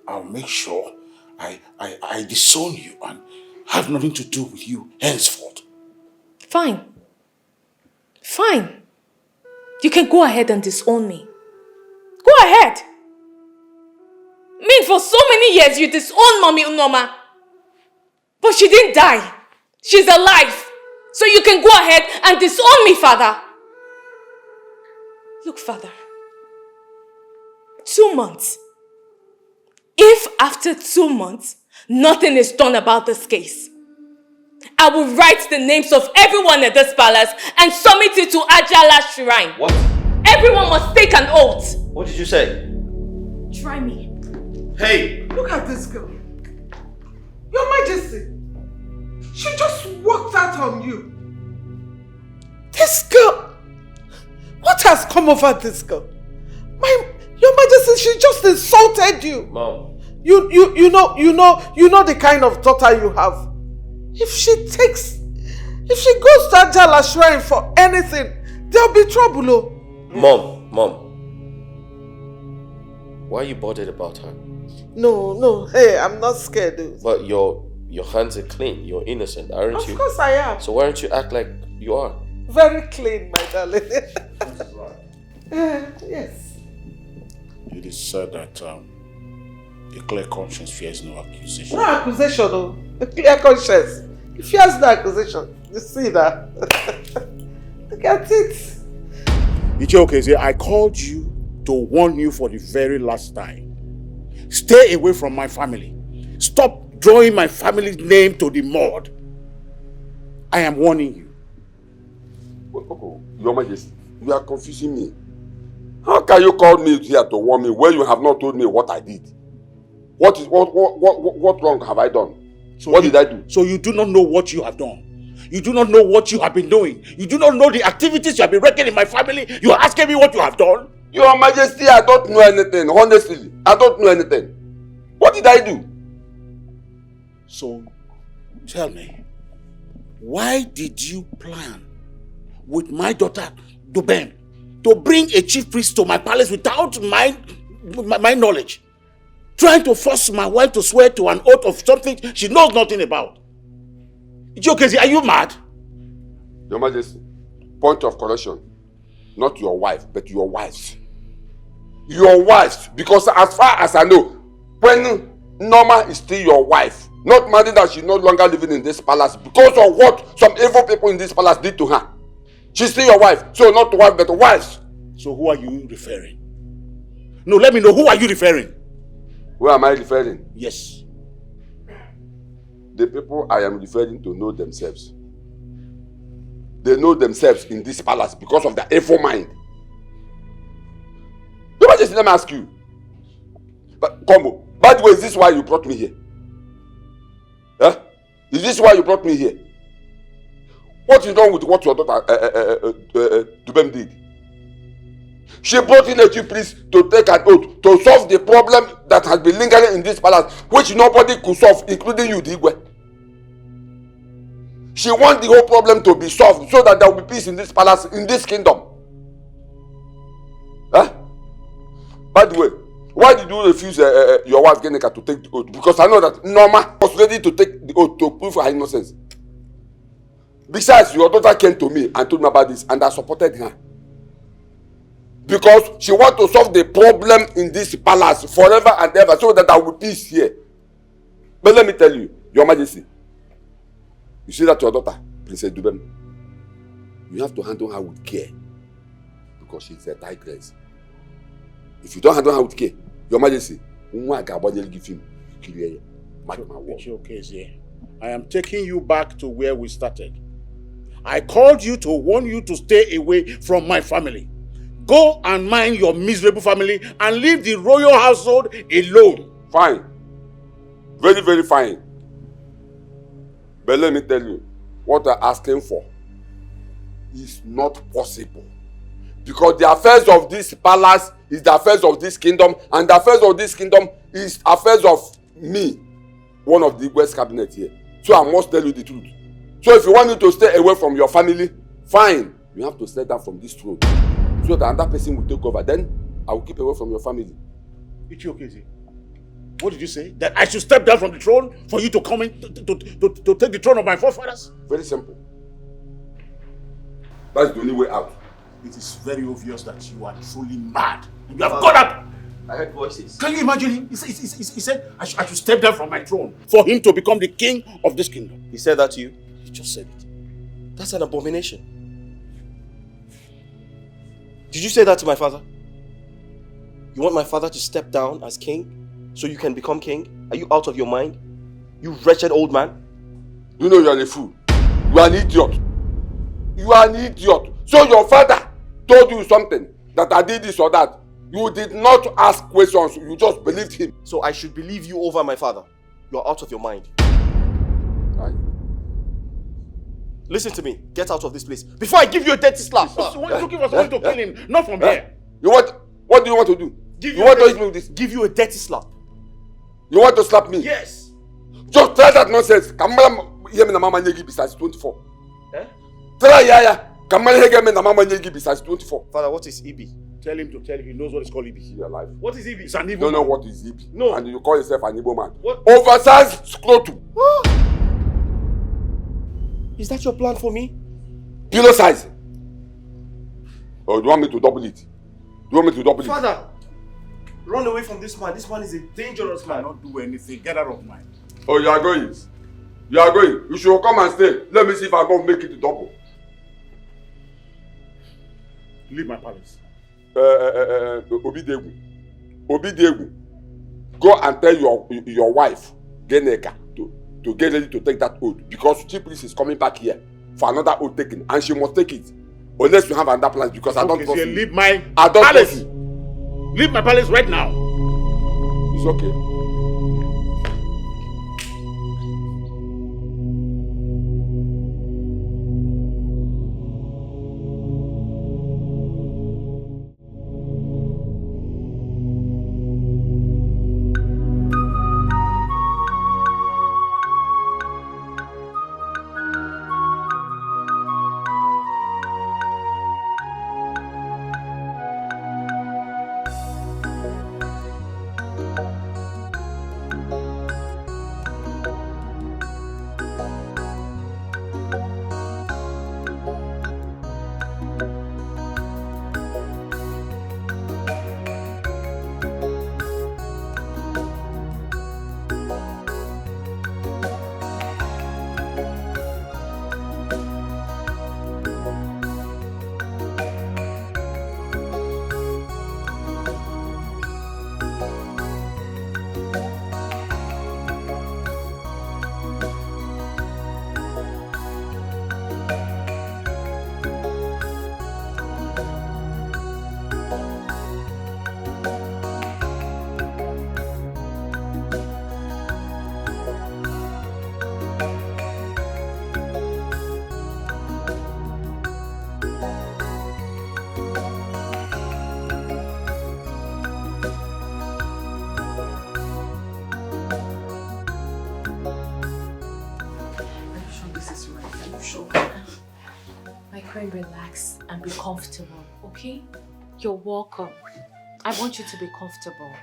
I'll make sure I disown you and have nothing to do with you henceforth. Fine. Fine. You can go ahead and disown me. Go ahead. I mean, for so many years you disowned Mommy Norma. But she didn't die. She's alive. So you can go ahead and disown me, Father. Look, Father. 2 months. If after 2 months, nothing is done about this case, I will write the names of everyone at this palace and submit it to Ajala's shrine. What? Everyone must take an oath. What did you say? Try me. Hey! Look at this girl. Your Majesty. She just walked out on you. This girl. What has come over this girl? Your Majesty, she just insulted you. Mom. You know the kind of daughter you have. If she goes to Ajala shrine for anything, there'll be trouble. Oh. Mom. Why are you bothered about her? No. Hey, I'm not scared. Dude. But your hands are clean. You're innocent, aren't you? Of course I am. So why don't you act like you are? Very clean, my darling. Yes. It is said that a clear conscience fears no accusation. No accusation, no. A clear conscience. It fears no accusation. You see that? Look at it. Ichioke, I called you to warn you for the very last time. Stay away from my family. Stop drawing my family's name to the mud. I am warning you. Your Majesty, you are confusing me. How can you call me here to warn me when you have not told me what I did? What wrong have I done? So what did I do? So you do not know what you have done. You do not know what you have been doing. You do not know the activities you have been wrecking in my family. You are asking me what you have done? Your Majesty, I don't know anything. Honestly, I don't know anything. What did I do? So, tell me, why did you plan with my daughter, Dubem, to bring a chief priest to my palace without my knowledge? Trying to force my wife to swear to an oath of something she knows nothing about. Ichioke, are you mad? Your Majesty, point of correction. Not your wife, but your wives. Your wives, because as far as I know, when Norma is still your wife, not minding that she's no longer living in this palace because of what some evil people in this palace did to her. She's still your wife, so not wife, but wives. So who are you referring? No, let me know, who are you referring? Who am I referring? Yes. The people I am referring to know themselves. They know themselves in this palace because of their evil mind. Your Majesty, let me ask you. But Combo, by the way, is this why you brought me here? Huh? Is this why you brought me here? What is wrong with what your daughter Dubem did? She brought in a chief priest to take an oath to solve the problem that has been lingering in this palace, which nobody could solve, including you, Digwe. She wants the whole problem to be solved so that there will be peace in this palace, in this kingdom. Huh? By the way, why did you refuse your wife Genika to take the oath? Because I know that Norma was ready to take the oath to prove her innocence. Besides, your daughter came to me and told me about this, and I supported her. Because she wants to solve the problem in this palace forever and ever, so that there will be peace here. But let me tell you, Your Majesty, you see that your daughter, Princess Dubem, you have to handle her with care. Because she's a tigress. If you don't handle her with care, Your Majesty, give him. It's okay, I am taking you back to where we started. I called you to warn you to stay away from my family. Go and mind your miserable family and leave the royal household alone. Fine. Very, very fine. But let me tell you, what I'm asking for is not possible. Because the affairs of this palace is the affairs of this kingdom, and the affairs of this kingdom is affairs of me, one of the West cabinet here. So I must tell you the truth. So if you want me to stay away from your family, fine. You have to step down from this throne. So that another person will take over. Then I will keep away from your family. It's okay, Zee. What did you say? That I should step down from the throne for you to come in to take the throne of my forefathers? Very simple. That's the only way out. It is very obvious that you are truly mad. You have got up. I heard voices. Can you imagine him? He said I should step down from my throne for him to become the king of this kingdom. He said that to you? He just said it. That's an abomination. Did you say that to my father? You want my father to step down as king so you can become king? Are you out of your mind? You wretched old man? You know you are a fool. You are an idiot. You are an idiot. So your father told you something, that I did this or that. You did not ask questions. You just believed him. So I should believe you over my father. You are out of your mind. Right. Listen to me. Get out of this place before I give you a dirty slap. Someone is looking for someone to kill him, not from here. You what? What do you want to do? You want to hit me with this? Give you a dirty slap. You want to slap me? Yes. Just try that nonsense. Kamala hear me na mama nyegi besides 24. Eh? Try ya. Kamala hear me na mama nyegi besides 24. Father, what is Ibi? Tell him to tell him he knows what is called Ibi. Your life. What is Ibi? It's an You evil don't know man. what is Ibi. No. And you call yourself an Igbo man. What? Oversized scrotum. Is that your plan for me? Pillow size. Or do you want me to double it? Do you want me to double it? Father, run away from this man. This man is a dangerous man. Cannot do anything. Get out of mine. Oh, you are going. You are going. You should come and stay. Let me see if I can make it double. Leave my palace. Obidegu. Obidegu. Go and tell your wife, Geneka, to get ready to take that oath. Because Chief Priest is coming back here for another oath taking. And she must take it. Unless you have another plan. Because I don't trust you. Leave my I don't palace. trust you. Leave my palace right now. It's okay. Relax and be comfortable, okay? You're welcome. I want you to be comfortable.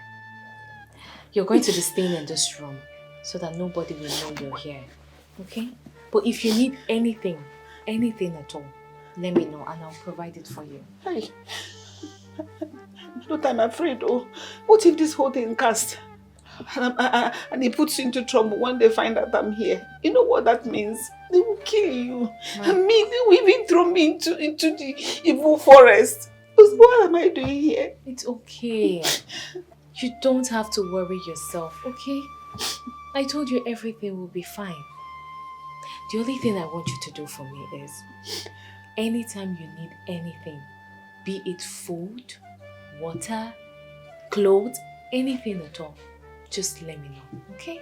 You're going to be staying in this room so that nobody will know you're here. Okay? But if you need anything at all, let me know and I'll provide it for you. Hey, but I'm afraid, oh, what if this whole thing cast? And it puts you into trouble when they find out I'm here. You know what that means? They will kill you. And me, they will even throw me into the evil forest. What am I doing here? It's okay. You don't have to worry yourself, okay? I told you everything will be fine. The only thing I want you to do for me is, anytime you need anything, be it food, water, clothes, anything at all, just let me know, okay?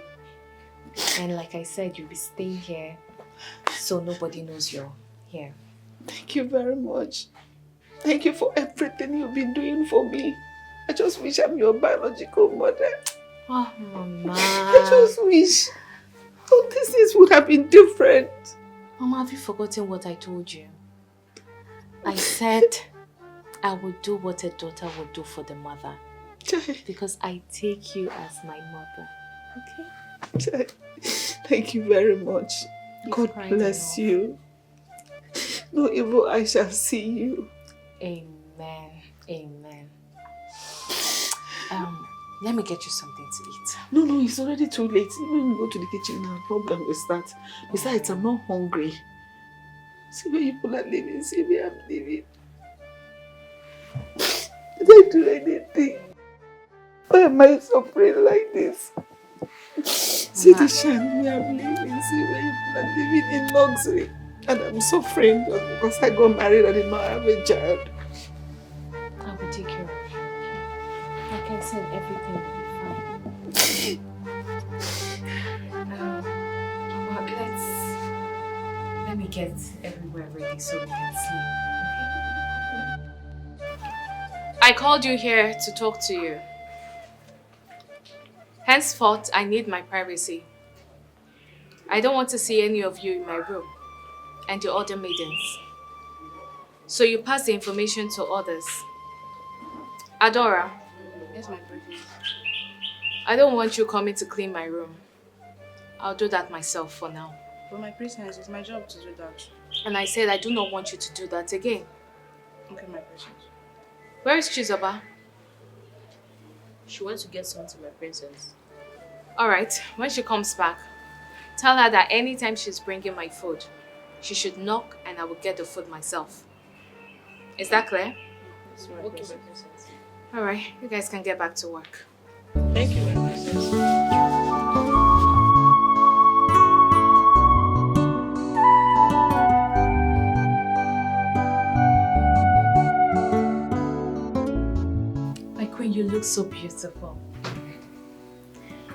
And like I said, you'll be staying here so nobody knows you're here. Thank you very much. Thank you for everything you've been doing for me. I just wish I'm your biological mother. Oh, Mama. I just wish all these things would have been different. Mama, have you forgotten what I told you? I said I would do what a daughter would do for the mother. Because I take you as my mother. Okay? Thank you very much. God bless you. No evil I shall see you. Amen. Amen. Let me get you something to eat. No, it's already too late. When we go to the kitchen now, problem will start. Besides, I'm not hungry. See where people are living, see where I'm living. Did I do anything? Why am I suffering like this? See the shine where I'm living, see where people are living in luxury. And I'm suffering just because I got married and did not have a child. I will take care of you. Like I said, everything will be fine. Let me get everywhere ready so we can sleep. Okay? I called you here to talk to you. Henceforth, I need my privacy. I don't want to see any of you in my room and the other maidens. So you pass the information to others. Adora. Yes, my princess. I don't want you coming to clean my room. I'll do that myself for now. But my princess, it's my job to do that. And I said I do not want you to do that again. Okay, my princess. Where is Chizoba? She went to get something, my princess. Alright, when she comes back, tell her that anytime she's bringing my food, she should knock and I will get the food myself. Is that clear? Yes, my princess. Alright, you guys can get back to work. Thank you, my princess. My queen, you look so beautiful.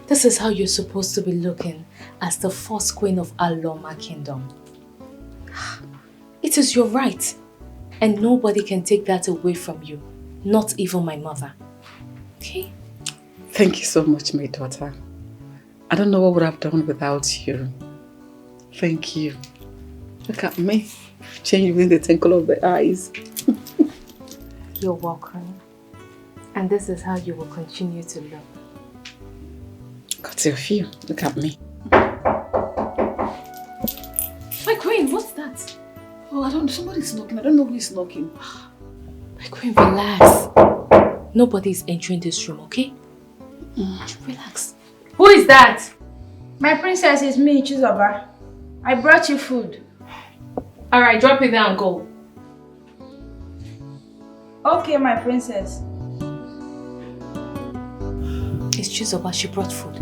This is how you're supposed to be looking as the first queen of Aloma Kingdom. It is your right, and nobody can take that away from you, not even my mother. Okay? Thank you so much, my daughter. I don't know what would I have done without you. Thank you. Look at me, changing within the twinkle of the eyes. You're welcome. And this is how you will continue to look. Got of you. Look at me. My queen, what's that? Oh, I don't know. Somebody's knocking. I don't know who is knocking. My queen, relax. Nobody is entering this room, okay? Relax. Who is that? My princess, is me, Chizoba. I brought you food. Alright, drop it down and go. Okay, my princess. It's Chizoba, she brought food.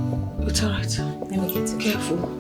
It's alright. Let me get it. Careful.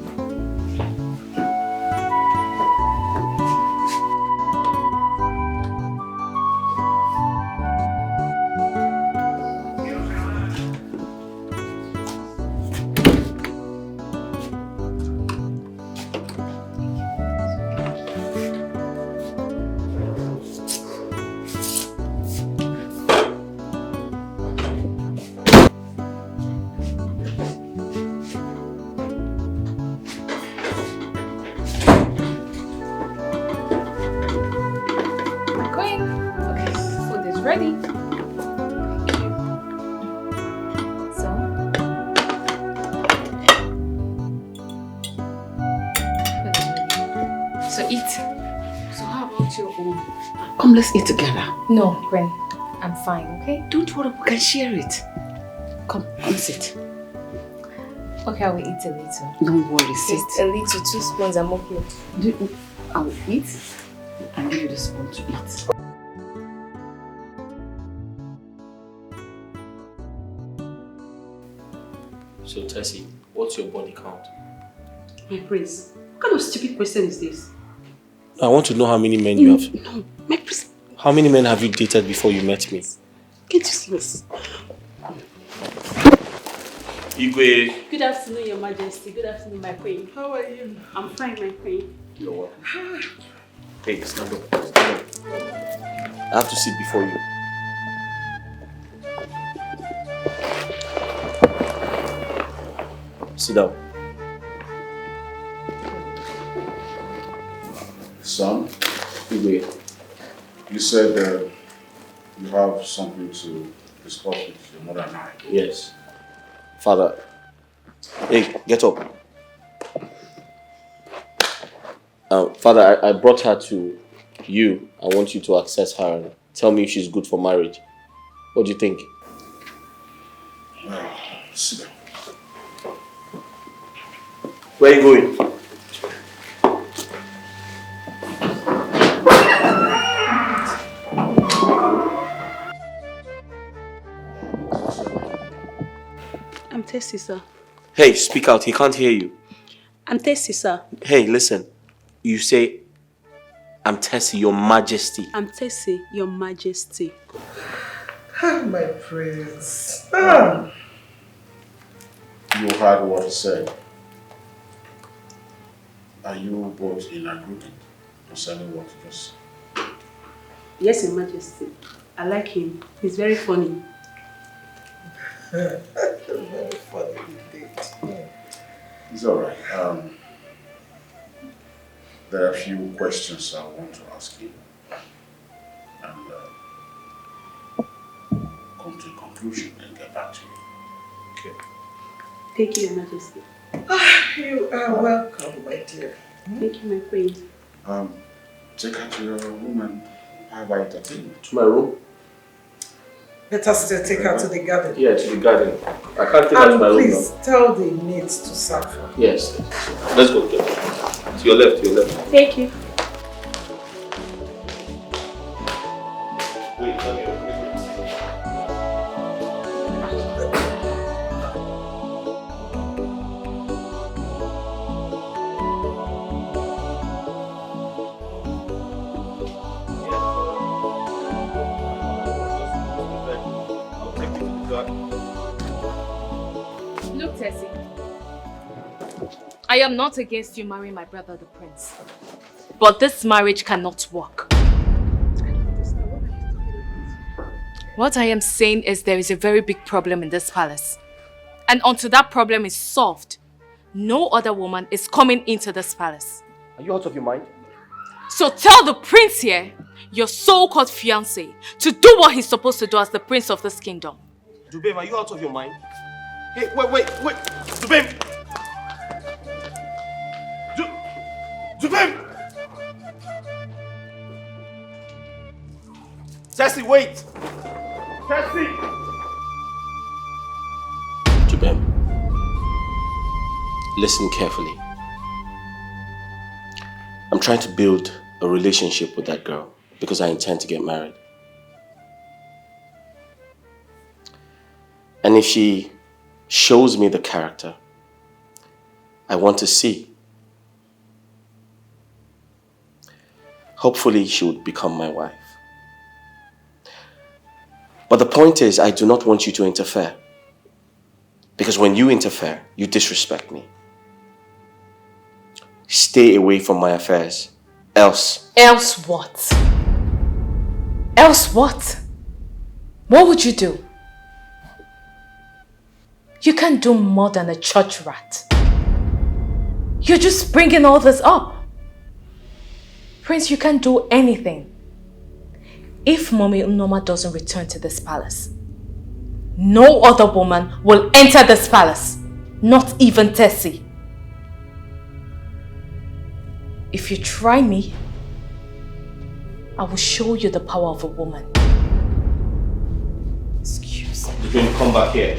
Ready? Thank you. So eat. So how about your own? Come, let's eat together. No, Gwen. I'm fine, okay? Don't worry, we can share it. Come sit. Okay, I will eat a little. Don't worry, sit. Just a little, 2 spoons, I'm okay. I will eat and give you the spoon to eat. So Tessie, what's your body count? My prince, what kind of stupid question is this? I want to know how many men you have. No, my prince. How many men have you dated before you met me? Can't you see this? Igwe. Good afternoon, Your Majesty. Good afternoon, my queen. How are you? I'm fine, my queen. You're welcome. Hey, stand up. Stand up. I have to sit before you. Sit down. Son, Igwe. you said you have something to discuss with your mother and I. Yes. Father. Hey, get up. Father, I brought her to you. I want you to access her and tell me if she's good for marriage. What do you think? Sit down. Where are you going? I'm Tessie, sir. Hey, speak out. He can't hear you. I'm Tessie, sir. Hey, listen. You say, I'm Tessie, Your Majesty. I'm Tessie, Your Majesty. My prince. You heard what he said. Are you both in agreement concerning what you just said? Yes, Your Majesty. I like him. He's very funny. Very funny indeed. It's alright. There are a few questions I want to ask you. And come to a conclusion and get back to you. Okay. Thank you, Your Majesty. You are welcome, my dear. Thank you, my queen. Take her to your room and have her entertainment. To my room? Better still take her to the garden. Yeah, to the garden. I can't take her to my room please now. tell the maids to serve her. Yes. Let's go. To your left, to your left. Thank you. Wait, let me open it. Look, Tessie. I am not against you marrying my brother, the prince. But this marriage cannot work. What I am saying is there is a very big problem in this palace. And until that problem is solved, no other woman is coming into this palace. Are you out of your mind? So tell the prince here, your so-called fiancé, to do what he's supposed to do as the prince of this kingdom. Dubem, are you out of your mind? Hey, wait! Dubem! Dubem! Tessie, wait! Tessie! Dubem, listen carefully. I'm trying to build a relationship with that girl because I intend to get married. And if she shows me the character I want to see, hopefully she would become my wife. But the point is, I do not want you to interfere. Because when you interfere, you disrespect me. Stay away from my affairs. Else. Else what? Else what? What would you do? You can't do more than a church rat. You're just bringing all this up. Prince, you can't do anything. If Mommy Norma doesn't return to this palace, no other woman will enter this palace. Not even Tessie. If you try me, I will show you the power of a woman. Excuse me. Dubin, come back here.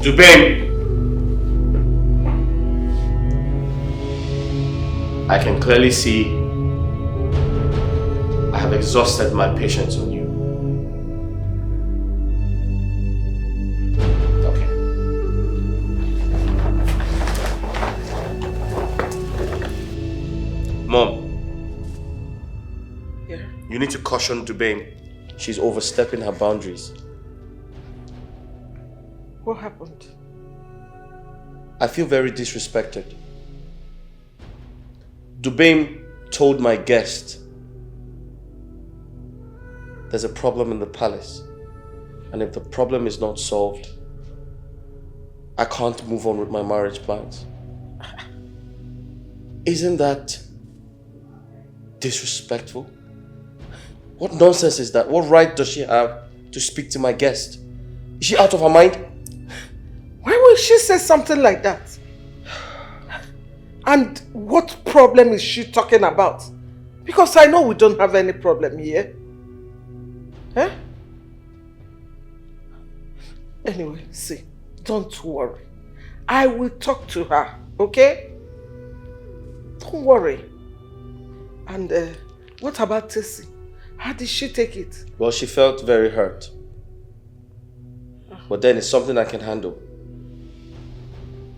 Dubin! I can clearly see I have exhausted my patience on you. Okay. Mom. Yeah? You need to caution Dubin. She's overstepping her boundaries. What happened? I feel very disrespected. Dubin told my guest there's a problem in the palace, and if the problem is not solved, I can't move on with my marriage plans. Isn't that disrespectful? What nonsense is that? What right does she have to speak to my guest? Is she out of her mind? Why would she say something like that? And what problem is she talking about? Because I know we don't have any problem here. Eh? Anyway, see, don't worry. I will talk to her, okay? Don't worry. And what about Tessie? How did she take it? Well, she felt very hurt. But then it's something I can handle.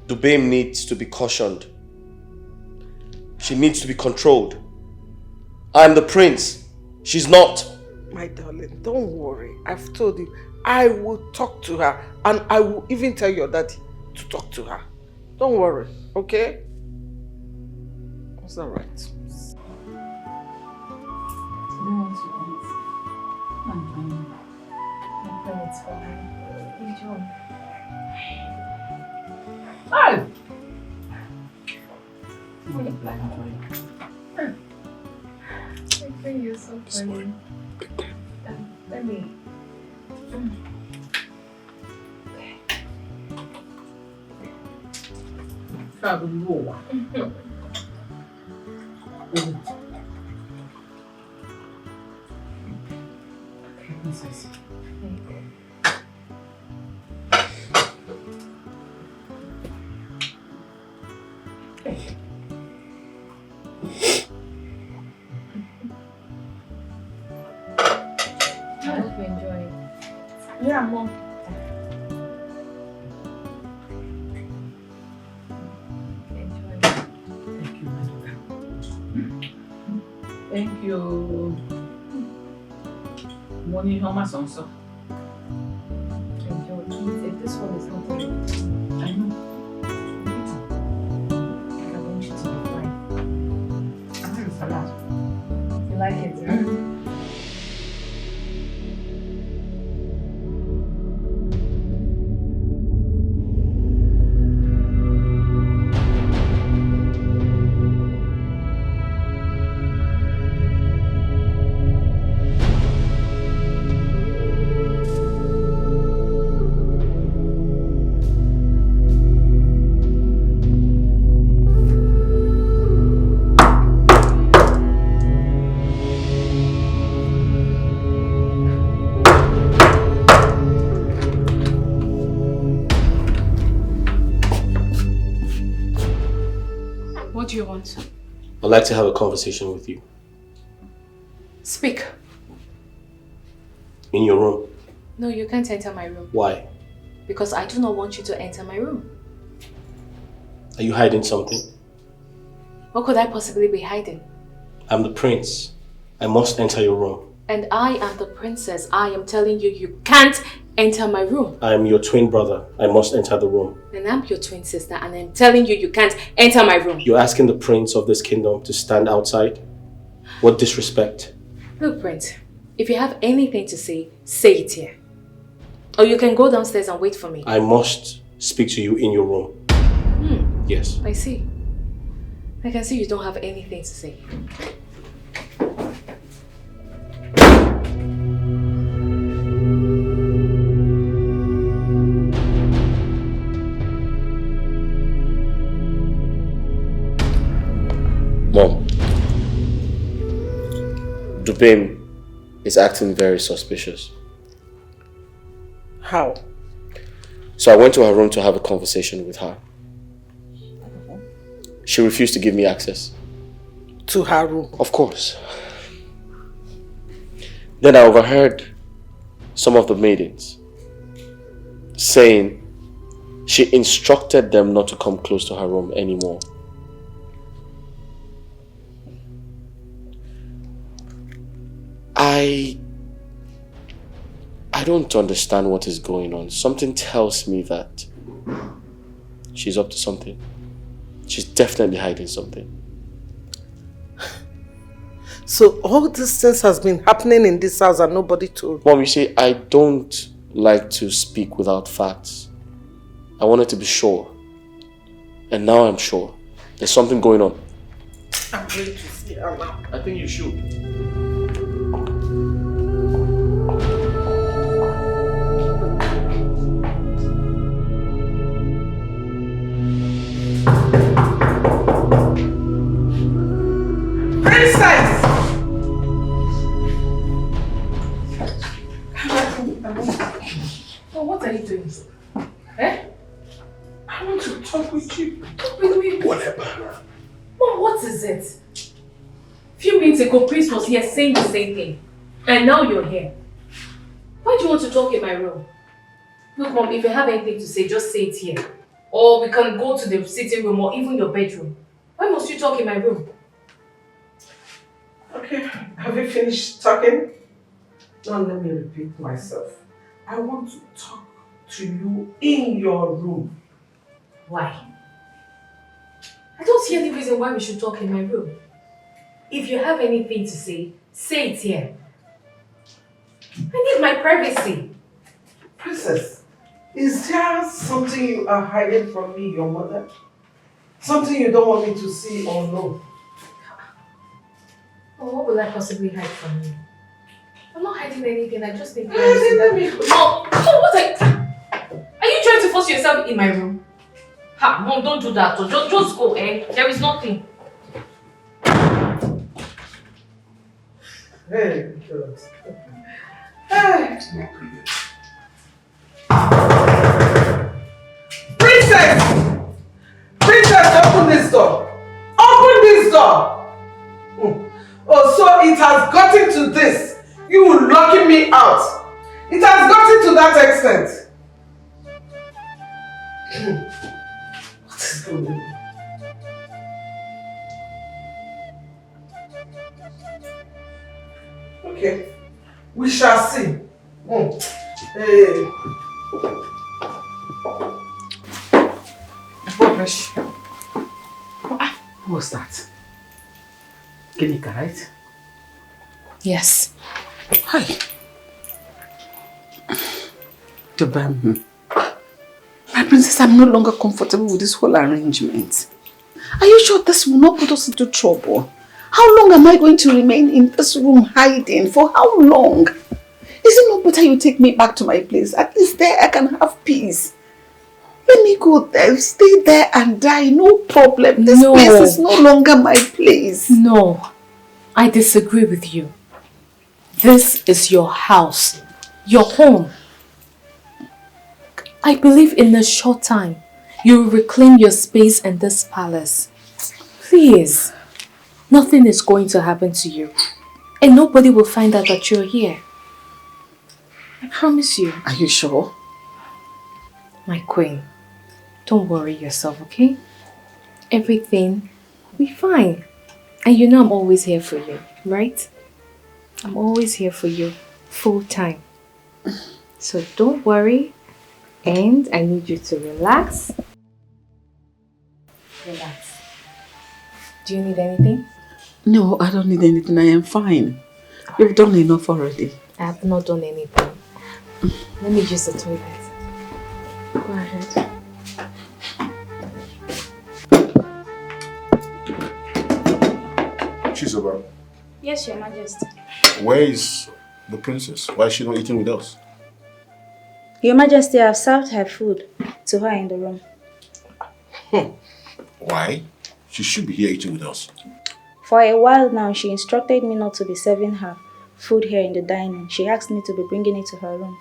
Dubin needs to be cautioned. She needs to be controlled. I'm the prince. She's not. My darling, don't worry. I've told you, I will talk to her and I will even tell your daddy to talk to her. Don't worry, okay? It's all right. Oh! You're so funny. Let me. I hope you enjoy it. Yeah, Mom. Thank you. Money, how much on so? Enjoy it. If this one is not ready, I know. I want you to be fine. I'm very salad. You like it, right? What do you want? I'd like to have a conversation with you. Speak. In your room. No, you can't enter my room. Why? Because I do not want you to enter my room. Are you hiding something? What could I possibly be hiding? I'm the prince. I must enter your room. And I am the princess. I am telling you, you can't enter my room. I am your twin brother. I must enter the room. And I'm your twin sister, and I'm telling you, you can't enter my room. You're asking the prince of this kingdom to stand outside? What disrespect. Look, Prince, if you have anything to say, say it here. Or you can go downstairs and wait for me. I must speak to you in your room. Yes. I see. I can see you don't have anything to say. Mom, Dupin is acting very suspicious. How? So I went to her room to have a conversation with her. She refused to give me access. To her room? Of course. Then I overheard some of the maidens saying she instructed them not to come close to her room anymore. I don't understand what is going on. Something tells me that she's up to something. She's definitely hiding something. So all these things has been happening in this house and nobody told? Mom, you see, I don't like to speak without facts. I wanted to be sure. And now I'm sure. There's something going on. I'm going to see her now. I think you should. Princess! Oh, what are you doing? Eh? I want to talk with you. Talk with me. Whatever. Mom, what is it? A few minutes ago, Prince was here saying the same thing. And now you're here. Why do you want to talk in my room? Look, Mom, if you have anything to say, just say it here. Or we can go to the sitting room or even your bedroom. Why must you talk in my room? Okay, have you finished talking? Now let me repeat myself. I want to talk to you in your room. Why? I don't see any reason why we should talk in my room. If you have anything to say it here. I need my privacy. Princess, is there something you are hiding from me, your mother? Something you don't want me to see or know? Oh, what will I possibly hide from you? I'm not hiding anything, I just need Let me... Mom, what are you trying to force yourself in my room? Ha, Mom, don't do that. Just go, eh? There is nothing. Hey, God. Hey. Princess! Princess, open this door. Open this door. Oh, so it has gotten to this. You locking me out. It has gotten to that extent. What is going on? Okay, we shall see. Hey. Rubbish. Who was that? Ginika, right? Yes. Hi. My princess, I'm no longer comfortable with this whole arrangement. Are you sure this will not put us into trouble? How long am I going to remain in this room hiding? For how long? Is it not better you take me back to my place? At least there I can have peace. Let me go there, stay there and die, no problem. This place is no longer my place. No, I disagree with you. This is your house, your home. I believe in a short time, you will reclaim your space in this palace. Please, nothing is going to happen to you. And nobody will find out that you're here. I promise you. Are you sure? My queen, don't worry yourself, okay? Everything will be fine. And you know I'm always here for you, right? I'm always here for you, full time. So don't worry. And I need you to relax. Relax. Do you need anything? No, I don't need anything. I am fine. You've done enough already. I have not done anything. Let me use the toilet. Go ahead. Chizoba, Yes, Your Majesty. where is the princess? Why is she not eating with us? Your Majesty, I have served her food to her in the room. Why? She should be here eating with us. For a while now, she instructed me not to be serving her food here in the dining. She asked me to be bringing it to her room.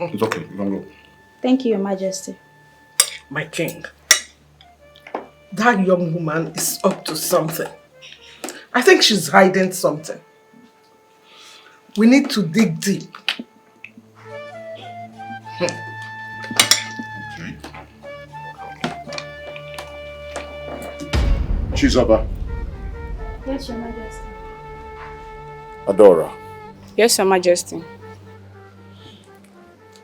It's okay, you can go. Thank you, Your Majesty. My king, that young woman is up to something. I think she's hiding something. We need to dig deep. Chizoba. Yes, Your Majesty. Adora, Yes, Your Majesty.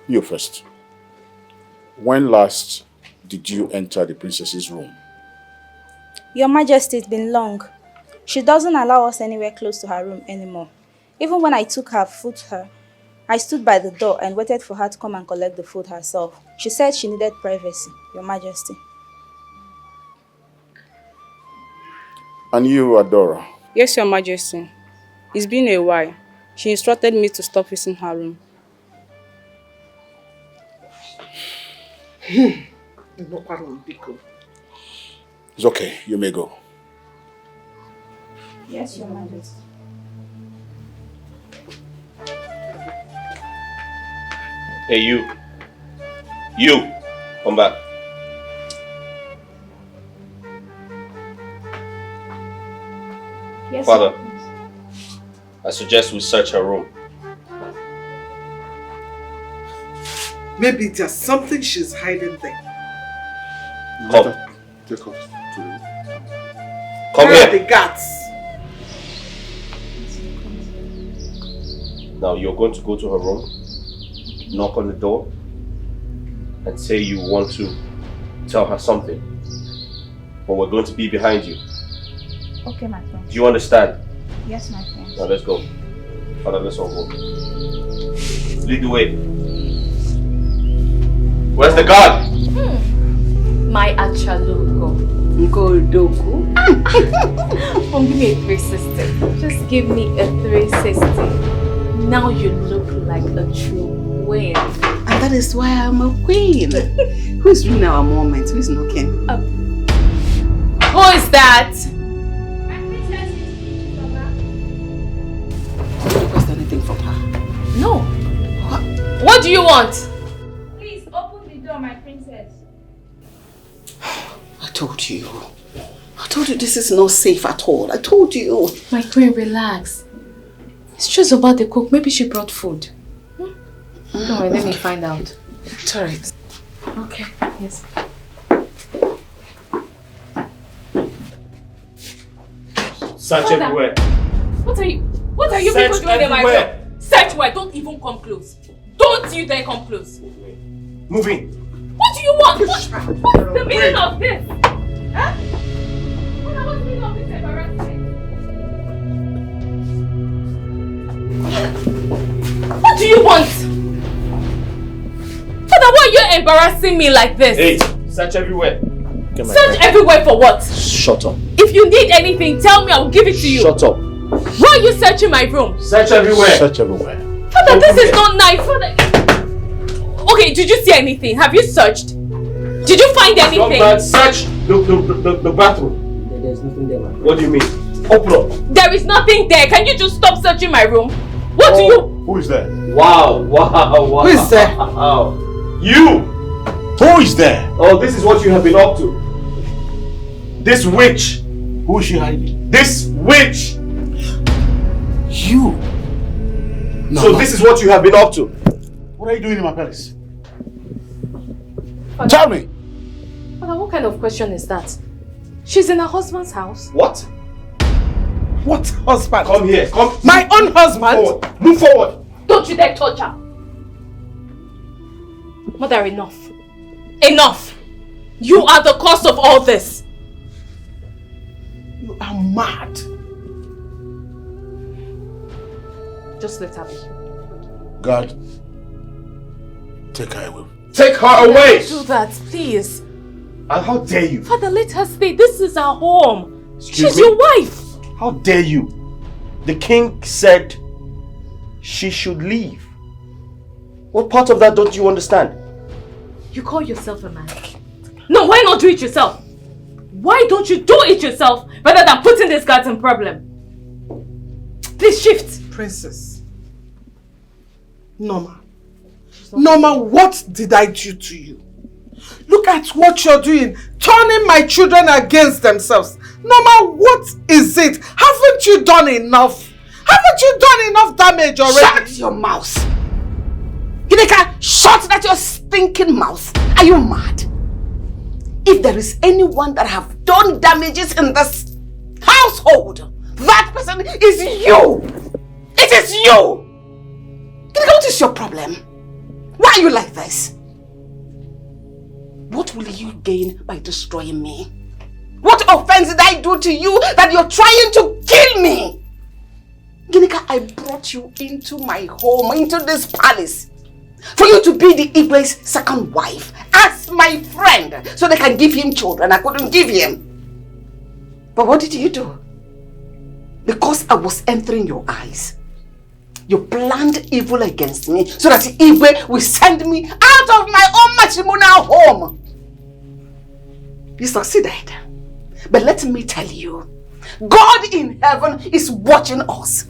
you first. When last did you enter the princess's room? Your Majesty, it's been long. She doesn't allow us anywhere close to her room anymore. Even when I took her food to her, I stood by the door and waited for her to come and collect the food herself. She said she needed privacy, Your Majesty. And you, Adora? Yes, Your Majesty. It's been a while. She instructed me to stop visiting her room. It's okay, you may go. Yes, Your Majesty. Hey, you. You, come back. Yes, Father, I suggest we search her room. Maybe there's something she's hiding there. Come. Take us to the... Come Where are here. the guards? Now you're going to go to her room, knock on the door, and say you want to tell her something. But we're going to be behind you. Okay, my friend. Do you understand? Yes, my friend. Now let's go. Father, let's all go. Lead the way. Where's the guard? My Achaluko. Goldoku. Don't give me a 360. Just give me a 360. Now you look like a true queen. And that is why I'm a queen. Who is doing our moment? Who is knocking? Who is that? Did you request anything from her? No. What do you want? Please open the door, my princess. I told you. I told you this is not safe at all. I told you. My queen, relax. It's just about the cook. Maybe she brought food. Don't worry, let me find out. It's alright. Okay, yes. Search Father, everywhere. What are you Search people doing in my everywhere. room? Search where? Don't even come close. Don't you dare come close. Move in. What do you want? What's the meaning of this? Huh? What's the meaning of this embarrassment? What do you want? Father, why are you embarrassing me like this? Hey, search everywhere. Search everywhere for what? Shut up. If you need anything, tell me, I will give it to you. Shut up. Why are you searching my room? Search everywhere. Search everywhere. Father, this is not nice. Father. Okay, did you see anything? Have you searched? Did you find anything? Not search the bathroom. There's nothing there, man. What do you mean? Open up. There is nothing there. Can you just stop searching my room? What do you... Who is there? Wow. Who is there? You! Who is there? Oh, this is what you have been up to. This witch. Who is she hiding? This witch. You. No, So no. this is what you have been up to. What are you doing in my palace? Father, Tell me. Father, what kind of question is that? She's in her husband's house. What? What husband? Come here. Come. My own husband? Move forward. Move forward. Don't you dare touch her. Mother, enough. Enough. You are the cause of all this. You are mad. Just let her be. God, take her away. Take her away. Don't do that, please. And how dare you? Father, let her stay. This is her home. Excuse She's me? your wife. How dare you? The king said she should leave. What part of that don't you understand? You call yourself a man. No, why not do it yourself? Why don't you do it yourself rather than putting this guy in problem? Please shift. Princess. Norma. Norma, what did I do to you? Look at what you're doing, turning my children against themselves. Norma, what is it? Haven't you done enough? Haven't you done enough damage already? Shut your mouth! Gideka, shut that your stinking mouth! Are you mad? If there is anyone that have done damages in this household, that person is you! It is you! Gideka, what is your problem? Why are you like this? What will you gain by destroying me? What offense did I do to you that you're trying to kill me? Ginika, I brought you into my home, into this palace, for you to be the Igwe's second wife, as my friend, so they can give him children. I couldn't give him. But what did you do? Because I was entering your eyes, you planned evil against me so that Igwe will send me out of my own matrimonial home. You succeeded. But let me tell you, God in heaven is watching us.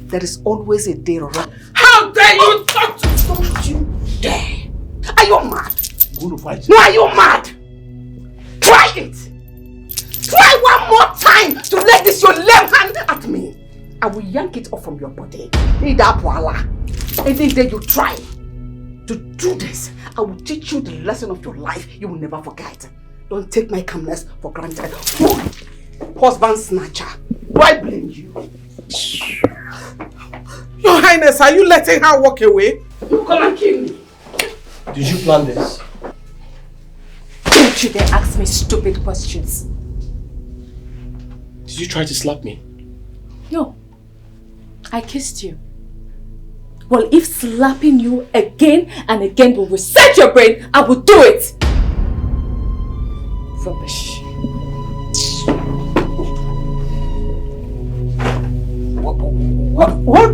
There is always a day around. How dare you talk to me? Don't you dare. Are you mad? I'm going to fight. No, are you mad? Try it. Try one more time to let this your left hand at me. I will yank it off from your body. Any day you try to do this, I will teach you the lesson of your life you will never forget. Don't take my calmness for granted. Husband snatcher. Do I blame you? Your Highness, are you letting her walk away? You come and kill me. Did you plan this? Don't you dare ask me stupid questions. Did you try to slap me? No. I kissed you. Well, if slapping you again and again will reset your brain, I will do it. Rubbish. What?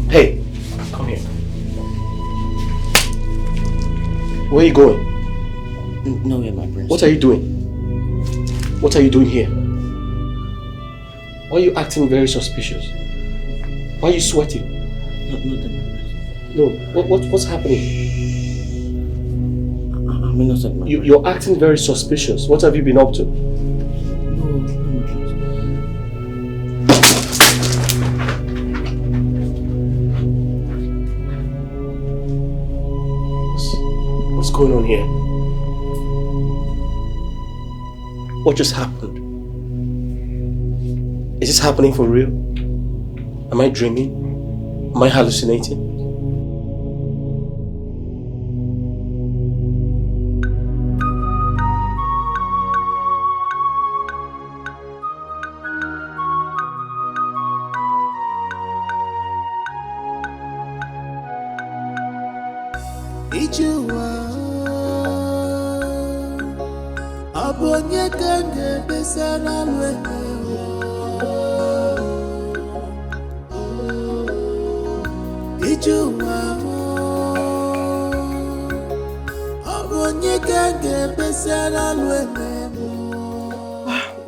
Hey, come here. Where are you going? Nowhere, my prince. What are you doing? What are you doing here? Why are you acting very suspicious? Why are you sweating? No, what's happening? I'm innocent, my prince. You're acting very suspicious. What have you been up to? What's going on here? What just happened? Is this happening for real? Am I dreaming? Am I hallucinating?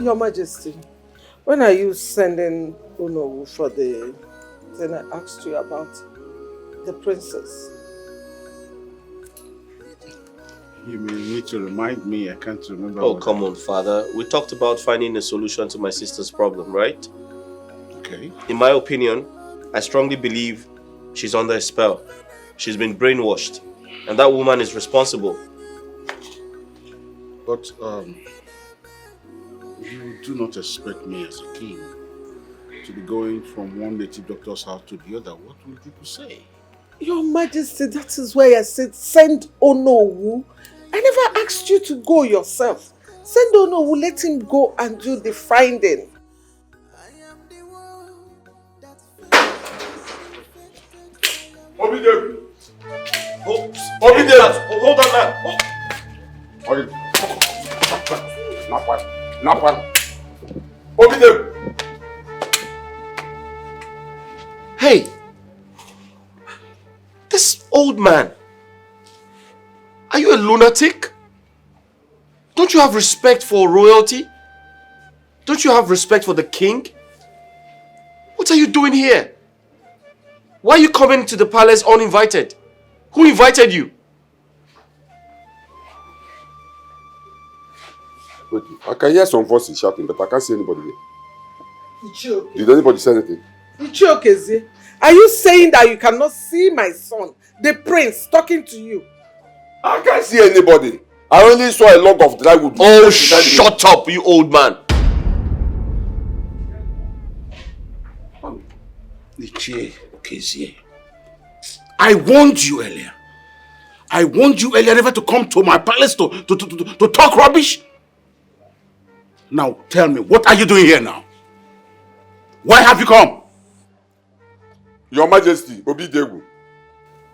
Your Majesty, when are you sending Unowu for the thing I asked you about? The princess? You may need to remind me, I can't remember. Oh, come on, Father. We talked about finding a solution to my sister's problem, right? Okay. In my opinion, I strongly believe she's under a spell. She's been brainwashed, and that woman is responsible. But, you do not expect me as a king to be going from one native doctor's house to the other. What will people say? Your Majesty, that is why I said send Onowu. I never asked you to go yourself. Send Onowu, let him go and do the finding. Obidem! Hold on now! Not one. Obidem! Old man, are you a lunatic? Don't you have respect for royalty? Don't you have respect for the king? What are you doing here? Why are you coming to the palace uninvited? Who invited you? Wait, I can hear some voices shouting, but I can't see anybody here. Did anybody say anything? Ichiokeze, are you saying that you cannot see my son, the prince, talking to you? I can't see anybody. I only saw a log of dry wood. Oh, shut up, you old man. Ichiokeze, I warned you earlier. I warned you earlier never to come to my palace to talk rubbish. Now tell me, what are you doing here now? Why have you come? Your Majesty, Obidegu,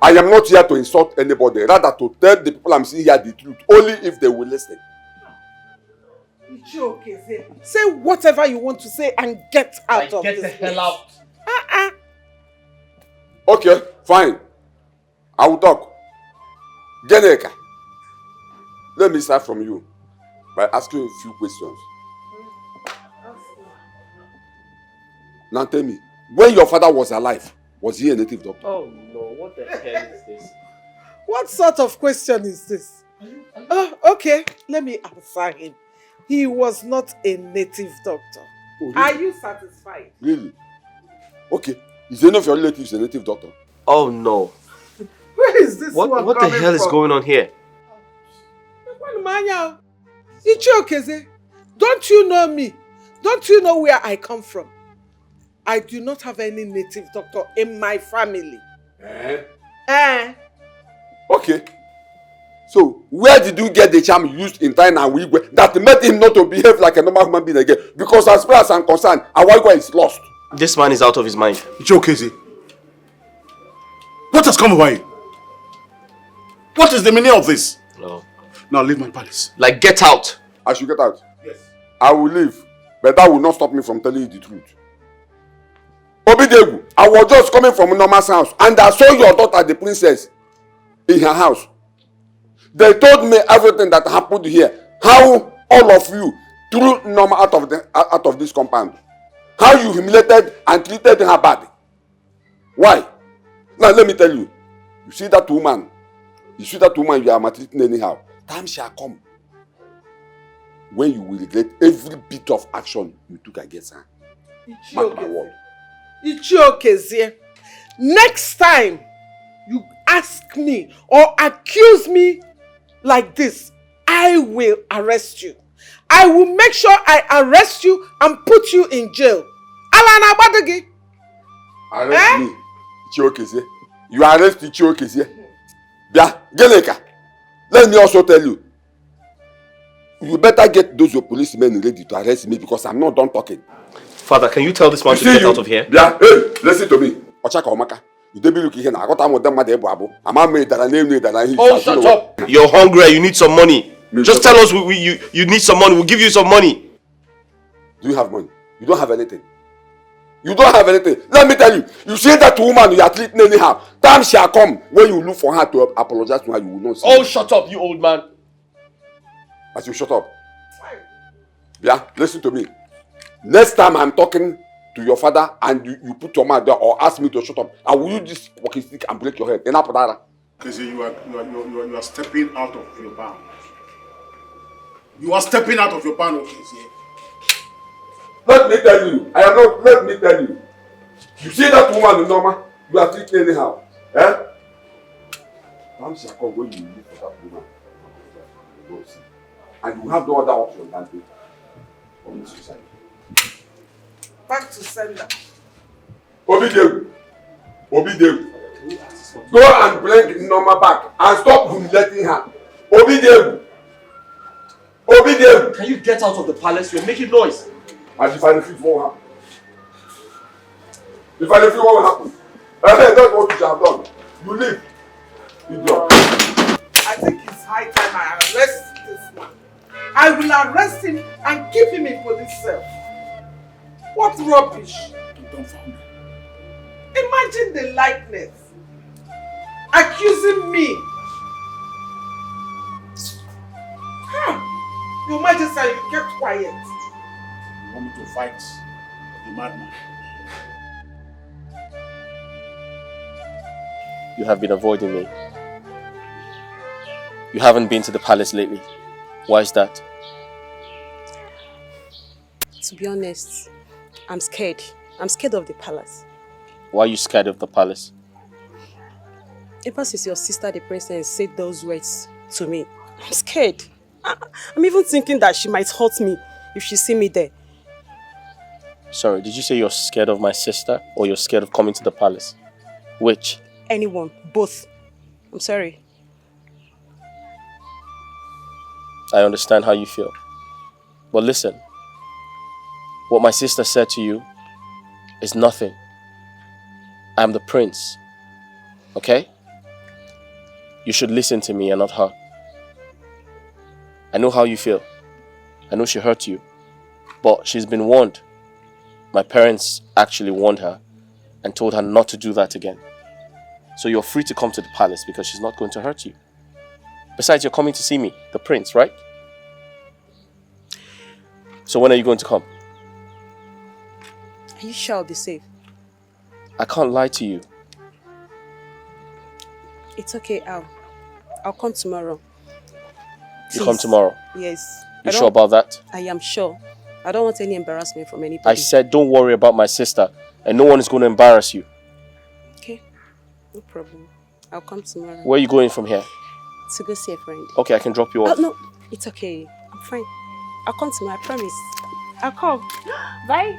I am not here to insult anybody, rather to tell the people I'm seeing here the truth, only if they will listen. Ichiokeze, say whatever you want to say and get out of this place. Get the hell out. Okay, fine. I will talk. Geneka, let me start from you by asking you a few questions. Now tell me, when your father was alive, was he a native doctor? Oh no, what the hell is this? What sort of question is this? Okay, let me answer him. He was not a native doctor. Oh, really? Are you satisfied? Really? Okay, is any of your relatives a native doctor? Oh no. Where is this one What the coming hell is from? going on here? Ichiokeze, don't you know me? Don't you know where I come from? I do not have any native doctor in my family. Okay. So, where did you get the charm used in Thai and Wigwe that made him not to behave like a normal human being again? Because as far as I'm concerned, Awagwa is lost. This man is out of his mind. Ichiokeze, what has come over you? What is the meaning of this? No. Now leave my palace. Like, get out. I should get out? Yes. I will leave, but that will not stop me from telling you the truth. Obidegu, I was just coming from Norma's house and I saw your daughter, the princess, in her house. They told me everything that happened here. How all of you threw Norma out of this compound. How you humiliated and treated her bad. Why? Now let me tell you. You see that woman you are maltreating anyhow. Time shall come when you will regret every bit of action you took against her. Mark my word. Ichiokeze, next time you ask me or accuse me like this, I will arrest you. I will make sure I arrest you and put you in jail. Alana Badagi. Arrest me, Ichiokeze. You arrest Ichiokeze. Bia, Geneka. Let me also tell you. You better get those your policemen ready to arrest me because I'm not done talking. Father, can you tell this man to get out of here? Yeah, hey, listen to me. Ochaka Omaka. You don't be looking here now. I got time with them mad abu. I'm a made that I name that I. Oh, shut up. You're hungry, you need some money. Just tell us you need some money, we'll give you some money. Do you have money? You don't have anything. You don't have anything. Let me tell you. You see that woman you are treating anyhow. Time shall come when you look for her to apologize to her, you will not see. Oh, shut up, you old man. As you shut up. Yeah, listen to me. Next time I'm talking to your father and you put your mouth there or ask me to shut up, I will use this walking stick and break your head. Because you are stepping out of your bounds. You are stepping out of your bounds, okay? Let me tell you. Let me tell you. You see that woman, Norma? You are treating anyhow. Eh? Time shall come when you look for that woman. And you have no other option than to commit suicide. Back to sender. Obidegu. Go and bring Norma back and stop humiliating her. Obidegu. Can you get out of the palace? You're making noise. And if I refuse, what will happen? If I refuse, what will happen? That's what you have done. You leave. Idiot. I think it's high time I arrest this man. I will arrest him and keep him in police cell. What rubbish! Imagine the likeness. accusing me. Your Majesty, you kept quiet. You want me to fight the madman? You have been avoiding me. You haven't been to the palace lately. Why is that? To be honest, I'm scared. I'm scared of the palace. Why are you scared of the palace? Ever since your sister, the princess, said those words to me, I'm scared. I'm even thinking that she might hurt me if she see me there. Sorry, did you say you're scared of my sister or you're scared of coming to the palace? Which? Anyone. Both. I'm sorry. I understand how you feel. But listen, what my sister said to you is nothing. I'm the prince. Okay? You should listen to me and not her. I know how you feel. I know she hurt you. But she's been warned. My parents actually warned her and told her not to do that again. So you're free to come to the palace because she's not going to hurt you. Besides, you're coming to see me, the prince, right? So when are you going to come? Are you sure I'll be safe? I can't lie to you. It's okay, I'll come tomorrow. You come tomorrow? Yes. You sure about that? I am sure. I don't want any embarrassment from anybody. I said don't worry about my sister and no one is going to embarrass you. Okay, no problem. I'll come tomorrow. Where are you going from here? To go see a friend. Okay, I can drop you off. No, it's okay. I'm fine. I'll come tomorrow, I promise. I'll come. Bye.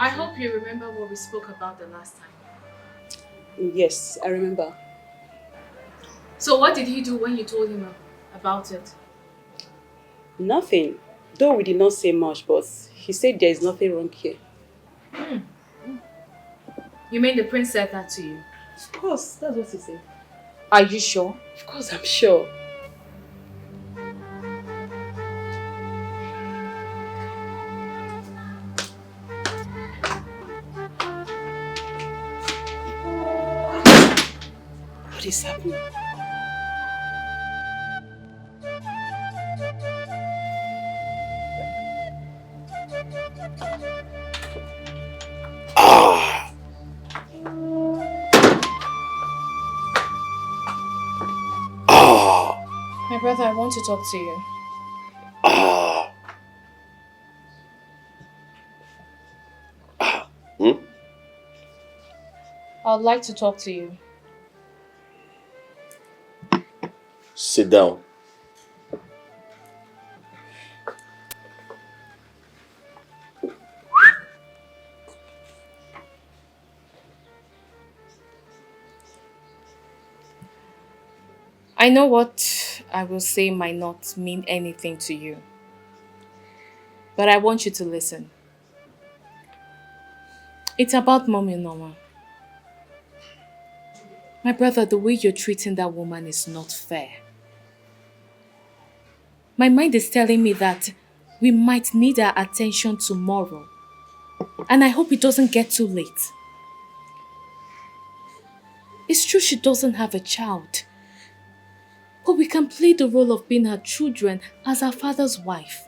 I hope you remember what we spoke about the last time. Yes, I remember. So what did he do when you told him about it? Nothing. Though we did not say much, but he said there is nothing wrong here. You mean the prince said that to you? Of course, that's what he said. Are you sure? Of course, I'm sure. What is happening? My brother, I want to talk to you. I would like to talk to you. Sit down. I know what I will say might not mean anything to you. But I want you to listen. It's about Mommy Norma. My brother, the way you're treating that woman is not fair. My mind is telling me that we might need her attention tomorrow. And I hope it doesn't get too late. It's true she doesn't have a child. But we can play the role of being her children as her father's wife.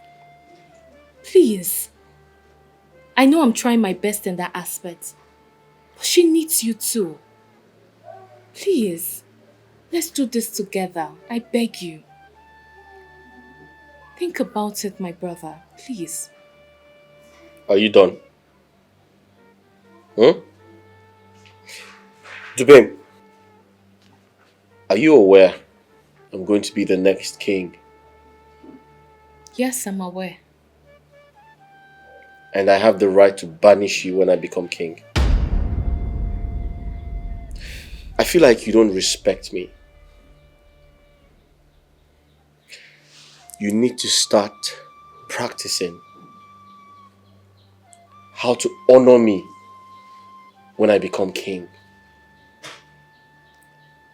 Please. I know I'm trying my best in that aspect. But she needs you too. Please. Let's do this together. I beg you. Think about it, my brother. Please. Are you done? Dubem, are you aware I'm going to be the next king? Yes, I'm aware. And I have the right to banish you when I become king. I feel like you don't respect me. You need to start practicing how to honor me when I become king.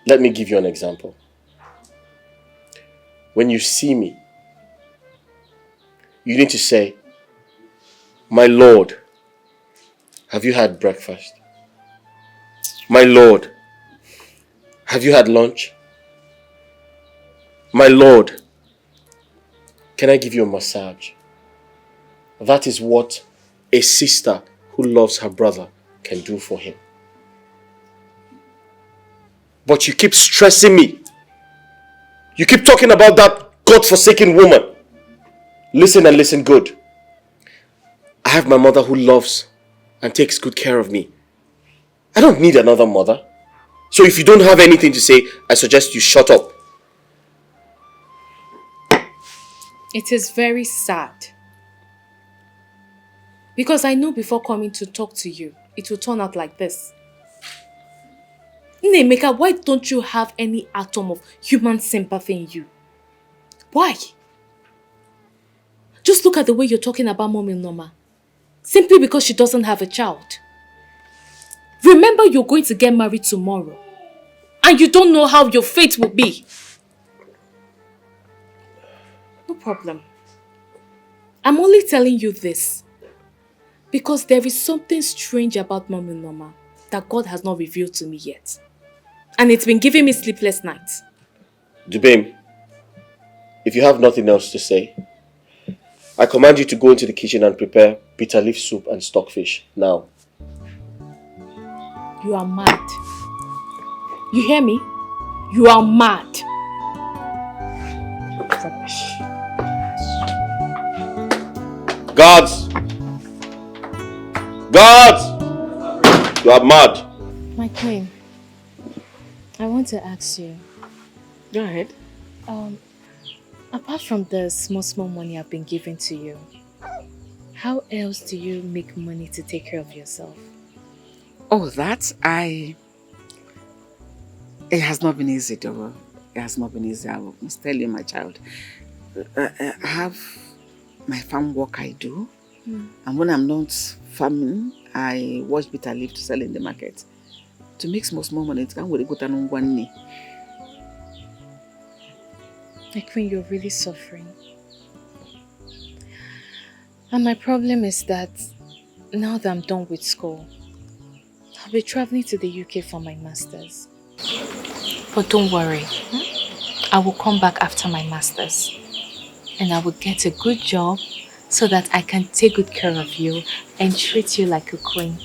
Let me give you an example. When you see me, you need to say, "My Lord, have you had breakfast? My Lord, have you had lunch? My Lord, can I give you a massage?" That is what a sister who loves her brother can do for him. But you keep stressing me. You keep talking about that God-forsaken woman. Listen and listen good. I have my mother who loves and takes good care of me. I don't need another mother. So if you don't have anything to say, I suggest you shut up. It is very sad. Because I know before coming to talk to you, it will turn out like this. Nemeka, why don't you have any atom of human sympathy in you? Why? Just look at the way you're talking about Mommy Norma. Simply because she doesn't have a child. Remember, you're going to get married tomorrow. And you don't know how your fate will be. No problem. I'm only telling you this because there is something strange about Mommy Norma that God has not revealed to me yet. And it's been giving me sleepless nights. Dubem, if you have nothing else to say, I command you to go into the kitchen and prepare bitter leaf soup and stockfish now. You are mad. You hear me? You are mad. Rubbish. Guards! Guards! You are mad. My queen, I want to ask you. Go ahead. Apart from the small money I've been giving to you, how else do you make money to take care of yourself? Oh, that it has not been easy, though. It has not been easy. I must tell you, my child. I have my farm work I do. And when I'm not farming, I wash bitter leaf to sell in the market. To make small money, it can't really go down on one knee. My queen, you're really suffering. And my problem is that now that I'm done with school, I'll be traveling to the UK for my master's. But don't worry, I will come back after my master's and I will get a good job so that I can take good care of you and treat you like a queen.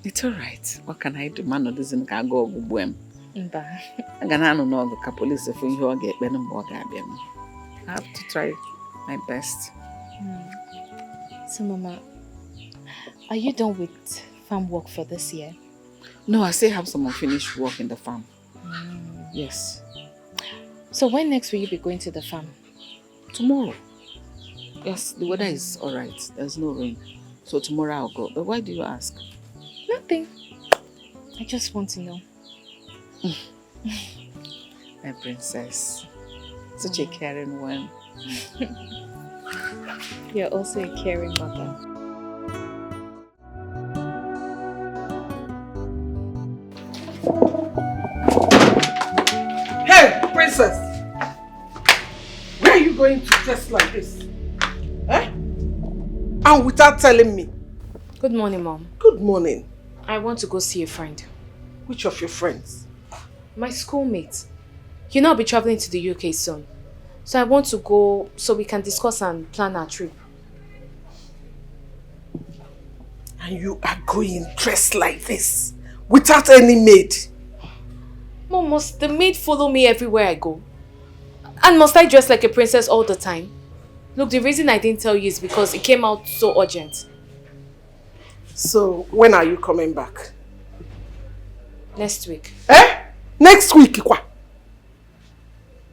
It's alright. What can I do? Man, doesn't go buem. Mba. I'm gonna know the police if you get better more. I have to try my best. So, Mama, are you done with farm work for this year? No, I still have some unfinished work in the farm. Yes. So when next will you be going to the farm? Tomorrow. Yes, the weather is alright. There's no rain. So tomorrow I'll go. But why do you ask? Nothing. I just want to know. My princess. Such a caring one. You're also a caring mother. Hey, princess! Where are you going to dress like this? Eh? And without telling me. Good morning, Mom. Good morning. I want to go see a friend. Which of your friends? My schoolmate. You know I'll be traveling to the UK soon. So I want to go so we can discuss and plan our trip. And you are going dressed like this? Without any maid? Mom, must the maid follow me everywhere I go? And must I dress like a princess all the time? Look, the reason I didn't tell you is because it came out so urgent. So, when are you coming back? Next week. Eh? Next week, Ikwa?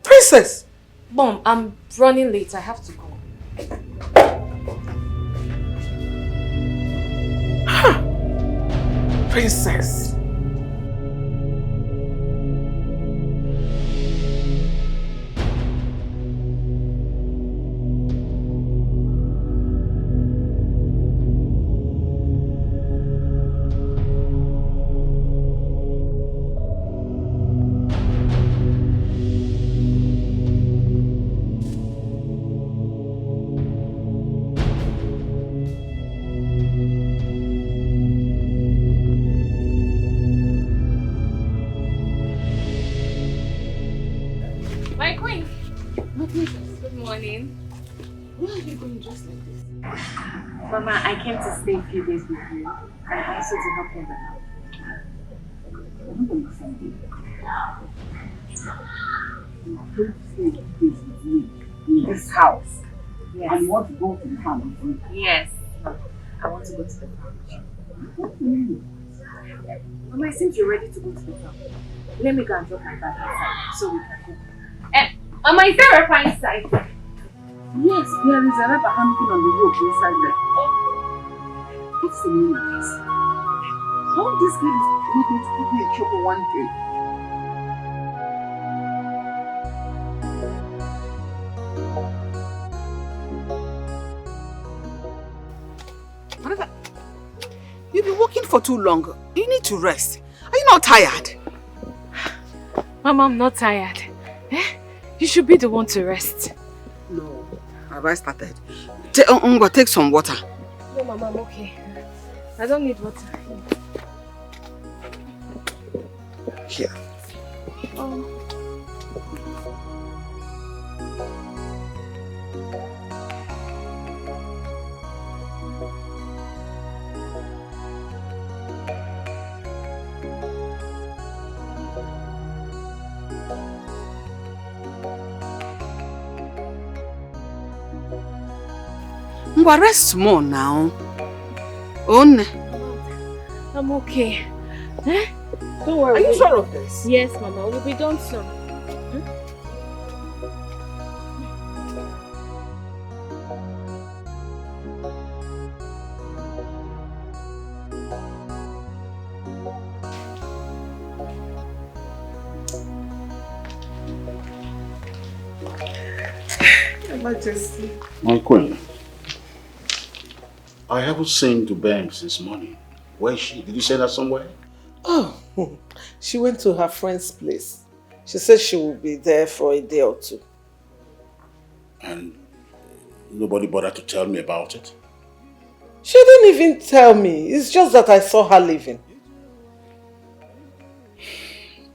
Princess! Mom, I'm running late. I have to go. Princess. My queen. Good morning. Where are you going dressed like this? Mama, I came to stay a few days with you and also to help you in the house. You came to stay a few days with me in this house. Yes. And you want to go to the farm with me? Yes. I want to go to the farm. What do you mean? Mama, it seems you're ready to go to the farm. Let me go and drop my bag inside so we can go. Mama, is there a fire inside? Yes, there is a rubber hanging on the rope inside there. What's the meaning of this? How this girl is not going to put me in trouble one day? Brother, you've been working for too long. You need to rest. Are you not tired? Mama, I'm not tired. You should be the one to rest. No. Have I started? Take some water. No, Mama, I'm okay. I don't need water. Here. Rest more now. Onne. I'm okay. Don't worry. Are you sure of this? Yes, Mama. We'll be done soon. Your Majesty. My queen, I haven't seen to Bam since morning. Where is she? Did you send her somewhere? Oh, she went to her friend's place. She said she will be there for a day or two. And nobody bothered to tell me about it? She didn't even tell me. It's just that I saw her leaving.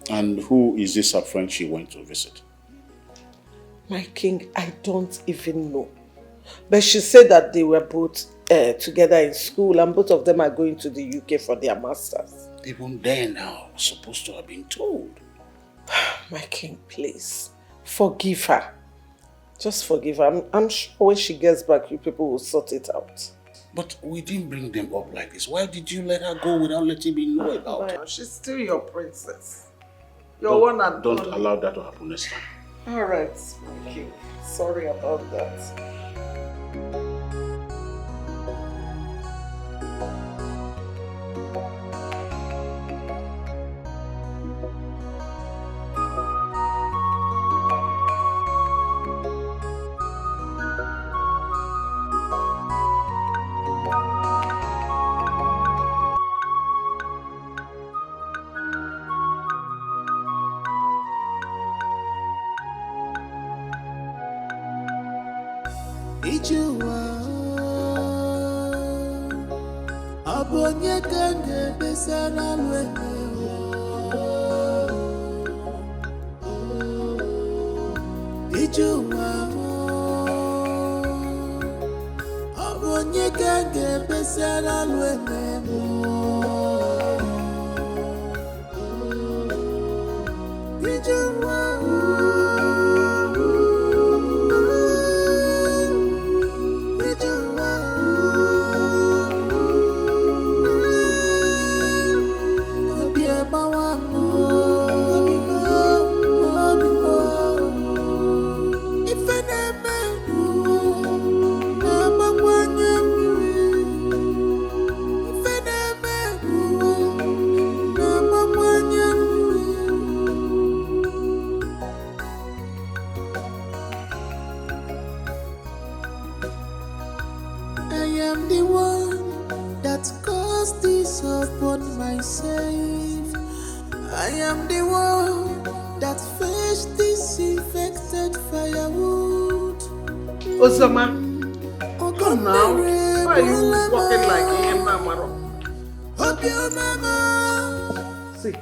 And who is this her friend she went to visit? My king, I don't even know. But she said that they were both together in school and both of them are going to the UK for their masters. Even then, I was supposed to have been told. My king, please, forgive her. Just forgive her. I'm sure when she gets back, you people will sort it out. But we didn't bring them up like this. Why did you let her go without letting me know about it? She's still your princess. Your one and Don't only. allow that to happen next time. Alright, my king. Sorry about that. Ijuwa abonye kange besara lwene Ijuwa abonye kange besara lwene Ijuwa am the one that caused this upon myself. I am the one that fetched this infected firewood. Ozoma, come now. Why are you walking like a mama? See,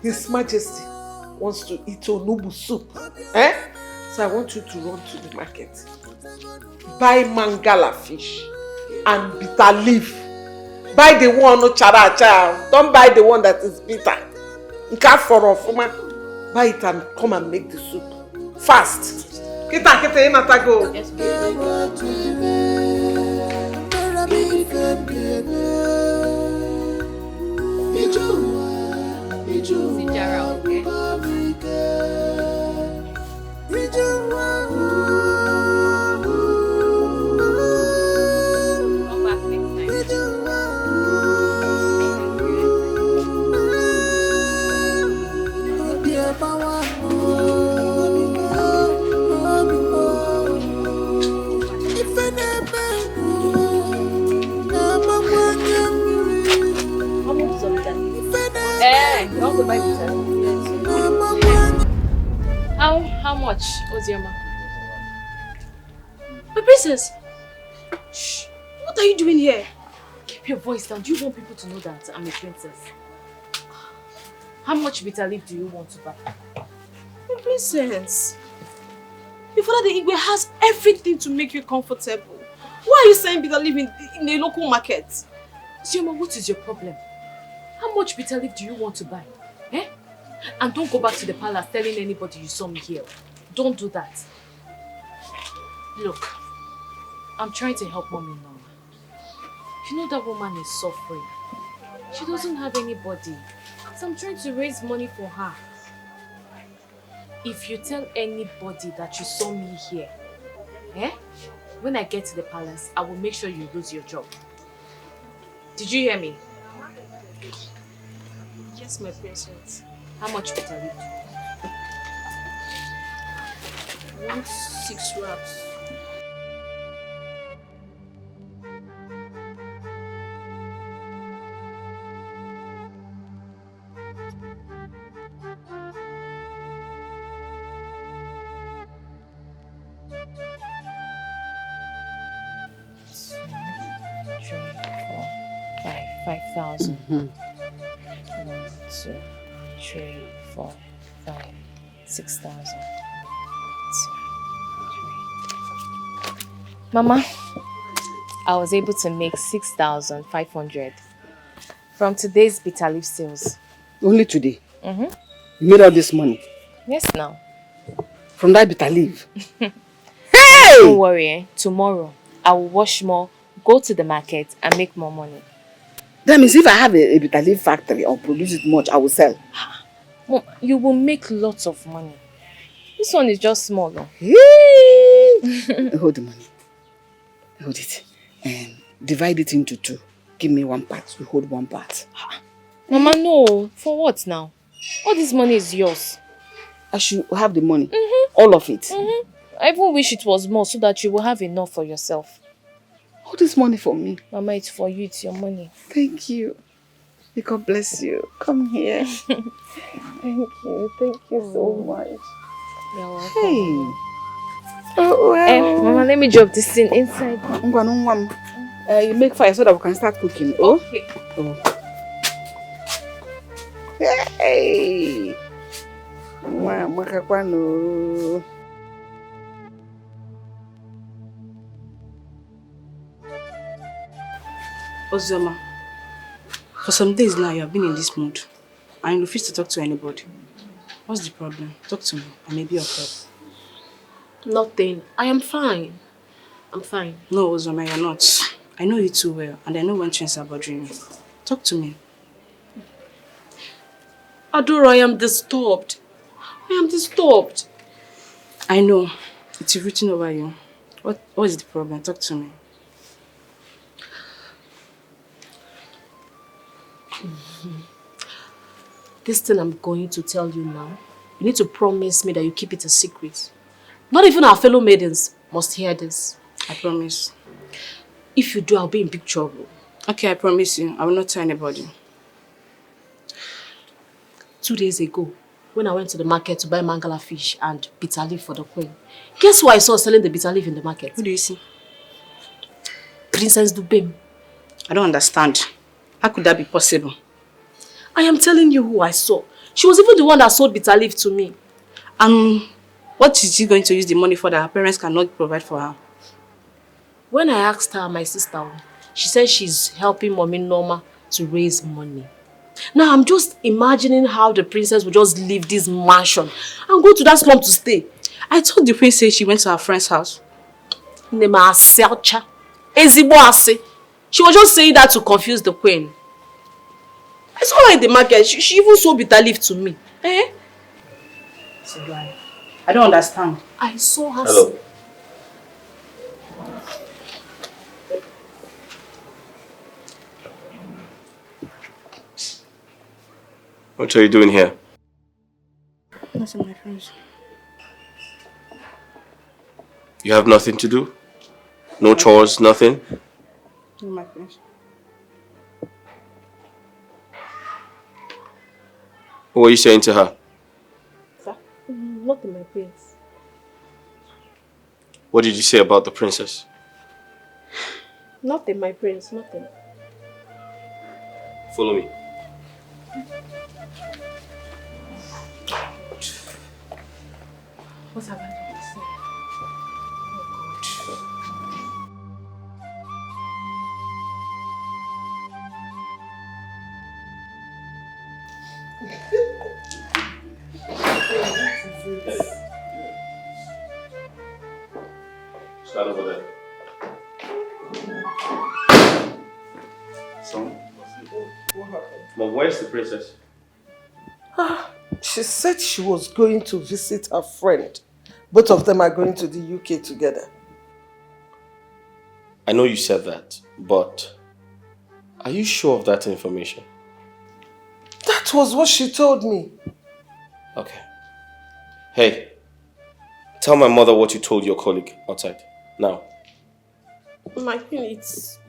His Majesty wants to eat onubu soup. Eh? So I want you to run to the market. Buy mangala fish and bitter leaf. Buy the one no chara chara. Don't buy the one that is bitter. Buy it and come and make the soup. Fast. Kita go. Yes, How much, Ozioma? My princess! Shh! What are you doing here? Keep your voice down. Do you want people to know that I'm a princess? How much bitter leaf do you want to buy? My princess, your father the Igwe has everything to make you comfortable. Why are you saying bitter leaf in the local market? Ozioma, what is your problem? How much bitter leaf do you want to buy? Eh? And don't go back to the palace telling anybody you saw me here. Don't do that. Look, I'm trying to help Mommy Norma. You know that woman is suffering. She doesn't have anybody. So I'm trying to raise money for her. If you tell anybody that you saw me here, when I get to the palace, I will make sure you lose your job. Did you hear me? Yes, my princess. How much bitter leaf? 6 wraps. $5,000. 1, 2, 3, 4, 5, 6,000. Mama, I was able to make 6,500 from today's bitter leaf sales. Only today? Mm-hmm. You made all this money? Yes, now. From that bitter leaf? Hey! Don't worry, tomorrow I will wash more, go to the market and make more money. That means if I have a bitter leaf factory or produce it much, I will sell. Mom, you will make lots of money. This one is just small. Though. Hold the money. Hold it. And divide it into 2. Give me 1 part. You hold 1 part. Mama, no. For what now? All this money is yours. I should have the money. All of it. I even wish it was more so that you will have enough for yourself. All this money for me? Mama, it's for you. It's your money. Thank you. May God bless you. Come here. Thank you. Thank you so much. You're welcome. Hey. Oh, well. Mama, let me drop this thing inside. You make fire so that we can start cooking. Oh? Okay. Oh. Hey. Mama, Ozoma, for some days now you have been in this mood and you refuse to talk to anybody. What's the problem? Talk to me. I may be of help. Nothing. I am fine. I'm fine. No, Ozoma, you're not. I know you too well and I know when things are bothering you. Talk to me. Adora, I am disturbed. I am disturbed. I know. It's written over you. What is the problem? Talk to me. This thing I'm going to tell you now, you need to promise me that you keep it a secret. Not even our fellow maidens must hear this. I promise. If you do, I'll be in big trouble. Okay, I promise you. I will not tell anybody. 2 days ago, when I went to the market to buy mangala fish and bitter leaf for the queen, guess who I saw selling the bitter leaf in the market? Who do you see? Princess Dubem. I don't understand. How could that be possible? I am telling you who I saw. She was even the one that sold bitter leaf to me. What is she going to use the money for that her parents cannot provide for her? When I asked her, my sister, she said she's helping Mommy Norma to raise money. Now I'm just imagining how the princess would just leave this mansion and go to that slum to stay. I told the princess she went to her friend's house. She was just saying that to confuse the queen. I saw her in the market. She even sold bitter leaf to me. Eh? I don't understand. I saw her. Hello. What are you doing here? Nothing, my friends. You have nothing to do? No chores, nothing? No, my friends. What are you saying to her? Sir? Nothing, my prince. What did you say about the princess? Nothing, my prince, nothing. Follow me. What have I done to say? Stand over there. Son, what happened? Mom, where's the princess? She said she was going to visit her friend. Both of them are going to the UK together. I know you said that, but are you sure of that information? That was what she told me. Okay. Hey, tell my mother what you told your colleague outside. Now. My queen, it is...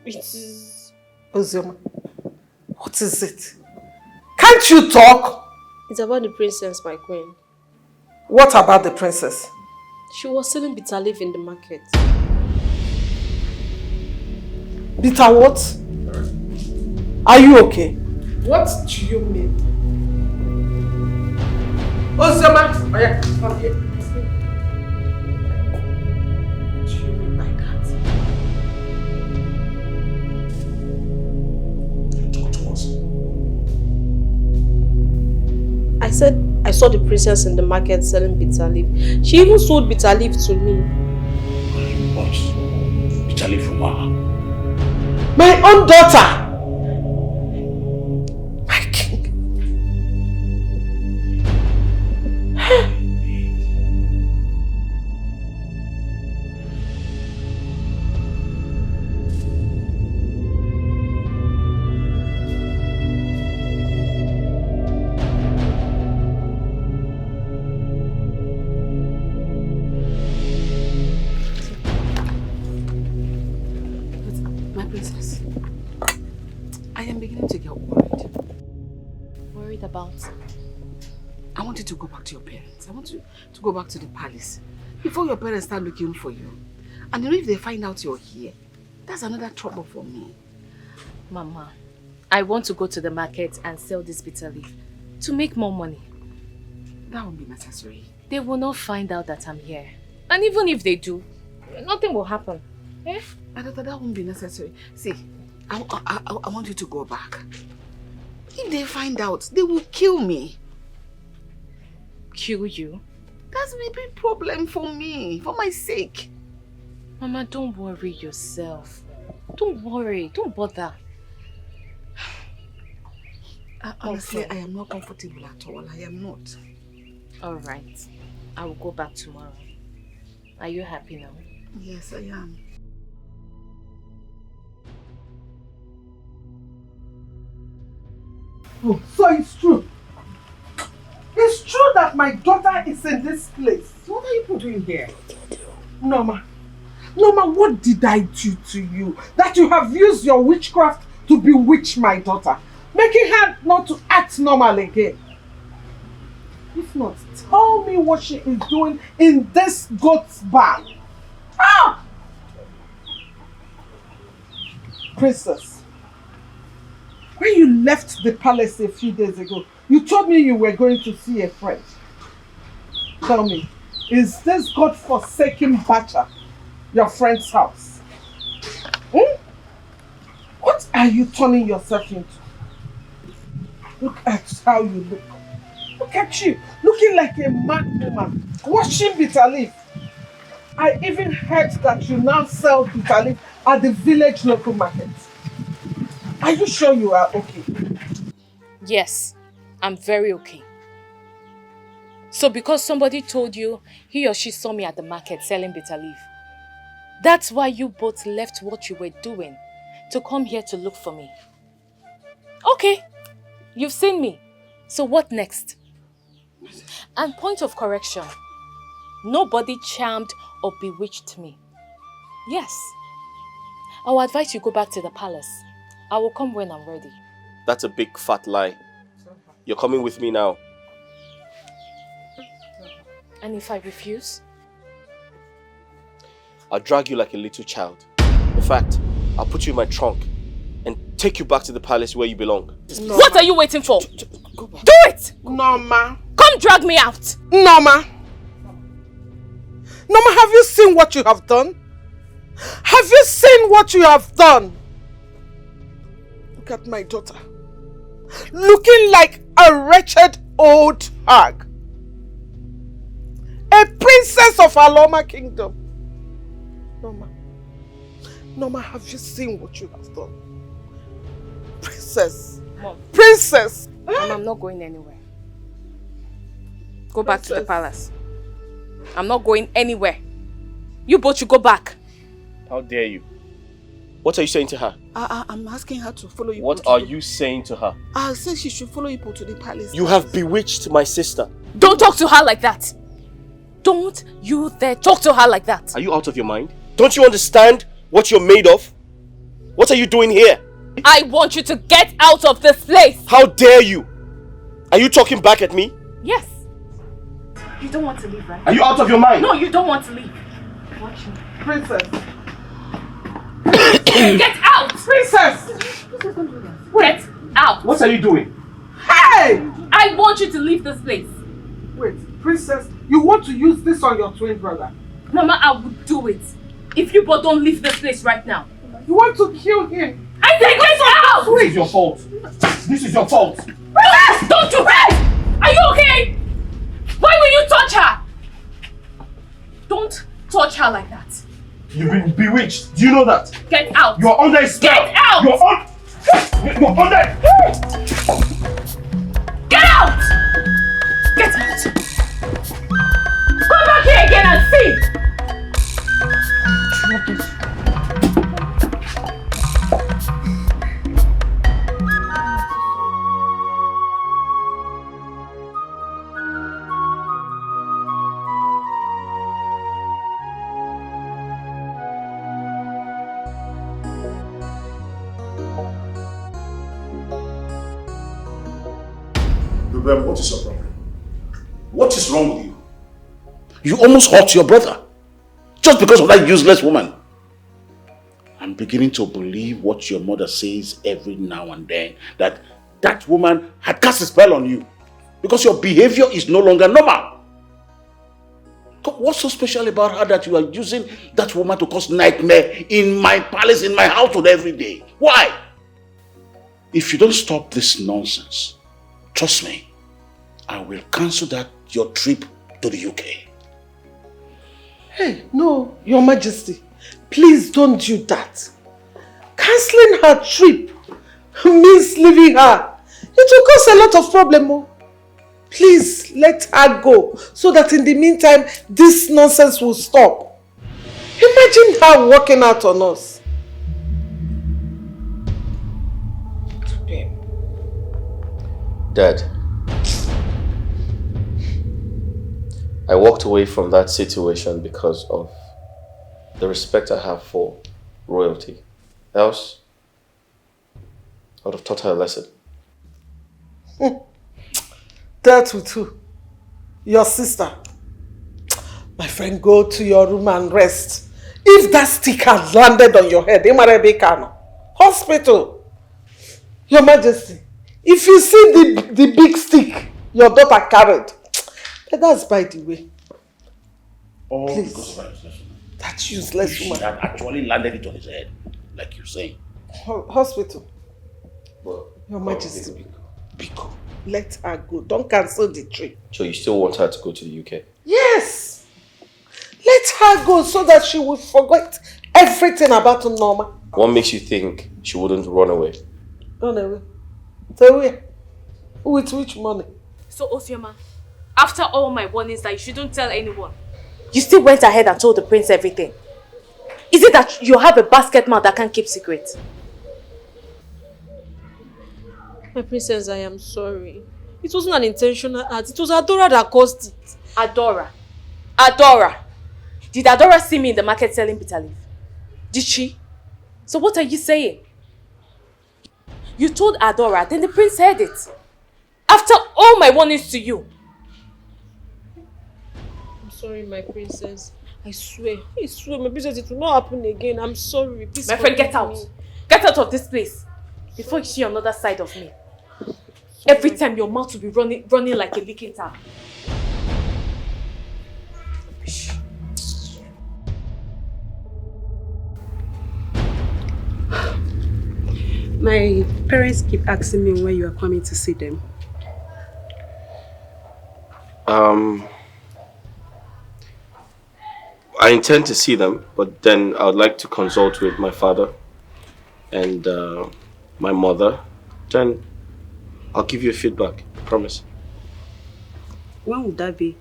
Ozioma, what is it? Can't you talk? It's about the princess, my queen. What about the princess? She was selling bitter leaf in the market. Bitter what? Are you okay? What do you mean? Ozioma, come here. What do you mean by that? Talk to us. I said I saw the princess in the market selling bitter leaf. She even sold bitter leaf to me. What? Bitter leaf from her? My own daughter! My king. My princess, I am beginning to get worried. Worried about? I want you to go back to your parents. I want you to go back to the palace before your parents start looking for you. And you know, if they find out you're here, that's another trouble for me. Mama, I want to go to the market and sell this bitter leaf to make more money. That won't be necessary. They will not find out that I'm here. And even if they do, nothing will happen. Eh? That won't be necessary. See, I want you to go back. If they find out, they will kill me. Kill you? That's a big problem for me, for my sake. Mama, don't worry yourself. Don't worry, don't bother. Honestly, I am not comfortable at all. I am not. Alright, I will go back tomorrow. Are you happy now? Yes, I am. Oh, so it's true. It's true that my daughter is in this place. What are you doing here? Norma, Norma, what did I do to you that you have used your witchcraft to bewitch my daughter, making her not to act normal again? If not, tell me what she is doing in this goat's bar. Ah! Princess, when you left the palace a few days ago, you told me you were going to see a friend. Tell me, is this God-forsaken Bacha your friend's house? What are you turning yourself into? Look at how you look. Look at you, looking like a mad woman, washing bitter leaf. I even heard that you now sell bitter leaf at the village local market. Are you sure you are okay? Yes, I'm very okay. So because somebody told you he or she saw me at the market selling bitter leaf, that's why you both left what you were doing to come here to look for me. Okay, you've seen me. So what next? And point of correction, nobody charmed or bewitched me. Yes. I will advise you go back to the palace. I will come when I'm ready. That's a big fat lie. You're coming with me now. And if I refuse? I'll drag you like a little child. In fact, I'll put you in my trunk and take you back to the palace where you belong. Norma. What are you waiting for? Do it! Norma. Come drag me out! Norma. Norma, have you seen what you have done? Have you seen what you have done? Look at my daughter. Looking like a wretched old hag. A princess of Aloma Kingdom. Norma. Norma, have you seen what you have done? Princess. Mom. Princess. Mom, I'm not going anywhere. Go back to the palace. I'm not going anywhere. You both should go back. How dare you? What are you saying to her? I'm asking her to follow you. What are you saying to her? I said she should follow you to the palace. You have bewitched my sister. Don't talk to her like that. Don't you dare talk to her like that. Are you out of your mind? Don't you understand what you're made of? What are you doing here? I want you to get out of this place. How dare you? Are you talking back at me? Yes. You don't want to leave, right? Are you out of your mind? No, you don't want to leave. Watch me. Princess. Get out! Princess! Get out! What are you doing? Hey! I want you to leave this place. Wait, Princess, you want to use this on your twin brother? Mama, I would do it. If you both don't leave this place right now. You want to kill him? I said get out! This is your fault. This is your fault. Relax! Don't you rest! Are you okay? Why will you touch her? Don't touch her like that. You've been bewitched. Do you know that? Get out! You're under a spell. Get out! You're under. Get out! Get out! Come back here again and see! What is your problem? What is wrong with you? You almost hurt your brother. Just because of that useless woman. I'm beginning to believe what your mother says every now and then. That woman had cast a spell on you. Because your behavior is no longer normal. What's so special about her that you are using that woman to cause nightmare in my palace, in my household every day? Why? If you don't stop this nonsense, trust me, I will cancel your trip to the UK. Hey, no, Your Majesty. Please don't do that. Cancelling her trip means leaving her. It will cause a lot of problem. Please let her go so that in the meantime this nonsense will stop. Imagine her walking out on us. Dad, I walked away from that situation because of the respect I have for royalty. Else, I would have taught her a lesson. That with who? Your sister. My friend, go to your room and rest. If that stick had landed on your head, hospital. Your Majesty, if you see the big stick your daughter carried, that's by the way. Oh, please. Because of her. That useless She woman. had actually landed it on his head, like you're saying. Hospital. Well, Your Majesty, Biko, let her go. Don't cancel the trip. So you still want her to go to the UK? Yes. Let her go so that she will forget everything about Norma. What makes you think she wouldn't run away? Run away. So where? With which money? So Osioma, after all my warnings that you shouldn't tell anyone, you still went ahead and told the prince everything. Is it that you have a basket mouth that can't keep secrets? My princess, I am sorry. It wasn't an intentional act. It was Adora that caused it. Adora? Adora? Did Adora see me in the market selling bitter leaf? Did she? So what are you saying? You told Adora, then the prince heard it. After all my warnings to you. I'm sorry, my princess. I swear, my princess, it will not happen again. I'm sorry. Please my friend, get out. Get out of this place before you see another side of me. Every time your mouth will be running like a leaking tap. My parents keep asking me when you are coming to see them. I intend to see them, but then I would like to consult with my father and my mother. Then I'll give you a feedback, I promise. When would that be?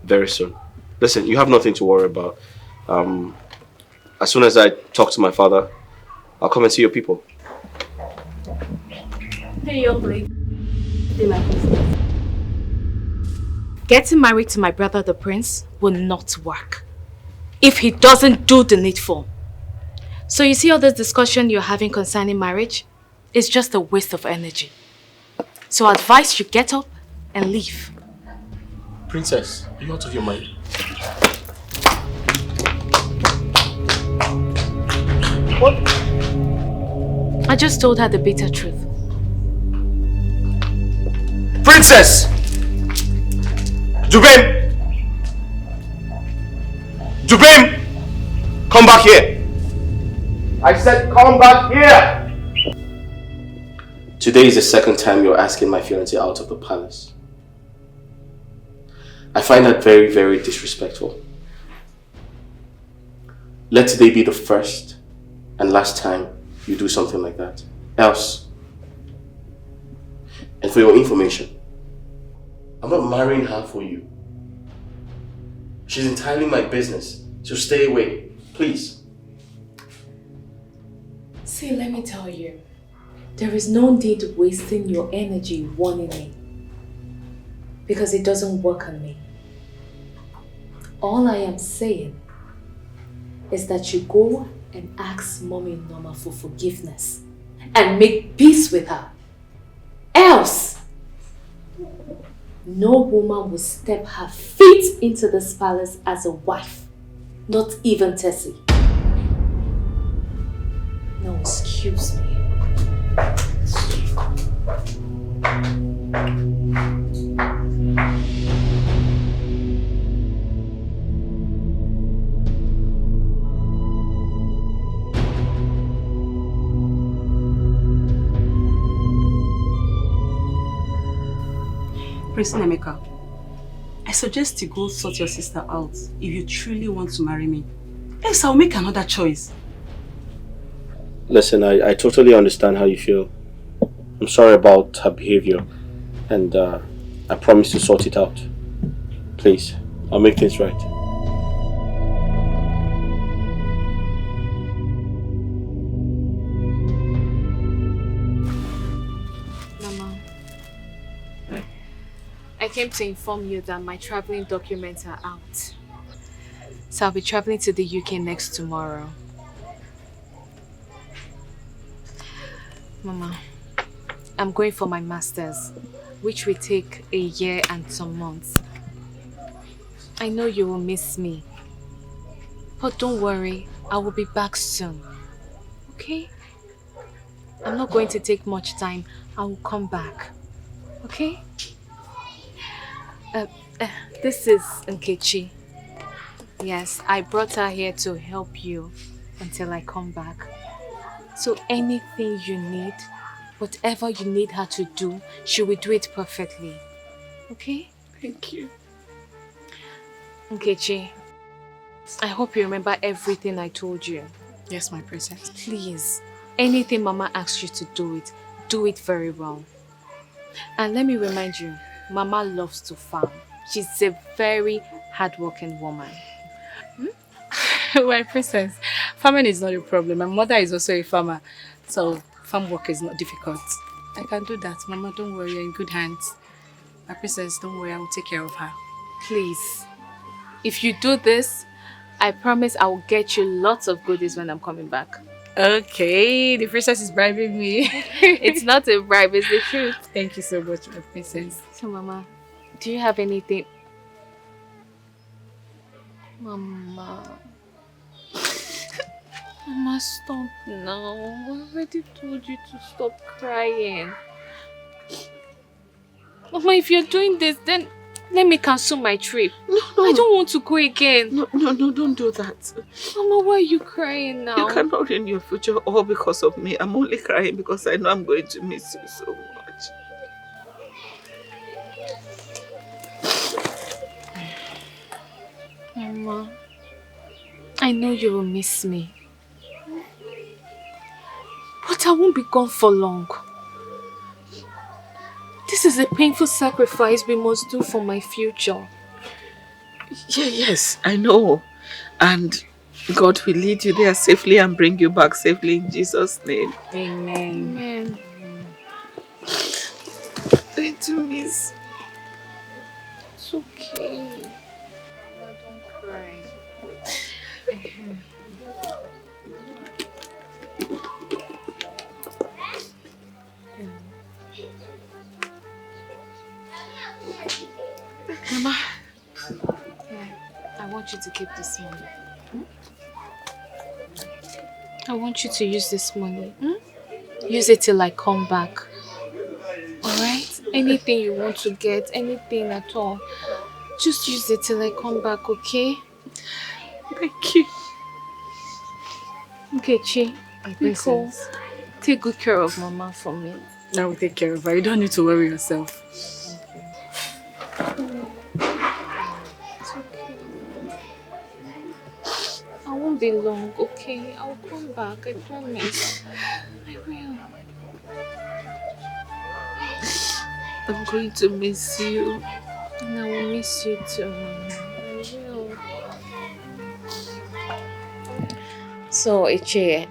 Very soon. Listen, you have nothing to worry about. As soon as I talk to my father, I'll come and see your people. Hey, young lady. Getting married to my brother the prince will not work if he doesn't do the needful. So you see all this discussion you're having concerning marriage? It's just a waste of energy. So I advise you get up and leave. Princess, are you out of your mind? What? I just told her the bitter truth. Princess! Jubim! Jubim! Come back here! I said come back here! Today is the second time you're asking my fiancé out of the palace. I find that very, very disrespectful. Let today be the first and last time you do something like that. Else. And for your information, I'm not marrying her for you. She's entirely my business, so stay away, please. See, let me tell you, there is no need wasting your energy warning me, because it doesn't work on me. All I am saying is that you go and ask Mommy Norma for forgiveness and make peace with her. Else, no woman will step her feet into this palace as a wife, not even Tessie. No, excuse me. Prince Nemeka, I suggest you go sort your sister out if you truly want to marry me. Else I'll make another choice. Listen, I totally understand how you feel. I'm sorry about her behavior, and I promise to sort it out. Please, I'll make things right. Mama, I came to inform you that my traveling documents are out. So I'll be traveling to the UK next tomorrow. Mama, I'm going for my master's, which will take a year and some months. I know you will miss me. But don't worry, I will be back soon. Okay? I'm not going to take much time. I will come back. Okay? This is Nkechi. Yes, I brought her here to help you until I come back. So anything you need, whatever you need her to do, she will do it perfectly. Okay? Thank you. Nkechi, I hope you remember everything I told you. Yes, my princess. Please, anything Mama asks you to do it very well. And let me remind you, Mama loves to farm. She's a very hardworking woman. My princess, farming is not a problem. My mother is also a farmer, so farm work is not difficult. I can do that. Mama, don't worry, you're in good hands. My princess, don't worry, I will take care of her. Please, if you do this, I promise I will get you lots of goodies when I'm coming back. Okay, the princess is bribing me. It's not a bribe, it's the truth. Thank you so much, my princess. So, Mama, do you have anything? Mama, stop now. I already told you to stop crying. Mama, if you're doing this, then let me cancel my trip. No. I don't want to go again. No, don't do that. Mama, why are you crying now? You cannot ruin your future all because of me. I'm only crying because I know I'm going to miss you so much. Mama, I know you will miss me. But I won't be gone for long. This is a painful sacrifice we must do for my future. Yes, I know. And God will lead you there safely and bring you back safely in Jesus' name. Amen. Amen. Going to miss. It's okay. Mama, don't cry. Mama. I want you to keep this money. I want you to use this money. Use it till I come back. Alright? Anything you want to get, anything at all, just use it till I come back, okay? Thank you. Nkechi, Nicole, take good care of Mama for me. I will take care of her. You don't need to worry yourself. I won't be long, okay? I'll come back, I promise. I will. I'm going to miss you. And I will miss you too, Mama. I will. So, Ichie,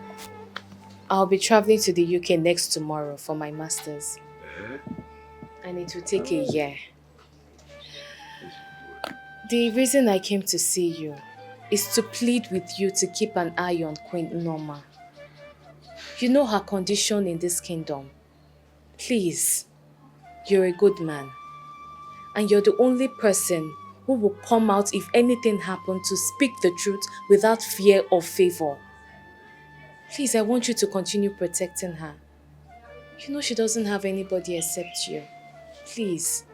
I'll be traveling to the UK next tomorrow for my master's. And it will take a year. The reason I came to see you is to plead with you to keep an eye on Queen Norma. You know her condition in this kingdom. Please, you're a good man. And you're the only person who will come out if anything happens to speak the truth without fear or favor. Please, I want you to continue protecting her. You know she doesn't have anybody except you. Please.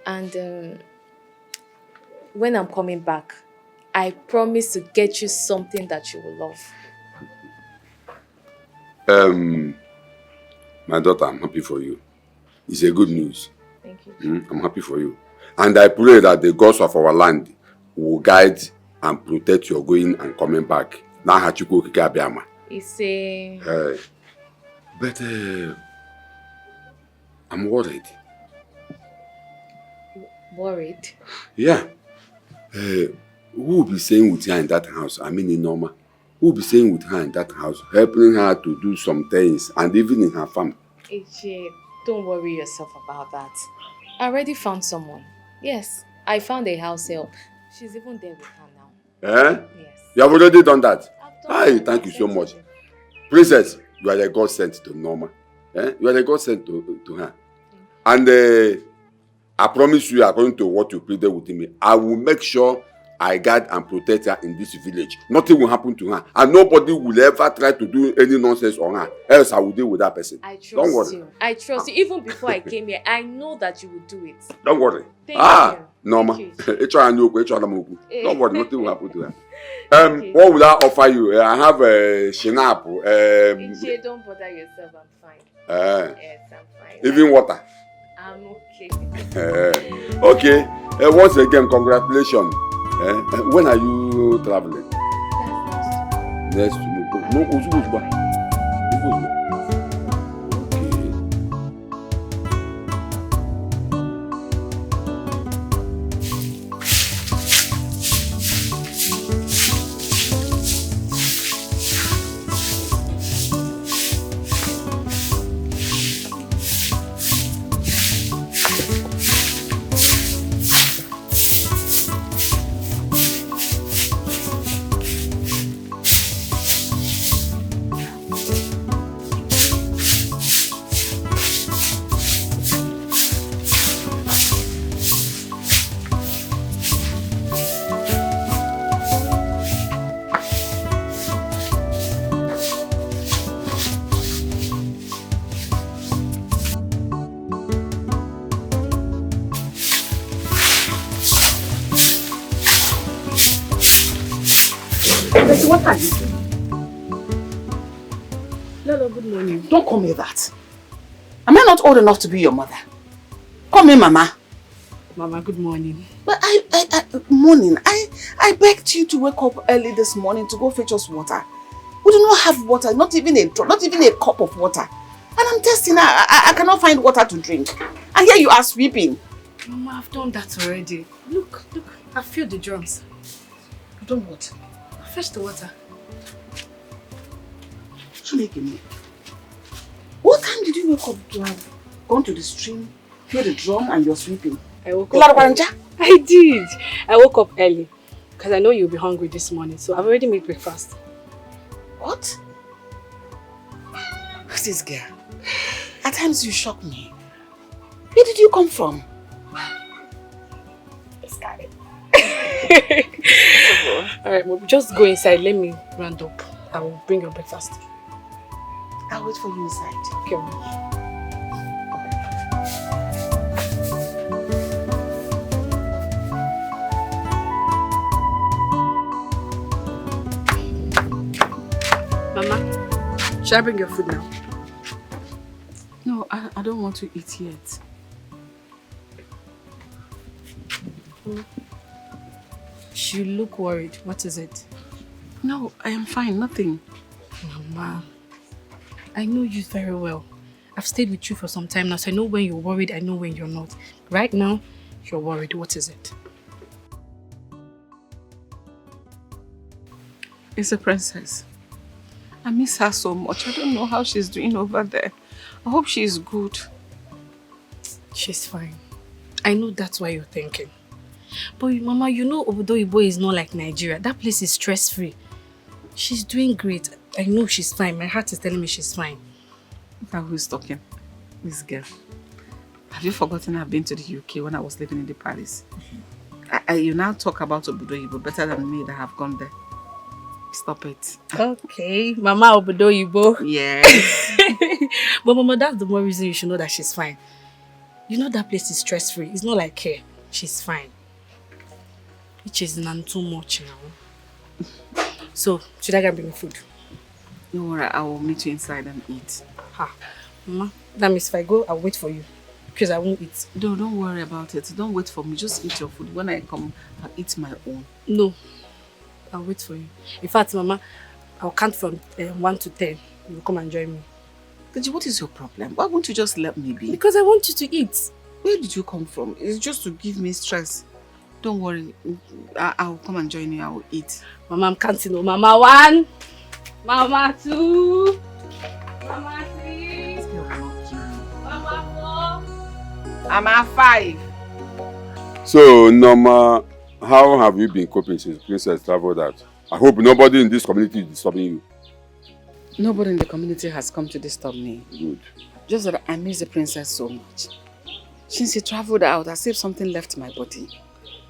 And when I'm coming back, I promise to get you something that you will love. My daughter, I'm happy for you. It's a good news. Thank you. I'm happy for you. And I pray that the gods of our land will guide and protect your going and coming back. It's a... But I'm worried. Worried? Yeah. Who will be staying with her in that house? I mean in Norma. Who will be staying with her in that house, helping her to do some things, and even in her farm? Ichie, don't worry yourself about that. I already found someone. Yes, I found a house help. She's even there with her now. Eh? You have already done that? Hi, thank you so much. Princess, you are a God sent to Norma. Eh? You are a God sent to her. And I promise you, according to what you pleaded with me, I will make sure I guard and protect her in this village. Nothing will happen to her. And nobody will ever try to do any nonsense on her. Else I will deal with that person. I trust Don't worry. you. I trust you. Even before I came here, I know that you would do it. Don't worry. Thank you. Norma. Thank Don't worry, nothing will happen to her. What will I offer you? I have a shinap. Don't bother yourself, I'm fine. Yes, I'm fine. Even water. I'm okay. Okay. Once again, congratulations. When are you traveling? Next week. No, What are you doing? Lolo, good morning. Don't call me that. Am I not old enough to be your mother? Call me Mama. Mama, good morning. But morning. I begged you to wake up early this morning to go fetch us water. We do not have water, not even a cup of water. And I'm testing. I cannot find water to drink. And here you are sweeping. Mama, I've done that already. Look, I've filled the drums. I've done what? Fetch the water. What time did you wake up to have gone to the stream, fill the drum, and you're sweeping? I woke up early. I did. I woke up early because I know you'll be hungry this morning, so I've already made breakfast. What? Who's this girl? At times you shock me. Where did you come from? This guy. Alright, well, just go inside. Let me round up. I will bring your breakfast. I'll wait for you inside. Okay. Mama, should I bring your food now? No, I don't want to eat yet. You look worried. What is it? No, I am fine. Nothing. Mama, I know you very well. I've stayed with you for some time now, so I know when you're worried, I know when you're not. Right now, you're worried. What is it? It's a princess. I miss her so much. I don't know how she's doing over there. I hope she's good. She's fine. I know that's why you're thinking. But Mama, you know Obodo Ibo is not like Nigeria. That place is stress-free. She's doing great. I know she's fine. My heart is telling me she's fine. Look at who's talking. This girl. Have you forgotten I've been to the UK when I was living in the palace? You now talk about Obodo Ibo better than me that have gone there. Stop it. Okay, Mama Obodo Ibo. Yes. But Mama, that's the more reason you should know that she's fine. You know that place is stress-free. It's not like here. She's fine. Which is not too much now. So, should I go bring food? Don't worry, I will meet you inside and eat. Ha. Mama, that means if I go, I'll wait for you. Because I won't eat. No, don't worry about it. Don't wait for me. Just eat your food. When I come, I'll eat my own. No. I'll wait for you. In fact, Mama, I'll count from 1 to 10. You'll come and join me. Deji, what is your problem? Why won't you just let me be? Because I want you to eat. Where did you come from? It's just to give me stress. Don't worry. I'll come and join you. I will eat. Mama, I'm counting. Oh, Mama 1. Mama 2. Mama 3. Mama 4. Mama 5. So, Norma, How have you been coping since Princess traveled out? I hope nobody in this community is disturbing you. Nobody in the community has come to disturb me. Good. Just that I miss the princess so much. Since he traveled out, as if something left my body.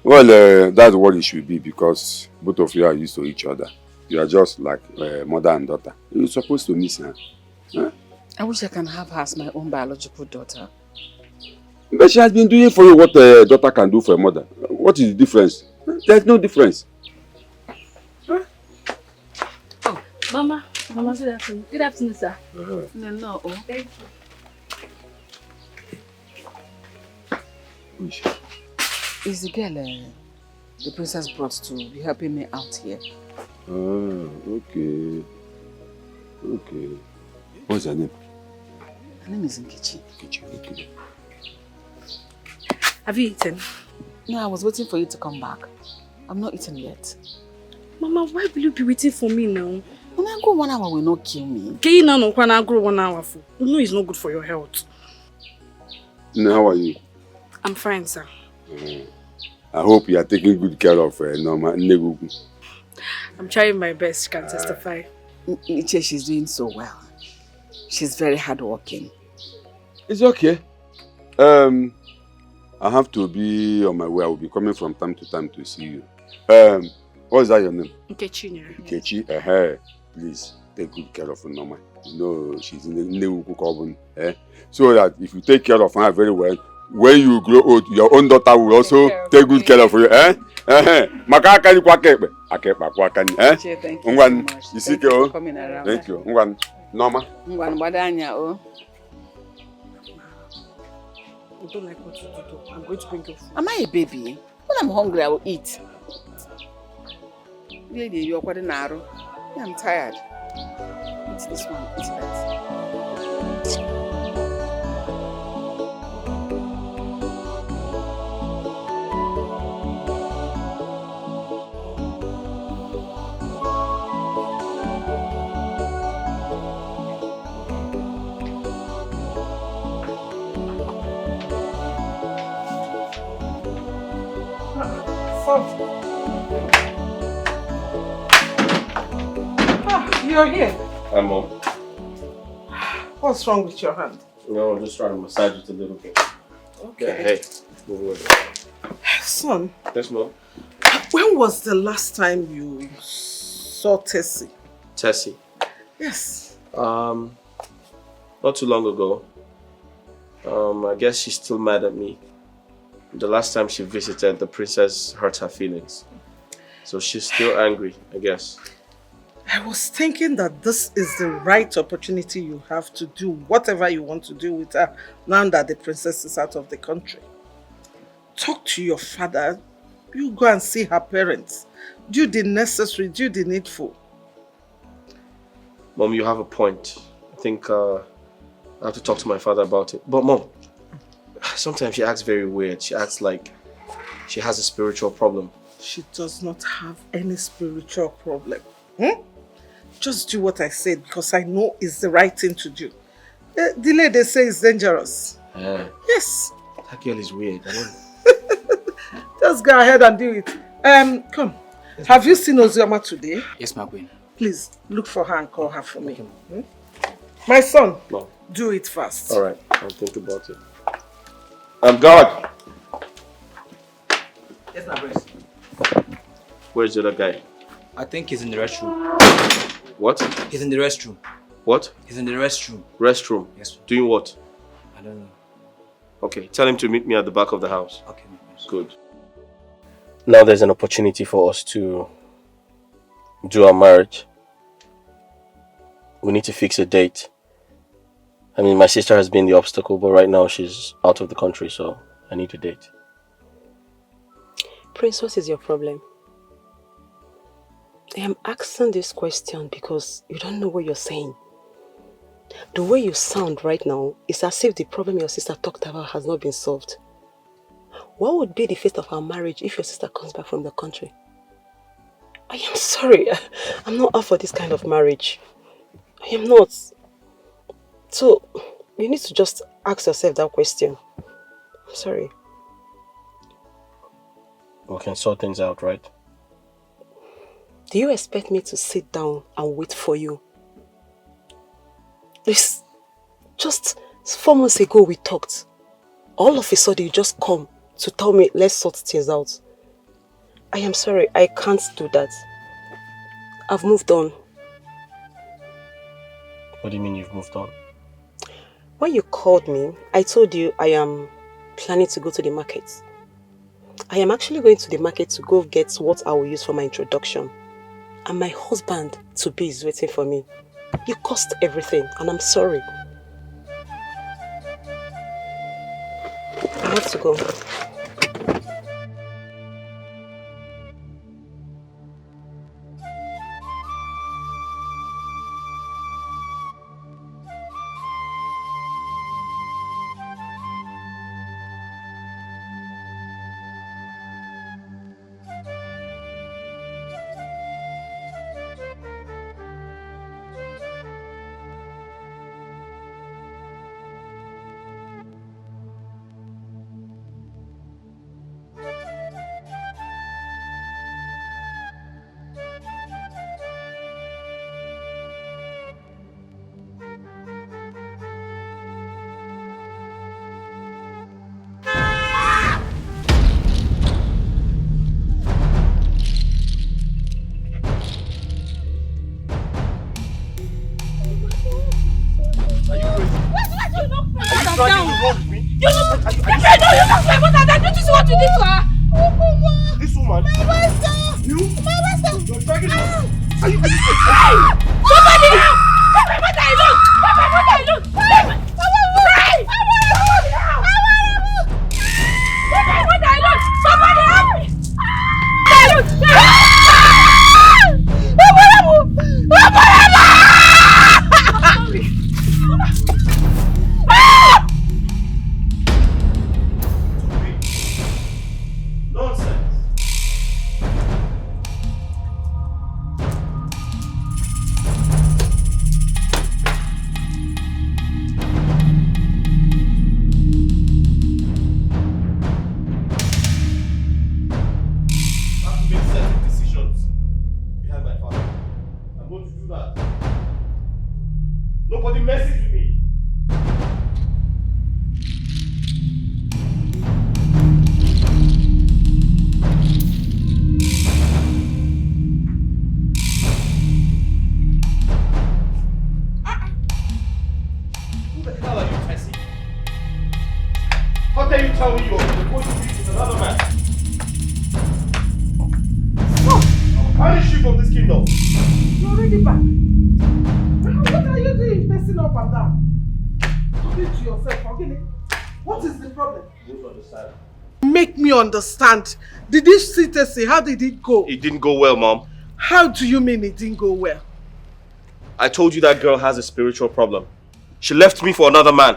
Well, that's what it should be because both of you are used to each other. You are just like mother and daughter. You're supposed to miss her. Huh? I wish I can have her as my own biological daughter. But she has been doing for you what a daughter can do for a mother. What is the difference? There's no difference. Oh, Mama. Mama, good afternoon. Good afternoon, sir. No. Thank you. Is the girl the princess brought to be helping me out here? Okay. What's her name? Her name is Nkechi. Okay. Have you eaten? No, I was waiting for you to come back. I'm not eating yet. Mama, why will you be waiting for me now? When I go 1 hour will not kill me. Can now no I grow 1 hour for? You know it's not good for your health. No, how are you? I'm fine, sir. I hope you are taking good care of Norma. I'm trying my best, you can testify. Niche, she's doing so well. She's very hardworking. It's okay. I have to be on my way. I will be coming from time to time to see you. What is that your name? Nkechi. Nkechi, please take good care of Norma. You know she's in the new coven. So that if you take care of her very well, when you grow old, your own daughter will also take good care of you. Makaka ni kwakepe. Akepa kwakani. Thank you so much. Thank you for coming around. Thank you. Norma. Badanya, oh. I don't like what you do. I'm going to bring your food. Am I a baby? When I'm hungry, I will eat. Lady, you're quite narrow. Yeah, I'm tired. Eat this one, eat that. You're here. Hi, Mom. What's wrong with your hand? No, I'm just trying to massage it a little bit. Okay. Yeah, hey, move away. Son. Yes, Mom. When was the last time you saw Tessie? Tessie. Yes. Not too long ago. I guess she's still mad at me. The last time she visited, the princess hurt her feelings. So she's still angry, I guess. I was thinking that this is the right opportunity you have to do whatever you want to do with her now that the princess is out of the country. Talk to your father. You go and see her parents. Do the necessary, do the needful. Mom, you have a point. I think I have to talk to my father about it. But Mom, sometimes she acts very weird. She acts like she has a spiritual problem. She does not have any spiritual problem. Just do what I said because I know it's the right thing to do. Delay, they say, is dangerous. Yes. That girl is weird. I don't... Just go ahead and do it. Come. Yes, have you seen Ozioma today? Yes, my queen. Please, look for her and call her for me. My son, no. Do it fast. All right, I'll think about it. God! Yes, my prince. Where's the other guy? I think he's in the restroom. What? He's in the restroom. What? He's in the restroom. Restroom? Yes. Doing what? I don't know. Okay, tell him to meet me at the back of the house. Okay, my prince. Good. Now there's an opportunity for us to do our marriage. We need to fix a date. I mean, my sister has been the obstacle, but right now she's out of the country, so I need a date. Prince, what is your problem? I am asking this question because you don't know what you're saying. The way you sound right now is as if the problem your sister talked about has not been solved. What would be the fate of our marriage if your sister comes back from the country? I am sorry. I'm not up for this kind of marriage. I am not. So, you need to just ask yourself that question. I'm sorry. We can sort things out, right? Do you expect me to sit down and wait for you? It's just 4 months ago we talked. All of a sudden you just come to tell me let's sort things out. I am sorry, I can't do that. I've moved on. What do you mean you've moved on? When you called me, I told you I am planning to go to the market. I am actually going to the market to go get what I will use for my introduction. And my husband to be is waiting for me. You cost everything and I'm sorry. I have to go. Understand. Did you see Tessie? How did it go? It didn't go well, Mom. How do you mean it didn't go well? I told you that girl has a spiritual problem. She left me for another man.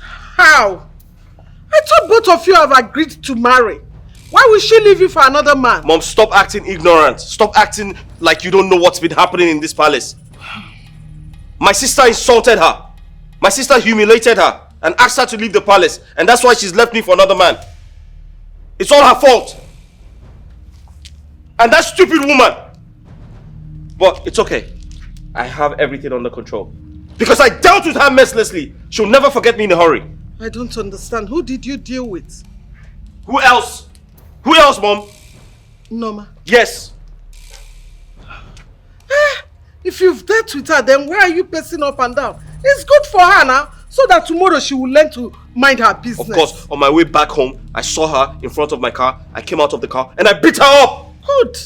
How? I thought both of you have agreed to marry. Why would she leave you for another man? Mom, stop acting ignorant. Stop acting like you don't know what's been happening in this palace. My sister insulted her. My sister humiliated her and asked her to leave the palace. And that's why she's left me for another man. It's all her fault. And that stupid woman. But it's okay. I have everything under control. Because I dealt with her mercilessly. She'll never forget me in a hurry. I don't understand. Who did you deal with? Who else? Who else, Mom? Norma. Yes. If you've dealt with her, then why are you pacing up and down? It's good for her now. So that tomorrow she will learn to mind her business. Of course, on my way back home, I saw her in front of my car. I came out of the car and I beat her up. Good.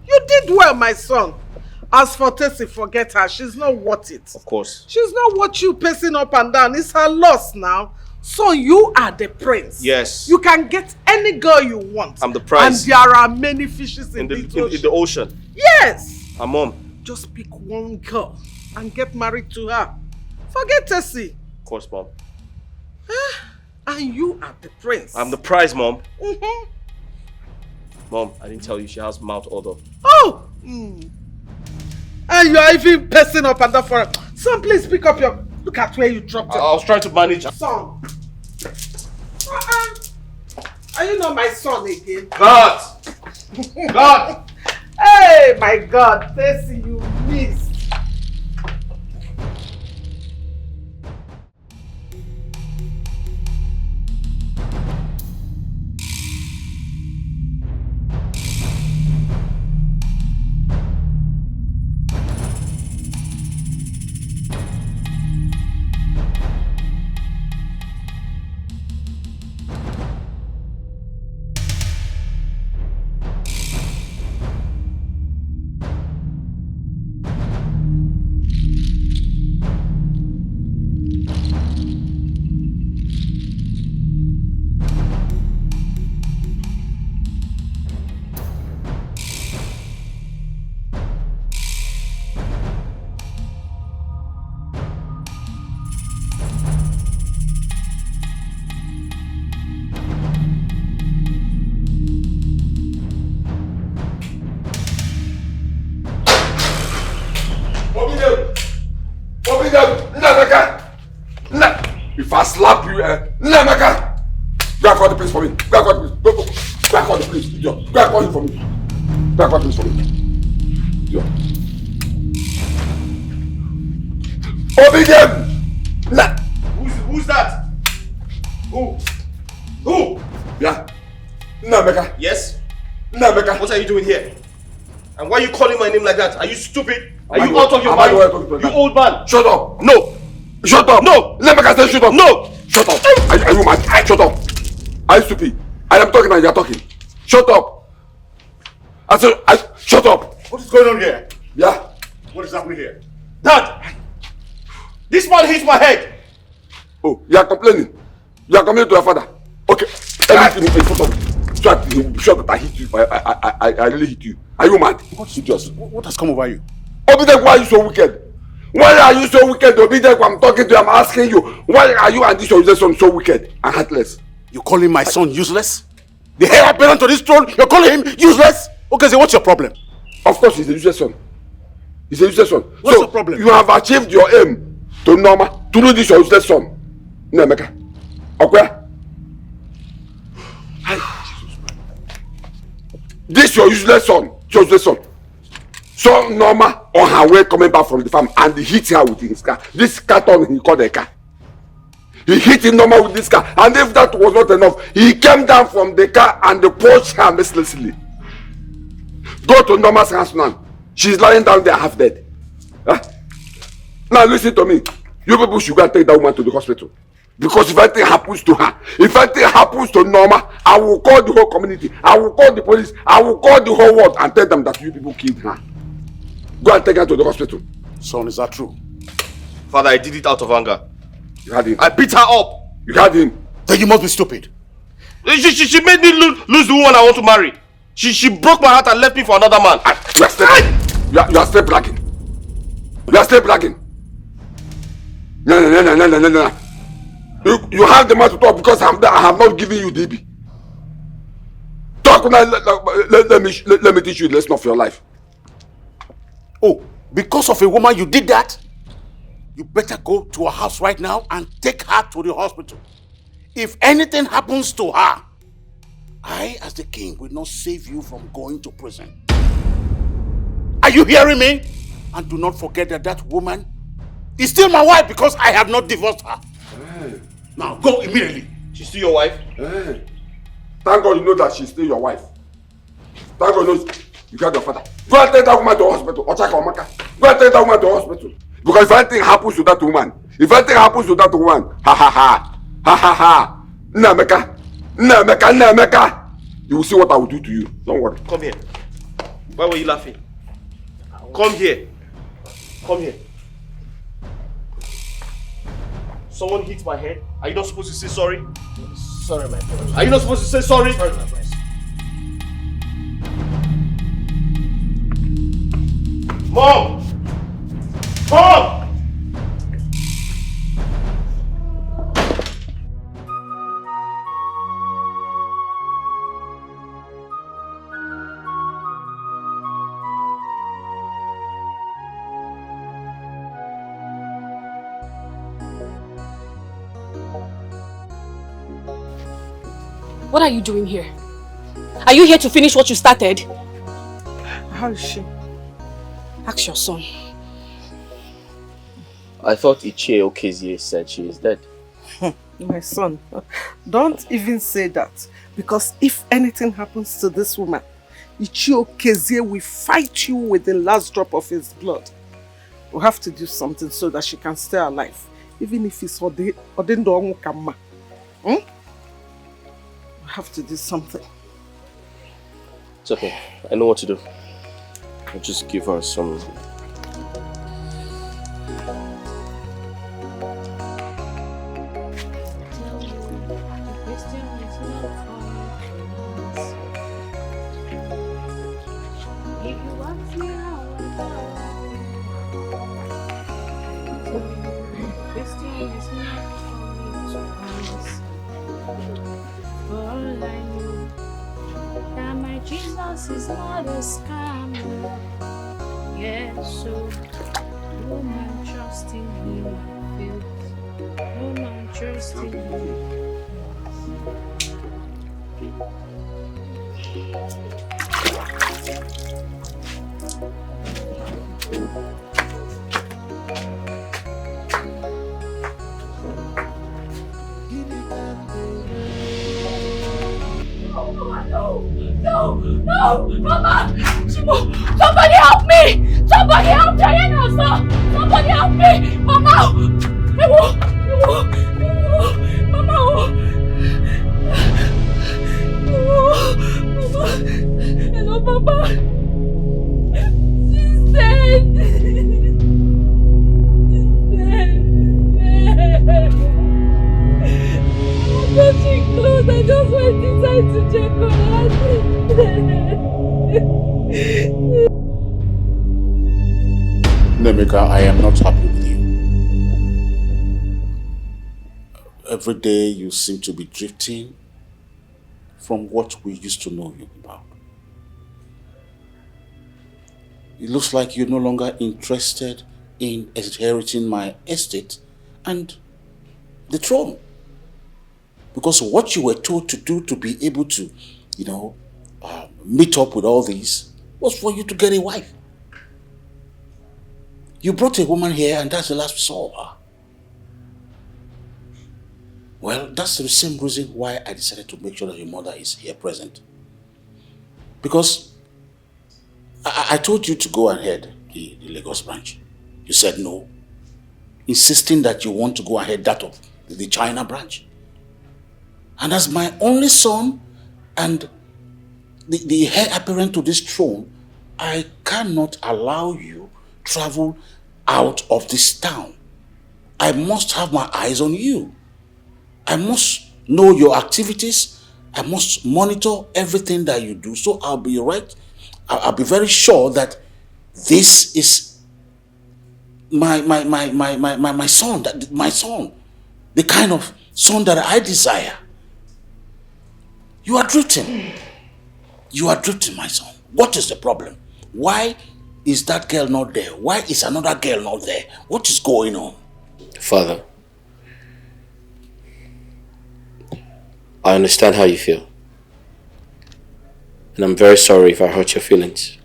You did well, my son. As for Tessie, forget her. She's not worth it. Of course. She's not worth you pacing up and down. It's her loss now. So you are the prince. Yes. You can get any girl you want. I'm the prize. And there are many fishes in the ocean. Yes. Mom. Just pick one girl and get married to her. Forget Tessie. Of course, Mom. And you are the prince. I'm the prize, Mom. Mm-hmm. Mom, I didn't tell you she has mouth odor. Oh! And you are even pacing up and down for her. Son, please pick up your... Look at where you dropped it. I was trying to manage her. Son. Are you not my son again? God! God! Hey, my God, Stacy, you missed. If I slap you, Nnameka! Go and call the police for me. Go and call the police. Go and call the police. Go and call him for me. Go and call the police for me. Obedient! Who's that? Who? Yeah. Nnameka. Yes? Nnameka. What are you doing here? And why are you calling my name like that? Are you stupid? Are you out of your mind? You old man. Shut up. No. Shut up. No. Nnameka say shut up. No. Shut up. Are you mad? Shut up. Are you stupid? I am talking and you are talking. Shut up. I said, shut up. What is going on here? Yeah. What is happening here? Dad! This man hit my head. Oh, you are complaining. You are complaining to your father. Okay. Everything in front of you. Sure that I hit you. I really hit you. Are you mad? What has come over you? Obidek, why are you so wicked? Why are you so wicked, Obidek? I'm talking to you, I'm asking you. Why are you and this your son so wicked and heartless? You're calling my son useless? The heir apparent to this throne, you're calling him useless? Okay, so what's your problem? Of course, he's a useless son. He's a useless son. What's the problem? You have achieved your aim to Norma, to do this your useless son. Nnameka. Okay? This your useless son. Your useless son. So Norma on her way coming back from the farm and he hit her with his car. This carton he called a car. He hit Norma with this car, and if that was not enough, he came down from the car and punched her mercilessly. Go to Norma's house now. She's lying down there half dead. Now listen to me. You people should go and take that woman to the hospital. Because if anything happens to her, if anything happens to Norma, I will call the whole community. I will call the police. I will call the whole world and tell them that you people killed her. Go and take her to the hospital. Son, is that true? Father, I did it out of anger. You had him. I beat her up. You had him. Then you must be stupid. She made me lose the woman I want to marry. She broke my heart and left me for another man. You are still bragging. You are still bragging. No. You have the right to talk because I have not given you DB. Talk now. Let me teach you the lesson of your life. Oh, because of a woman you did that? You better go to her house right now and take her to the hospital. If anything happens to her, I, as the king, will not save you from going to prison. Are you hearing me? And do not forget that that woman is still my wife because I have not divorced her. Now go immediately. She's still your wife? Thank God you know that she's still your wife. Thank God you know you got your father. Go and take that woman to the hospital. Go and take that woman to the hospital. Because if anything happens to that woman, Nnameka, you will see what I will do to you. Don't worry. Come here. Why were you laughing? Come here. Come here. Someone hit my head. Are you not supposed to say sorry? Sorry, my friend. Are you not supposed to say sorry? Sorry, my friend. Mom! Mom! What are you doing here? Are you here to finish what you started? How is she? Ask your son. I thought Ichie Okezie said she is dead. My son, don't even say that. Because if anything happens to this woman, Ichie Okezie will fight you with the last drop of his blood. We'll have to do something so that she can stay alive. Even if it's Odendo Onwukama. We have to do something. It's okay. I know what to do. I'll just give her some... Jesus is not a scammer. Yes, so no man trusting him fails. No man trusting him. No, Mama! Somebody help me! Somebody help Diana, sir! Somebody help me! Mama! Mama! Hello, Papa! She's dead! I'm touching clothes, I just went inside to check on her. Nemeka, I am not happy with you. Every day you seem to be drifting from what we used to know you about. It looks like you're no longer interested in inheriting my estate and the throne. Because what you were told to do to be able to, meet up with all these was for you to get a wife. You brought a woman here and that's the last we saw of her. Well, that's the same reason why I decided to make sure that your mother is here present. Because I told you to go ahead the Lagos branch. You said no, insisting that you want to go ahead that of the China branch. And as my only son and the heir apparent to this throne, I cannot allow you travel out of this town. I must have my eyes on you. I must know your activities. I must monitor everything that you do. So I'll be very sure that this is my son, the kind of son that I desire. You are drifting. You are drifting, my son. What is the problem? Why is that girl not there? Why is another girl not there? What is going on? Father, I understand how you feel. And I'm very sorry if I hurt your feelings.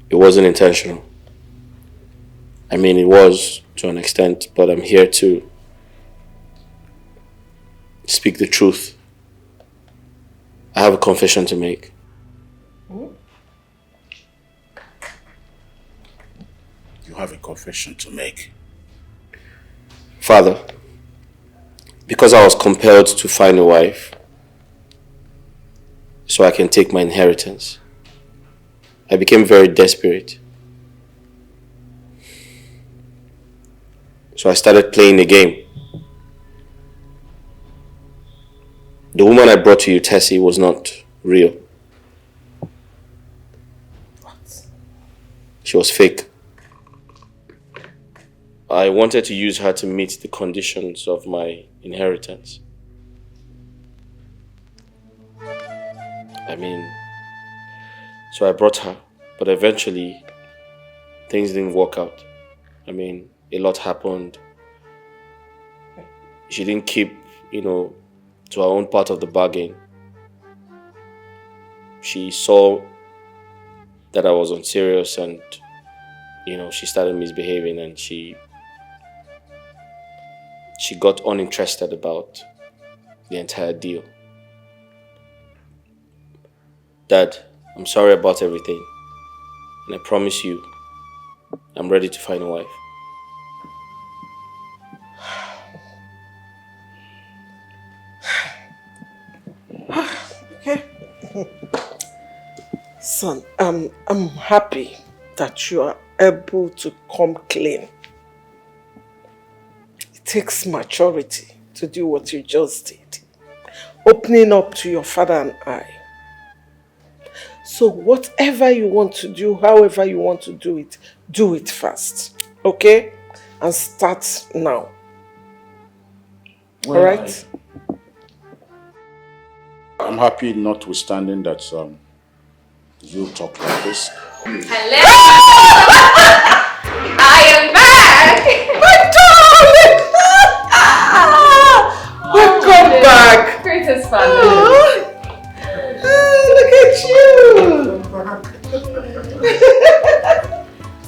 It wasn't intentional. I mean, it was to an extent, but I'm here to speak the truth. I have a confession to make. You have a confession to make. Father, because I was compelled to find a wife so I can take my inheritance, I became very desperate. So I started playing the game. The woman I brought to you, Tessie, was not real. What? She was fake. I wanted to use her to meet the conditions of my inheritance. So I brought her, but eventually things didn't work out. A lot happened. She didn't keep to her own part of the bargain. She saw that I was unserious and, she started misbehaving and she got uninterested about the entire deal. Dad, I'm sorry about everything. And I promise you, I'm ready to find a wife. Okay. Son, I'm happy that you are able to come clean. It takes maturity to do what you just did. Opening up to your father and I. So whatever you want to do, however you want to do it fast. Okay? And start now. Well, alright? I'm happy notwithstanding that you talk like this. Hello! I am back! My darling! Welcome back! Greatest family. Look at you!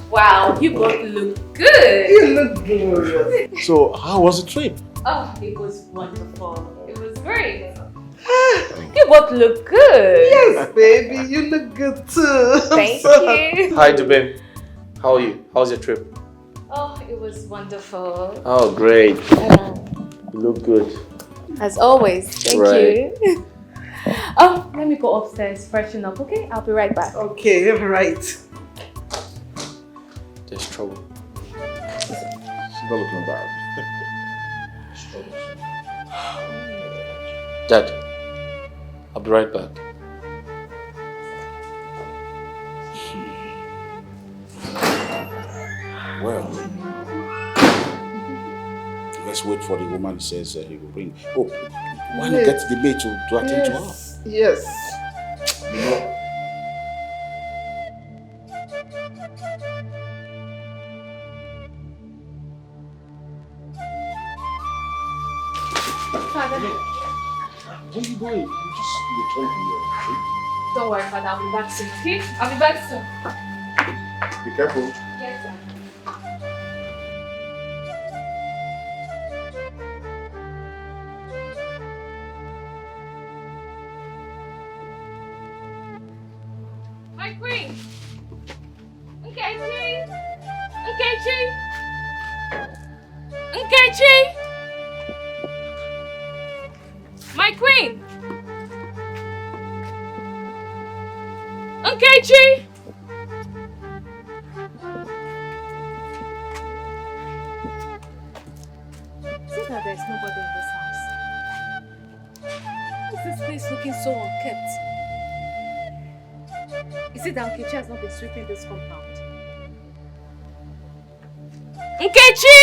Wow, you both look good. You look glorious. So, how was the trip? Oh, it was wonderful. It was great. You both look good. Yes, baby, you look good too. Thank you. Hi, Dubin. How are you? How's your trip? Oh, it was wonderful. Oh, great. You look good. As always. Thank Right. you. Oh, let me go upstairs, freshen up, okay? I'll be right back. Okay, alright. There's trouble. She's not looking bad. Dad, I'll be right back. Well, let's wait for the woman who says he will bring. Oh, why not get the maid to attend to her? Yes. Father, Where are you going? You just returned from here. don't worry, Father. I'll be back soon, okay? I'll be back soon. Be careful. Yes, sir. My queen! Nkechi! Nkechi! Nkechi! My queen! Nkechi! See that there's nobody in this house. Why is this place looking so unkempt? Is it that Nkechi has not been sweeping this compound? Nkechi!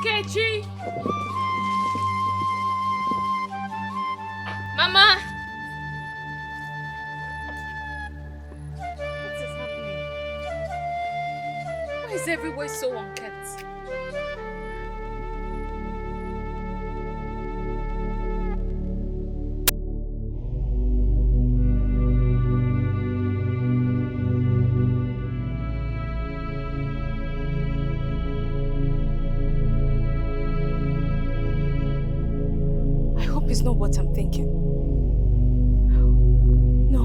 Nkechi! Mama! What is happening? Why is everywhere so unkempt? I hope it's not what I'm thinking. No.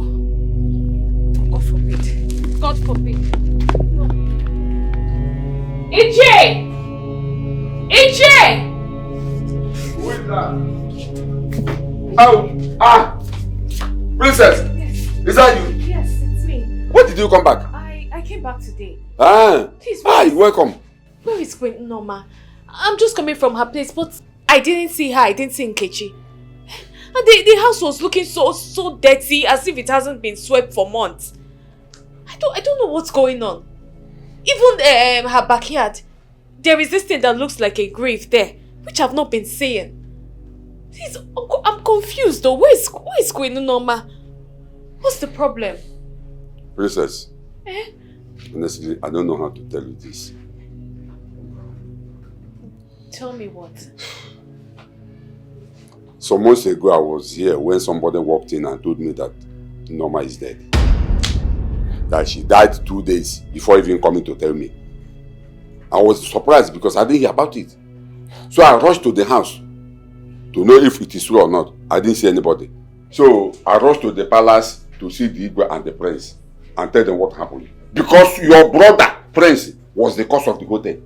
God forbid. God forbid. No. Iche! Iche! Who is that? Oh, Princess! Yes. Is that you? Yes, it's me. When did you come back? I came back today. Please, You're welcome. Where is Queen Norma? I'm just coming from her place, but I didn't see her. I didn't see Nkechi. And the house was looking so dirty, as if it hasn't been swept for months. I don't know what's going on. Even her backyard, there is this thing that looks like a grave there, which I've not been seeing. Please, I'm confused though. Where is Queen Norma? What's the problem? Princess. Honestly, I don't know how to tell you this. Tell me what? Some months ago, I was here when somebody walked in and told me that Norma is dead. That she died 2 days before even coming to tell me. I was surprised because I didn't hear about it. So I rushed to the house to know if it is true or not. I didn't see anybody. So I rushed to the palace to see the Igwe and the prince and tell them what happened. Because your brother, Prince, was the cause of the whole thing.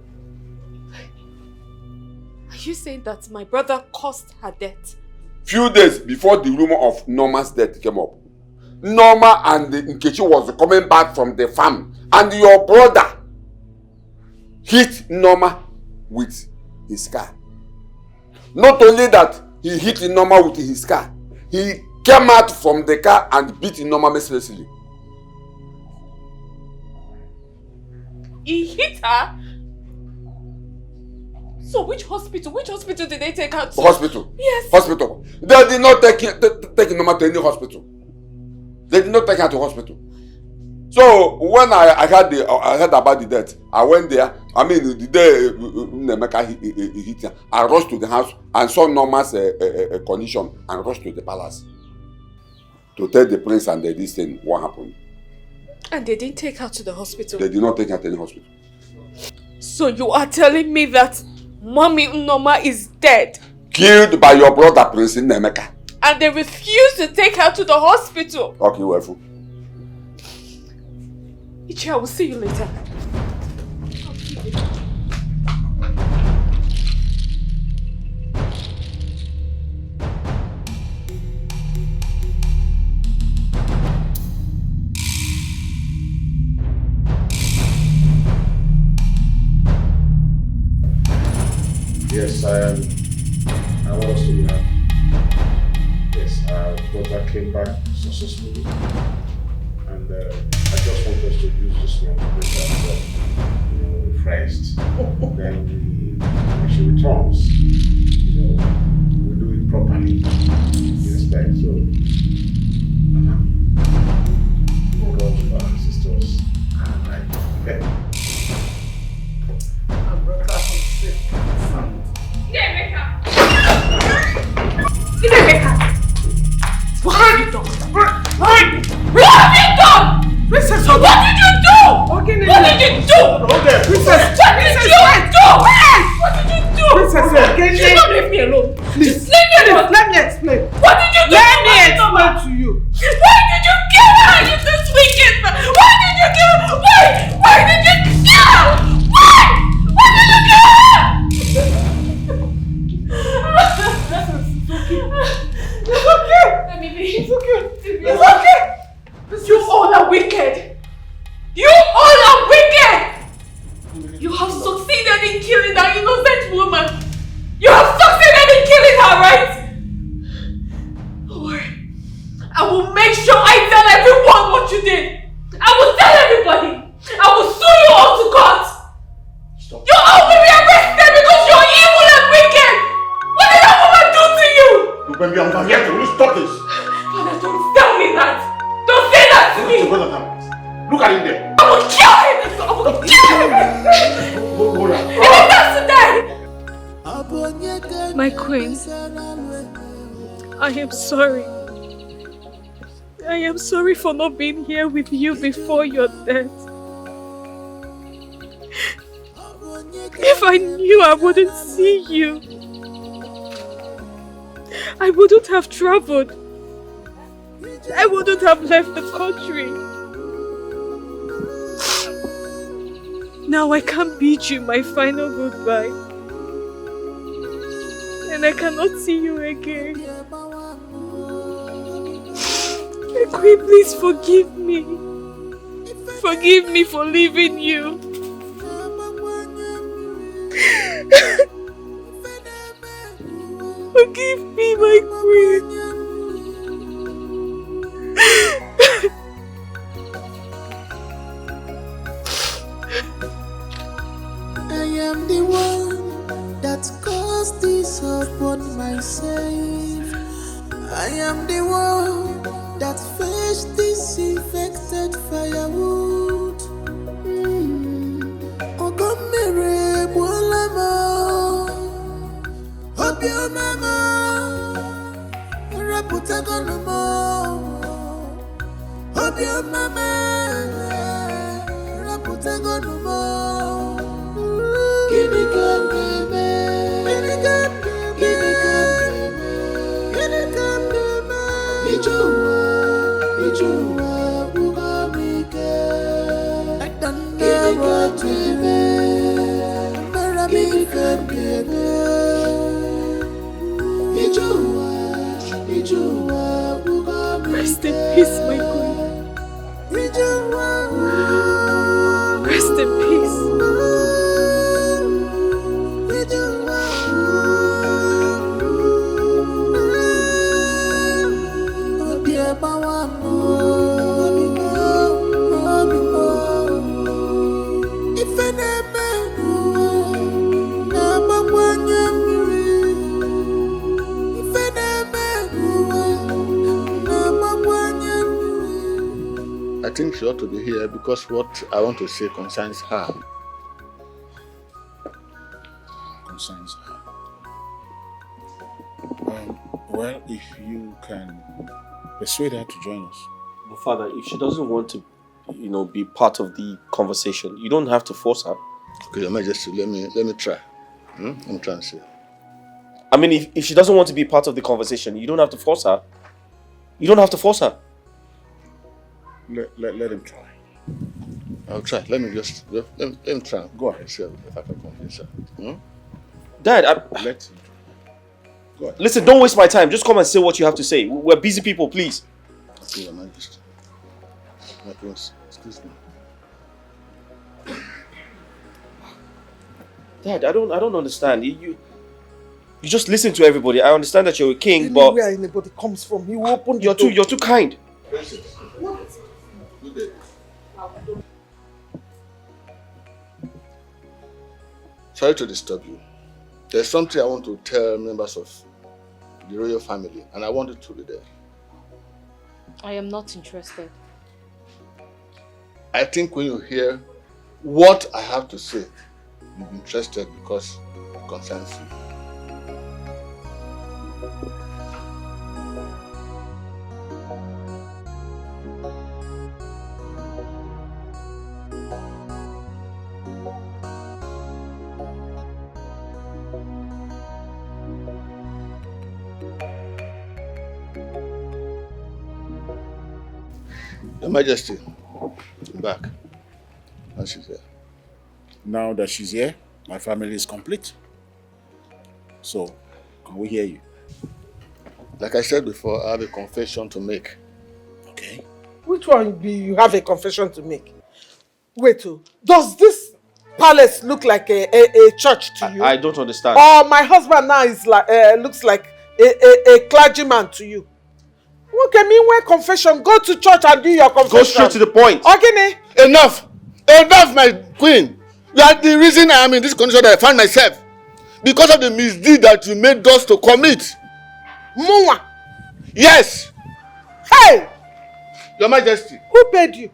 Are you saying that my brother caused her death? Few days before the rumor of Norma's death came up, Norma and Nkechi was coming back from the farm and your brother hit Norma with his car. Not only that, he hit Norma with his car, he came out from the car and beat Norma mercilessly. He hit her? So which hospital did they take her to? Hospital? Yes. Hospital. They did not take Norma to any hospital. They did not take her to hospital. So when I heard about the death, I went there. I mean, the day Nemeka hit her, I rushed to the house and saw Norma's condition and rushed to the palace to tell the prince and this thing what happened. And they didn't take her to the hospital? They did not take her to any hospital. So you are telling me that Mommy Norma is dead? Killed by your brother Prince Nemeka. And they refused to take her to the hospital? Okay, well. Ichi, I will see you later. Yes, I want us to be happy. Yes, our daughter came back successfully. And I just want us to use this one to make ourselves, refreshed. Then when she returns, we do it properly. Respect. So, God, our sisters, My brother is sick. What have you done? What have you done? Princess, what did you do? What did you do? Princess, what did you do? What did you do? Princess, just don't leave me alone. Please, just leave me alone. Let me explain. What did you do? Let me explain to you. Why did you kill her? You this wicked man. Why did you kill her? Why did you kill her? Why did you kill her? It's okay. Let me be. It's okay. It's okay. You all are wicked. You all are wicked. You have succeeded in killing that innocent woman. You have succeeded in killing her, right? Don't worry. I will make sure I tell everyone what you did. I will tell everybody. I will sue you all to court. Stop. You all will be arrested because you're evil and wicked. What did that woman do to you? Look, baby, I'm here. Will you stop this? Father, don't tell me that. Don't say that to me. Look at him there. I will kill him. I will kill him. Go down. If he has to die. My queen, I am sorry. I am sorry for not being here with you before your death. If I knew I wouldn't see you, I wouldn't have traveled. I wouldn't have left the country. Now I can't bid you my final goodbye. And I cannot see you again. Queen, please forgive me. Forgive me for leaving you. Forgive me, my queen. I am the one that caused this upon myself. I am the one that fetched this infected firewood. Rest in peace, my queen. Rest in peace. I think she ought to be here because what I want to say concerns her. Concerns her. Well, if you can persuade her to join us. But Father, if she doesn't want to, be part of the conversation, you don't have to force her. Okay, Your Majesty, let me try. Let me try and see. I mean, if she doesn't want to be part of the conversation, you don't have to force her. You don't have to force her. Let him try. I'll try. Let me try. Go ahead, see if I can convince her. Dad, let him try. Go ahead. Listen, don't waste my time. Just come and say what you have to say. We're busy people, please. Okay, Your Majesty. My prince, excuse me. Dad, I don't understand. You just listen to everybody. I understand that you're a king, but anywhere anybody comes from, you open the door. You're too kind. What? Good day. Sorry to disturb you. There's something I want to tell members of the royal family, and I want it to be there. I am not interested. I think when you hear what I have to say, you'll be interested because it concerns you. Your Majesty, I'm back. And she's here. Now that she's here, my family is complete. So, can we hear you? Like I said before, I have a confession to make. Okay. Which one be you have a confession to make? Wait, does this palace look like a church to you? I don't understand. Or my husband now is like looks like a clergyman to you? Okay, meanwhile confession, go to church and do your confession. Go straight to the point. Okay, Enough! Enough, my queen! You are the reason I am in this condition that I find myself. Because of the misdeed that you made us to commit. Mwa! Yes! Hey! Your Majesty. Who paid you?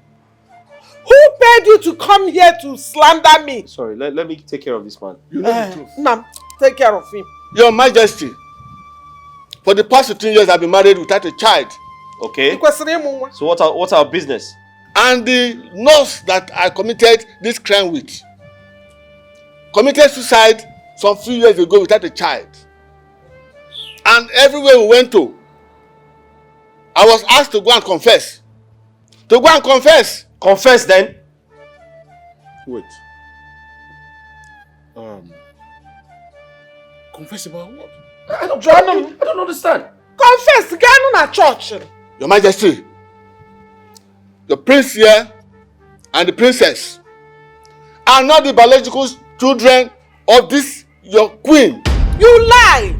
Who paid you to come here to slander me? Sorry, let me take care of this man. You know the truth. Nam, take care of him. Your Majesty. For the past 15 years, I've been married without a child. Okay. So what's our business? And the nurse that I committed this crime with committed suicide some few years ago without a child. And everywhere we went to, I was asked to go and confess. To go and confess. Confess then. Wait. Confess about what? I don't understand. Confess, get on a church. Your Majesty, the prince here and the princess are not the biological children of this your queen. You lie!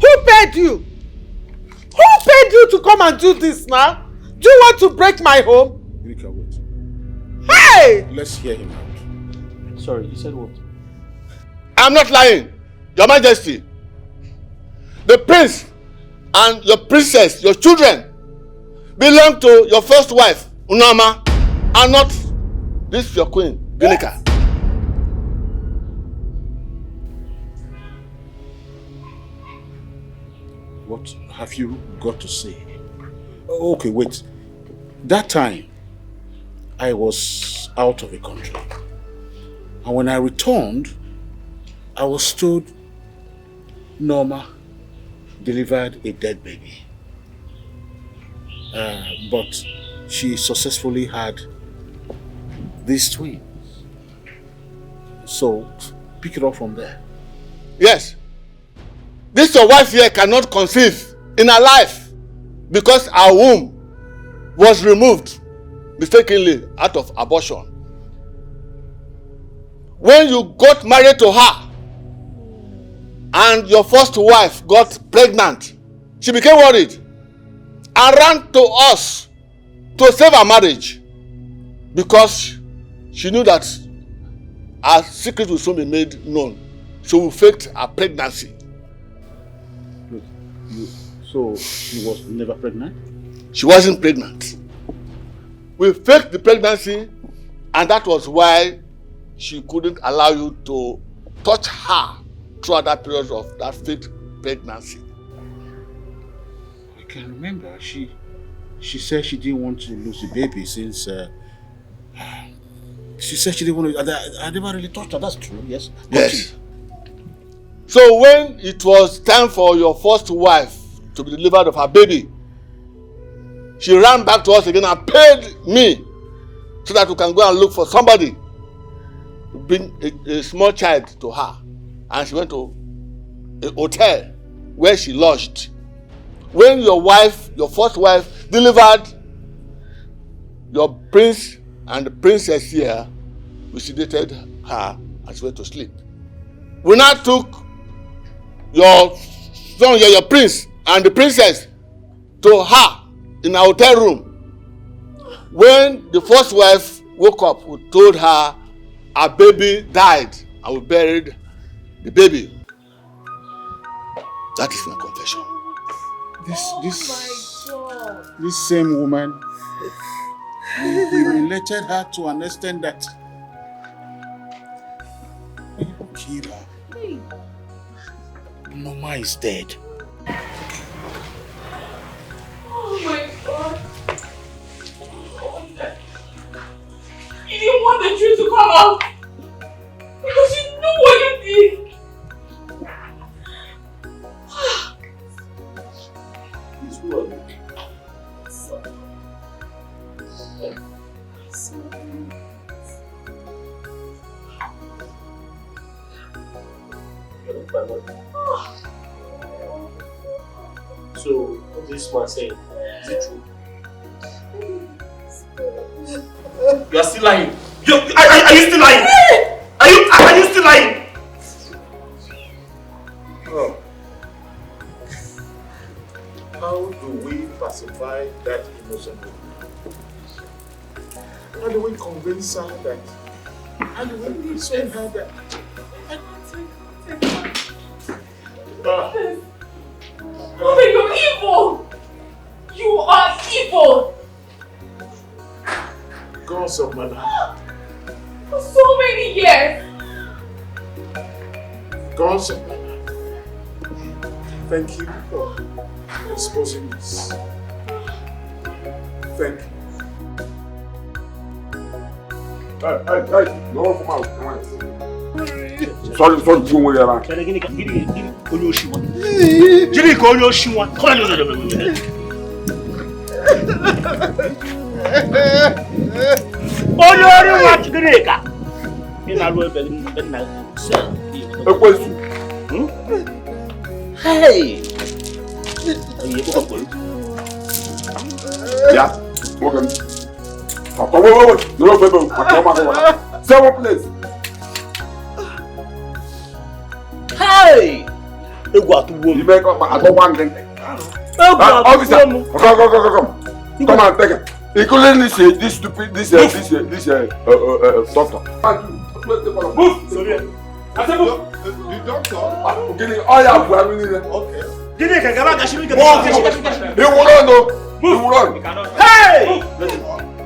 Who paid you? Who paid you to come and do this now? Do you want to break my home? Erika, wait. Hey! Let's hear him out. Sorry, you said what? I'm not lying, Your Majesty. The prince and your princess, your children, belong to your first wife, Norma, and not this your queen, Ginika. What have you got to say? Okay, wait. That time, I was out of the country. And when I returned, I was told Norma delivered a dead baby. But she successfully had these twins. So, pick it up from there. Yes. This your wife here cannot conceive in her life because her womb was removed mistakenly out of abortion. When you got married to her and your first wife got pregnant, she became worried and ran to us to save her marriage because she knew that her secret will soon be made known. So we faked her pregnancy. So she was never pregnant? She wasn't pregnant. We faked the pregnancy, and that was why she couldn't allow you to touch her throughout that period of that fake pregnancy. I can remember she said she didn't want to lose the baby since she said she didn't want to. I never really touched her. That's true. Yes. Yes. So when it was time for your first wife to be delivered of her baby, she ran back to us again and paid me so that we can go and look for somebody to bring a small child to her. And she went to a hotel where she lodged. When your wife, your first wife, delivered your prince and the princess here, we sedated her and she went to sleep. We now took your son here, your prince and the princess, to her in our hotel room. When the first wife woke up, we told her her baby died and we buried the baby. That is my confession. This same woman, we related her to an extent that Kira, Norma is dead. Oh my God. You didn't want the truth to come out because you knew what you did. It's what? So, what this man saying? Is it true? You are still lying. Are you still lying? Are you still lying? Oh. How do we pacify that innocent woman? How do we convince her that? How do we persuade her that? Mother, you're evil! You are evil! Gods of my life. For so many years! Gods of my life. Thank you for exposing this. Thank you. Hey, no come out. Come on. Sorry, you were around. Jiri ko onye oshiwa. Come on. Onye ori wa Chigirika. Ina lo ebe na se. Ekwesu. Hey. Ayi ko ko. Yeah. Welcome. Wait. No, baby. Seven place. Hey! You make up. I don't want anything. Officer, come. Come on, take it. Including this stupid, this doctor. Move! Sorry. I said move. The doctor? Okay. Oh yeah, we are winning it. Okay. You will run, though. You will run. Hey!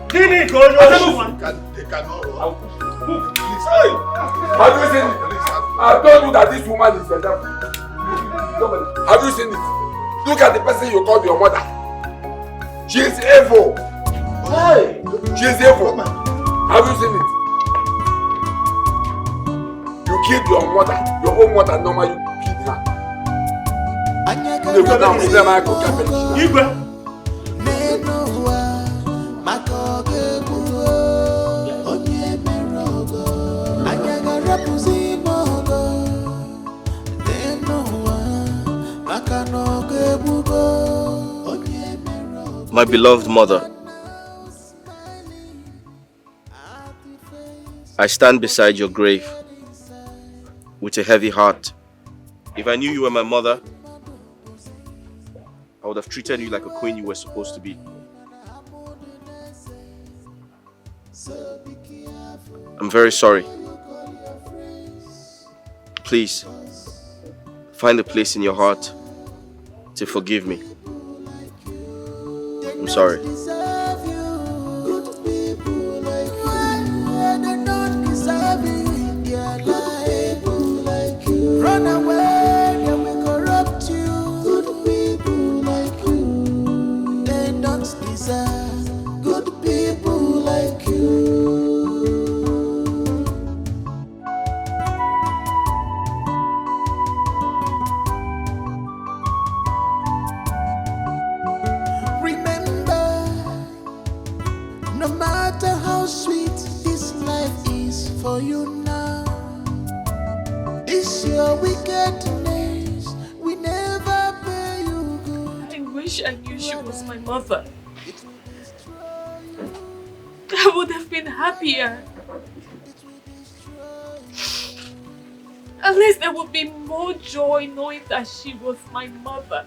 They cannot run. Have you seen it? I told you that this woman is a devil. Have you seen it? Look at the person you called your mother. She is evil. Hey! She is evil. killed your mother, your own mother, Norma, you killed her. My beloved mother, I stand beside your grave with a heavy heart. If I knew you were my mother, I would have treated you like a queen you were supposed to be. I'm very sorry. Please, find a place in your heart to forgive me. I'm sorry. Run away, they will corrupt you. Good people like you, they don't deserve good people like you. Remember, no matter how sweet this life is for you now, it's your wickedness, we never pay you good. I wish I knew she was my mother. I would have been happier. At least there would be more joy knowing that she was my mother.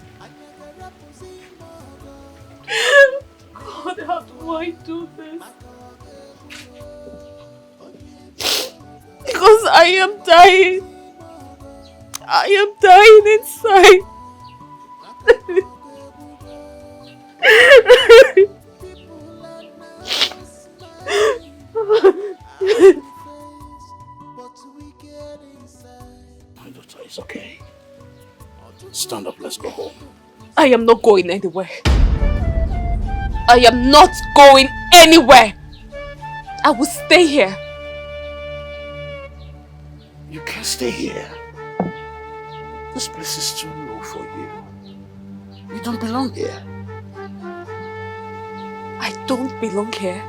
God, how do I do this? Because I am dying. I am dying inside. My daughter is okay. Stand up, let's go home. I am not going anywhere. I am not going anywhere. I will stay here. You can't stay here. This place is too low for you. You don't belong here. I don't belong here.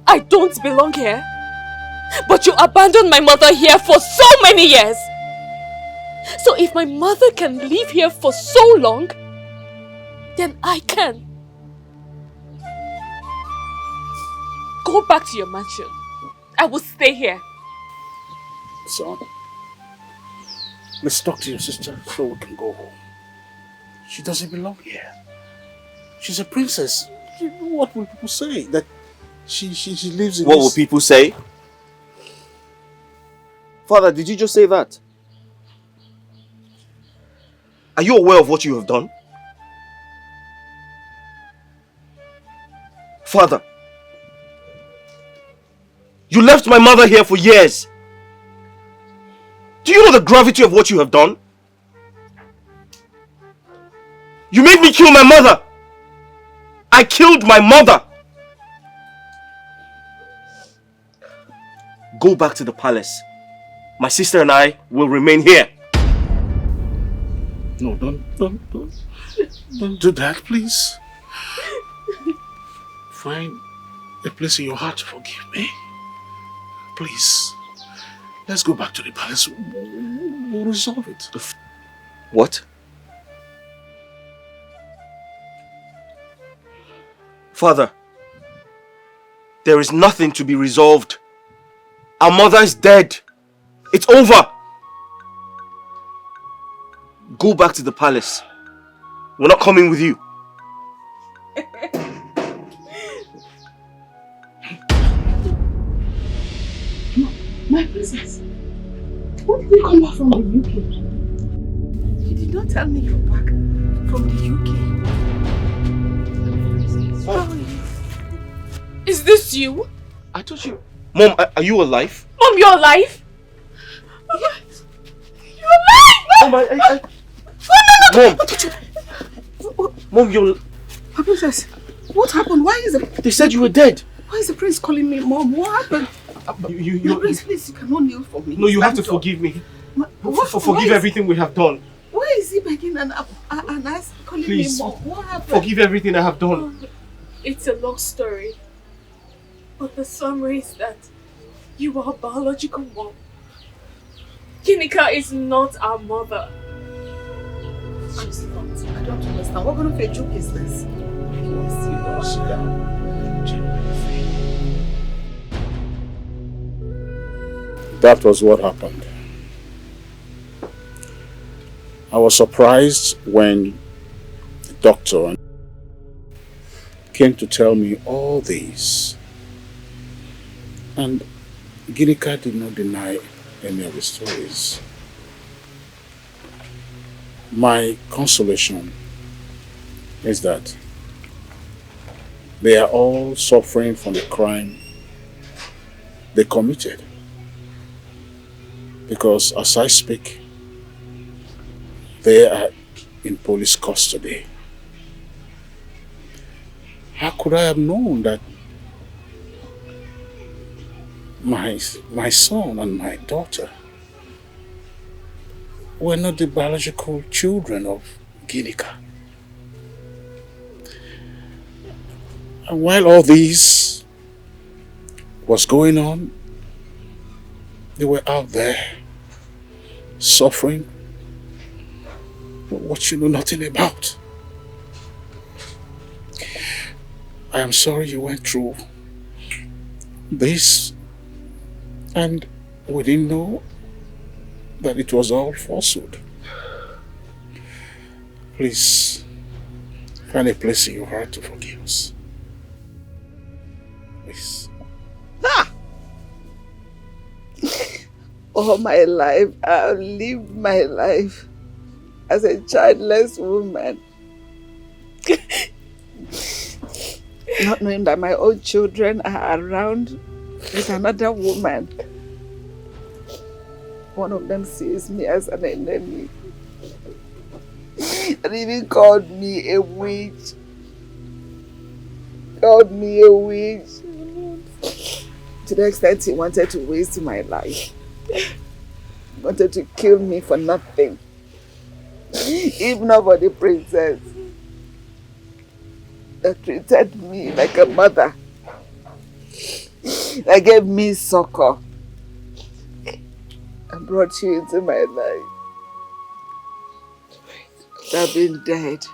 I don't belong here. But you abandoned my mother here for so many years. So if my mother can live here for so long, then I can. Go back to your mansion. I will stay here. Son, let's talk to your sister so we can go home. She doesn't belong here. She's a princess. What will people say? That she lives in What will people say? Father, did you just say that? Are you aware of what you have done? Father, you left my mother here for years. Do you know the gravity of what you have done? You made me kill my mother. I killed my mother. Go back to the palace. My sister and I will remain here. No, don't do that, please. Find a place in your heart to forgive me. Please. Let's go back to the palace. We'll resolve it. What? Father, there is nothing to be resolved. Our mother is dead. It's over. Go back to the palace. We're not coming with you. My princess, when did you come back from the UK? You did not tell me you're back from the UK. Is this you? I told you. Mom, are you alive? Mom, you're alive? Yes. You're alive! Mom, Mom, you're... My princess, what happened? Why is it? They said you were dead. Why is the prince calling me mom? What happened? Please, you cannot kneel for me. No, you have to Stand up. forgive me. Forgive Why is- everything we have done. Why is he begging and calling Please, me mom? What happened? forgive everything I have done. It's a long story. But the summary is that you are a biological mom. Ginika is not our mother. She's not. I don't understand. What kind of a joke is this? Sit down. That was what happened. I was surprised when the doctor came to tell me all this. And Ginika did not deny any of the stories. My consolation is that they are all suffering from the crime they committed. Because as I speak, they are in police custody. How could I have known that my son and my daughter were not the biological children of Ginika? And while all this was going on, they were out there suffering what you know nothing about. I am sorry you went through this and we didn't know that it was all falsehood. Please find a place in your heart to forgive us. Please. All my life, I've lived my life as a childless woman. Not knowing that my own children are around with another woman. One of them sees me as an enemy. And even called me a witch. To the extent he wanted to waste my life. He wanted to kill me for nothing. If not for the princess that treated me like a mother, that gave me succor and brought you into my life. I've been dead.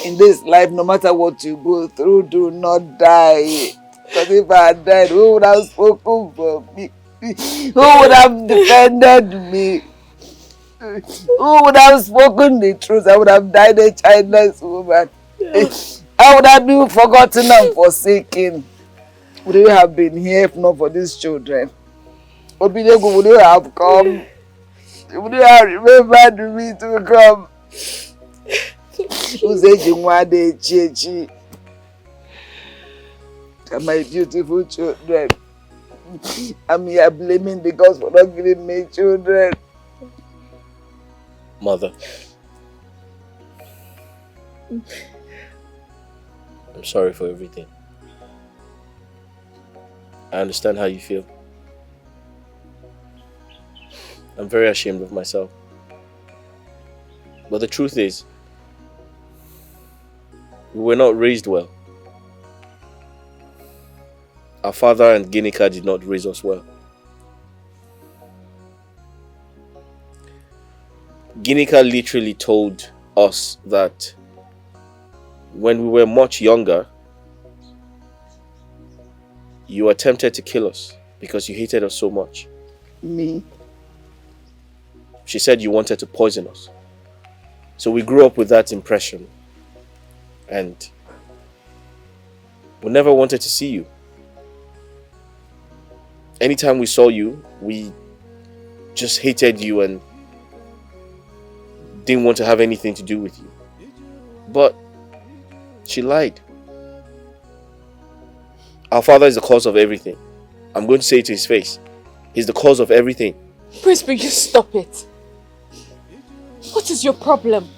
In this life, no matter what you go through, do not die. Because if I had died, who would have spoken for me? Who would have defended me? Who would have spoken the truth? I would have died a childless woman. I would have been forgotten and forsaken. Would you have been here if not for these children? Would you have come? Would you have remembered me to come? My beautiful children. I'm here blaming the gods for not giving me children. Mother, I'm sorry for everything. I understand how you feel. I'm very ashamed of myself. But the truth is, we were not raised well. Our father and Ginika did not raise us well. Ginika literally told us that when we were much younger, you attempted to kill us because you hated us so much. Me? She said you wanted to poison us. So we grew up with that impression. And we never wanted to see you. Anytime we saw you, we just hated you and didn't want to have anything to do with you. But she lied. Our father is the cause of everything. I'm going to say it to his face. He's the cause of everything. Please, will you stop it? What is your problem?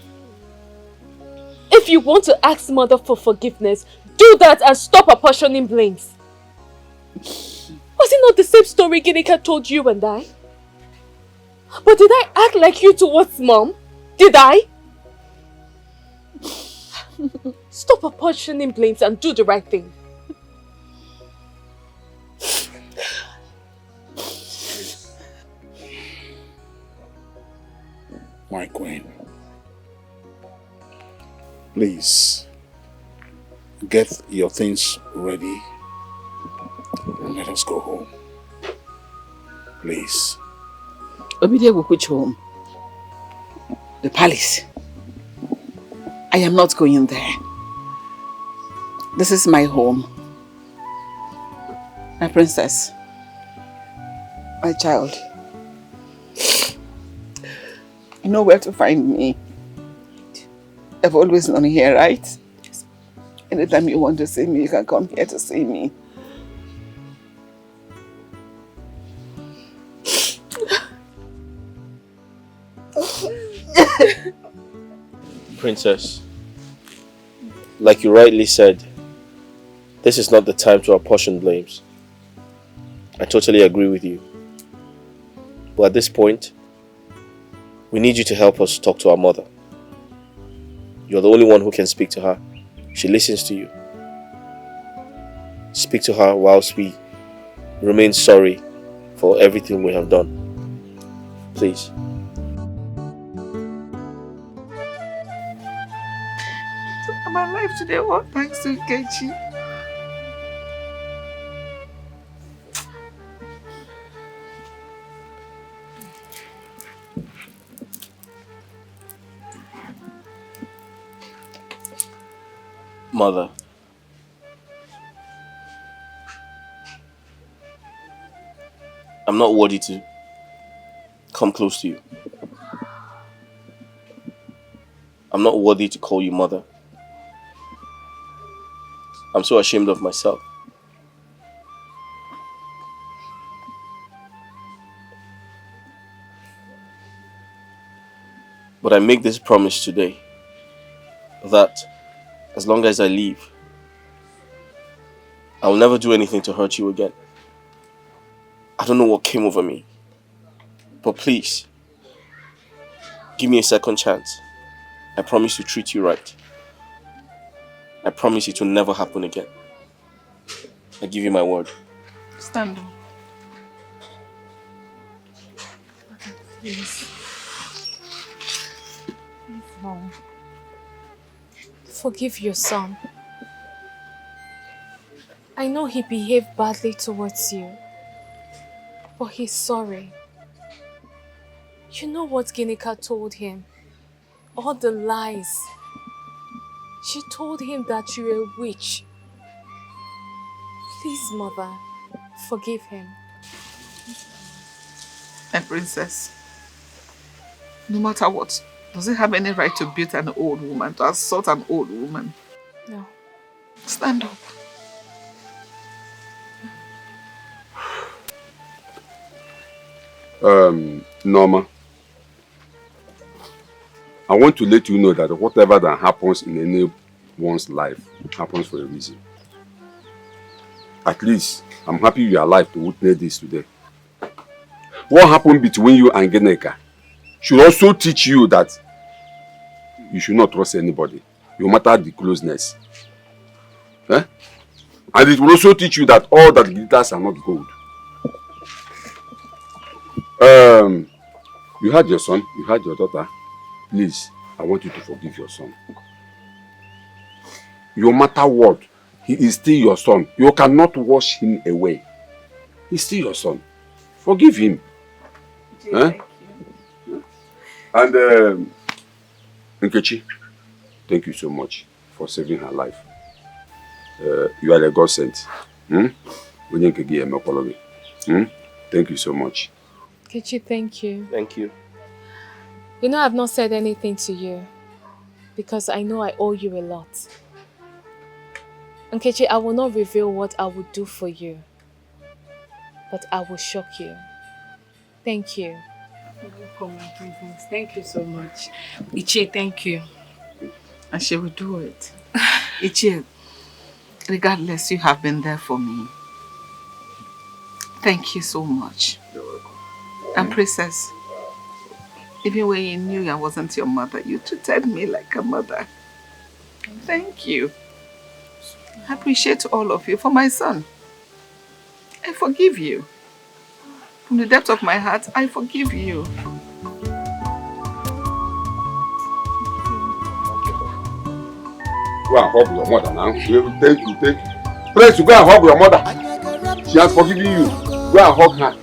If you want to ask mother for forgiveness, do that and stop apportioning blames. it not the same story Ginika told you and I? But did I act like you towards Mom? Did I? Stop apportioning blames and do the right thing. My queen, please get your things ready and let us go home. Please. Obide, which home? The palace. I am not going there. This is my home. My princess. My child. You know where to find me. I've always known here, right? Yes. Anytime you want to see me, you can come here to see me. Princess, like you rightly said, this is not the time to apportion blames. I totally agree with you. But at this point, we need you to help us talk to our mother. You're the only one who can speak to her. She listens to you. Speak to her whilst we remain sorry for everything we have done. Please. I'm alive today, all thanks to Kechi. Mother, I'm not worthy to come close to you. I'm not worthy to call you mother. I'm so ashamed of myself. But I make this promise today that as long as I live, I will never do anything to hurt you again. I don't know what came over me, but please, give me a second chance. I promise to treat you right. I promise it will never happen again. I give you my word. Stand up. Please. Mom. Forgive your son. I know he behaved badly towards you, but he's sorry. You know what Ginika told him? All the lies. She told him that you're a witch. Please, Mother, forgive him. My princess, no matter what, does he have any right to beat an old woman, to assault an old woman? No. Stand up. Norma, I want to let you know that whatever that happens in anyone's life happens for a reason. At least, I'm happy you are alive to witness this today. What happened between you and Ginika should also teach you that you should not trust anybody, no matter the closeness. Eh? And it will also teach you that all that glitters are not gold. You had your son, you had your daughter. Please, I want you to forgive your son. No matter what, he is still your son. You cannot wash him away. He's still your son. Forgive him. Thank you. And Nkechi, thank you so much for saving her life. You are a godsend. Thank you so much. Kechi, thank you. Thank you. You know I've not said anything to you because I know I owe you a lot. And Kechi, I will not reveal what I would do for you, but I will shock you. Thank you. Welcome, my princess. Thank you so much. Ichie, thank you. And she will do it. Ichie, regardless, you have been there for me. Thank you so much. And Princess, even when you knew I wasn't your mother, you treated me like a mother. Thank you. I appreciate all of you for my son. I forgive you. From the depth of my heart, I forgive you. Go and hug your mother now. Thank you. Please, go and hug your mother. She has forgiven you. Go and hug her.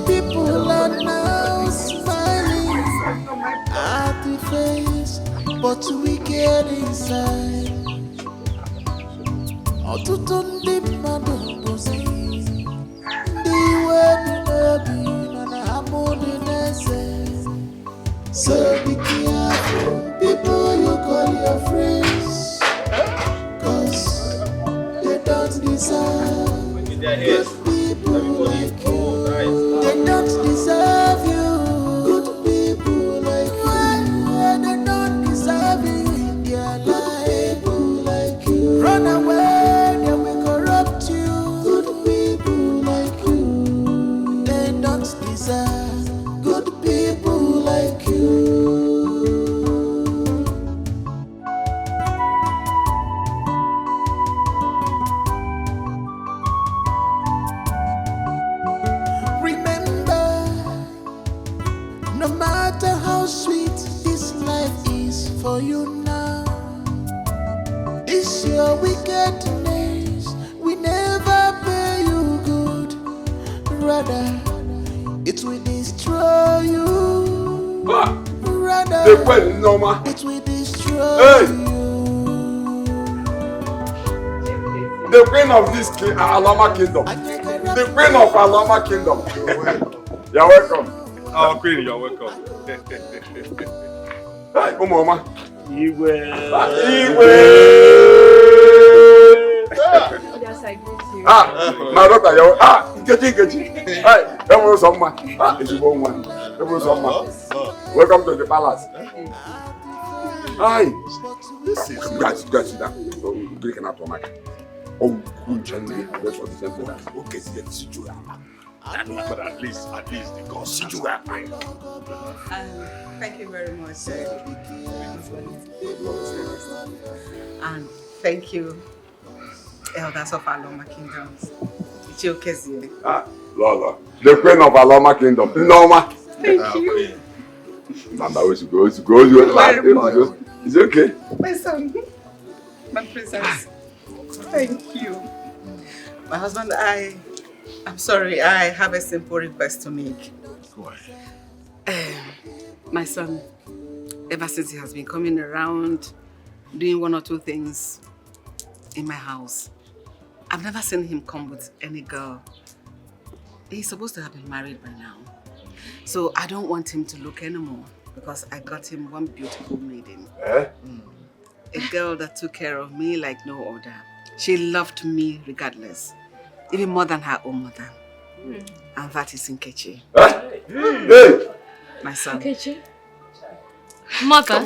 People are now smiling at the face, but we get inside. Ọtụtụ ndị mmadụ bụzi ndị iwe dị n'obi mana ha mụdị n'eze. So be careful, people you call your friends, 'cause they don't deserve good people like you. They don't deserve you. Good people like you. They don't deserve you in their life. People like you. Run away, they will corrupt you. Good people like you. They don't deserve good people like you. No matter how sweet this life is for you now, this your wickedness will never pay you good. Rather, it will destroy you. Rather, it will destroy you. The queen of this Alama kingdom. The queen of Alama kingdom. You're welcome. Our queen, you're welcome. Hi, Mama. Iwe. Yes, I greet you. My daughter, you're Nkechi. Hi, everyone, someone. It's your one. Everyone, someone. Welcome to the palace. Hi. Guys, sit down. Break an out of my. Oh, good gentlemen. That's what the gentleman. Okay, sit you down. But at least the gods see you are fine. Thank you very much, sir. And thank you, elders of Aloma Kingdoms. It's your case. Lola, the queen of Aloma Kingdom, Norma. Thank you. Mama, where's go? It's okay. My son, my princess. Thank you. My husband, I'm sorry, I have a simple request to make. Go ahead. My son, ever since he has been coming around, doing one or two things in my house, I've never seen him come with any girl. He's supposed to have been married by now. So I don't want him to look anymore because I got him one beautiful maiden. A girl that took care of me like no other. She loved me regardless. Even more than her own mother. And that is Nkechi. Hey! My son. Nkechi? Mother?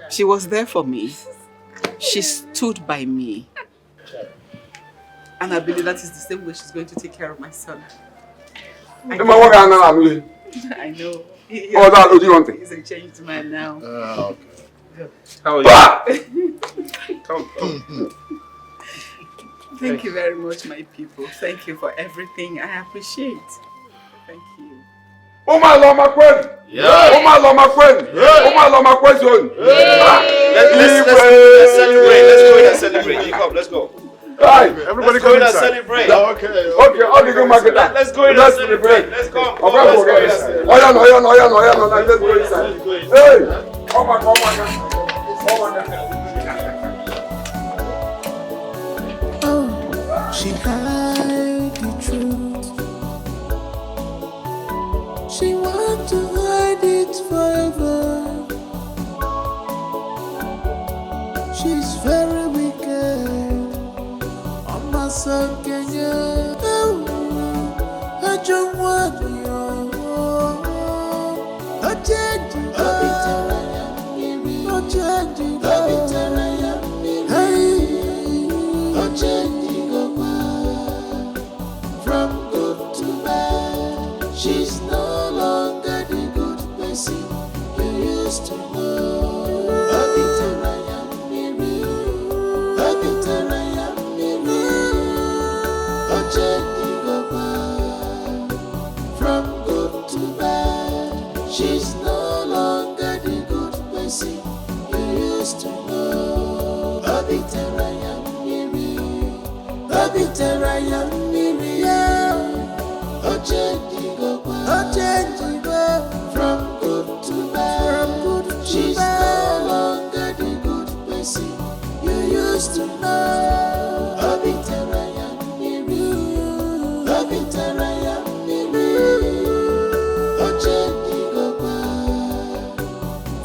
She was there for me. She stood by me. And I believe that is the same way she's going to take care of my son. I know. What do you want? He's a changed man now. Okay. How are you? Come. Thank you very much, my people. Thank you for everything. I appreciate. Thank you. Oma Loma Kwen! Oma Loma Kwen! Oma Loma Kwen zone! Let's celebrate. Let's go in and celebrate. You come, let's go. Right. Everybody come and celebrate. Okay, all the good market. Let's go in and celebrate. Let's go. Let's go inside. Hey! Oh my God. She hide the truth. She want to hide it forever. She's very wicked. On my son, can From good to bad, she's no longer the good person you used to know. From good to bad, she's no longer the good person you used to know. From good to bad, she's no longer the good person you used to know.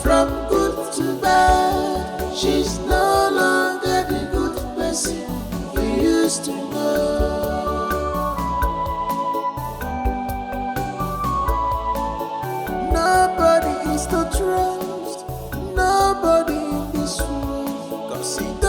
From good to bad, she's no longer the good person you used to know. Nobody is to trust, nobody in this world, 'cause it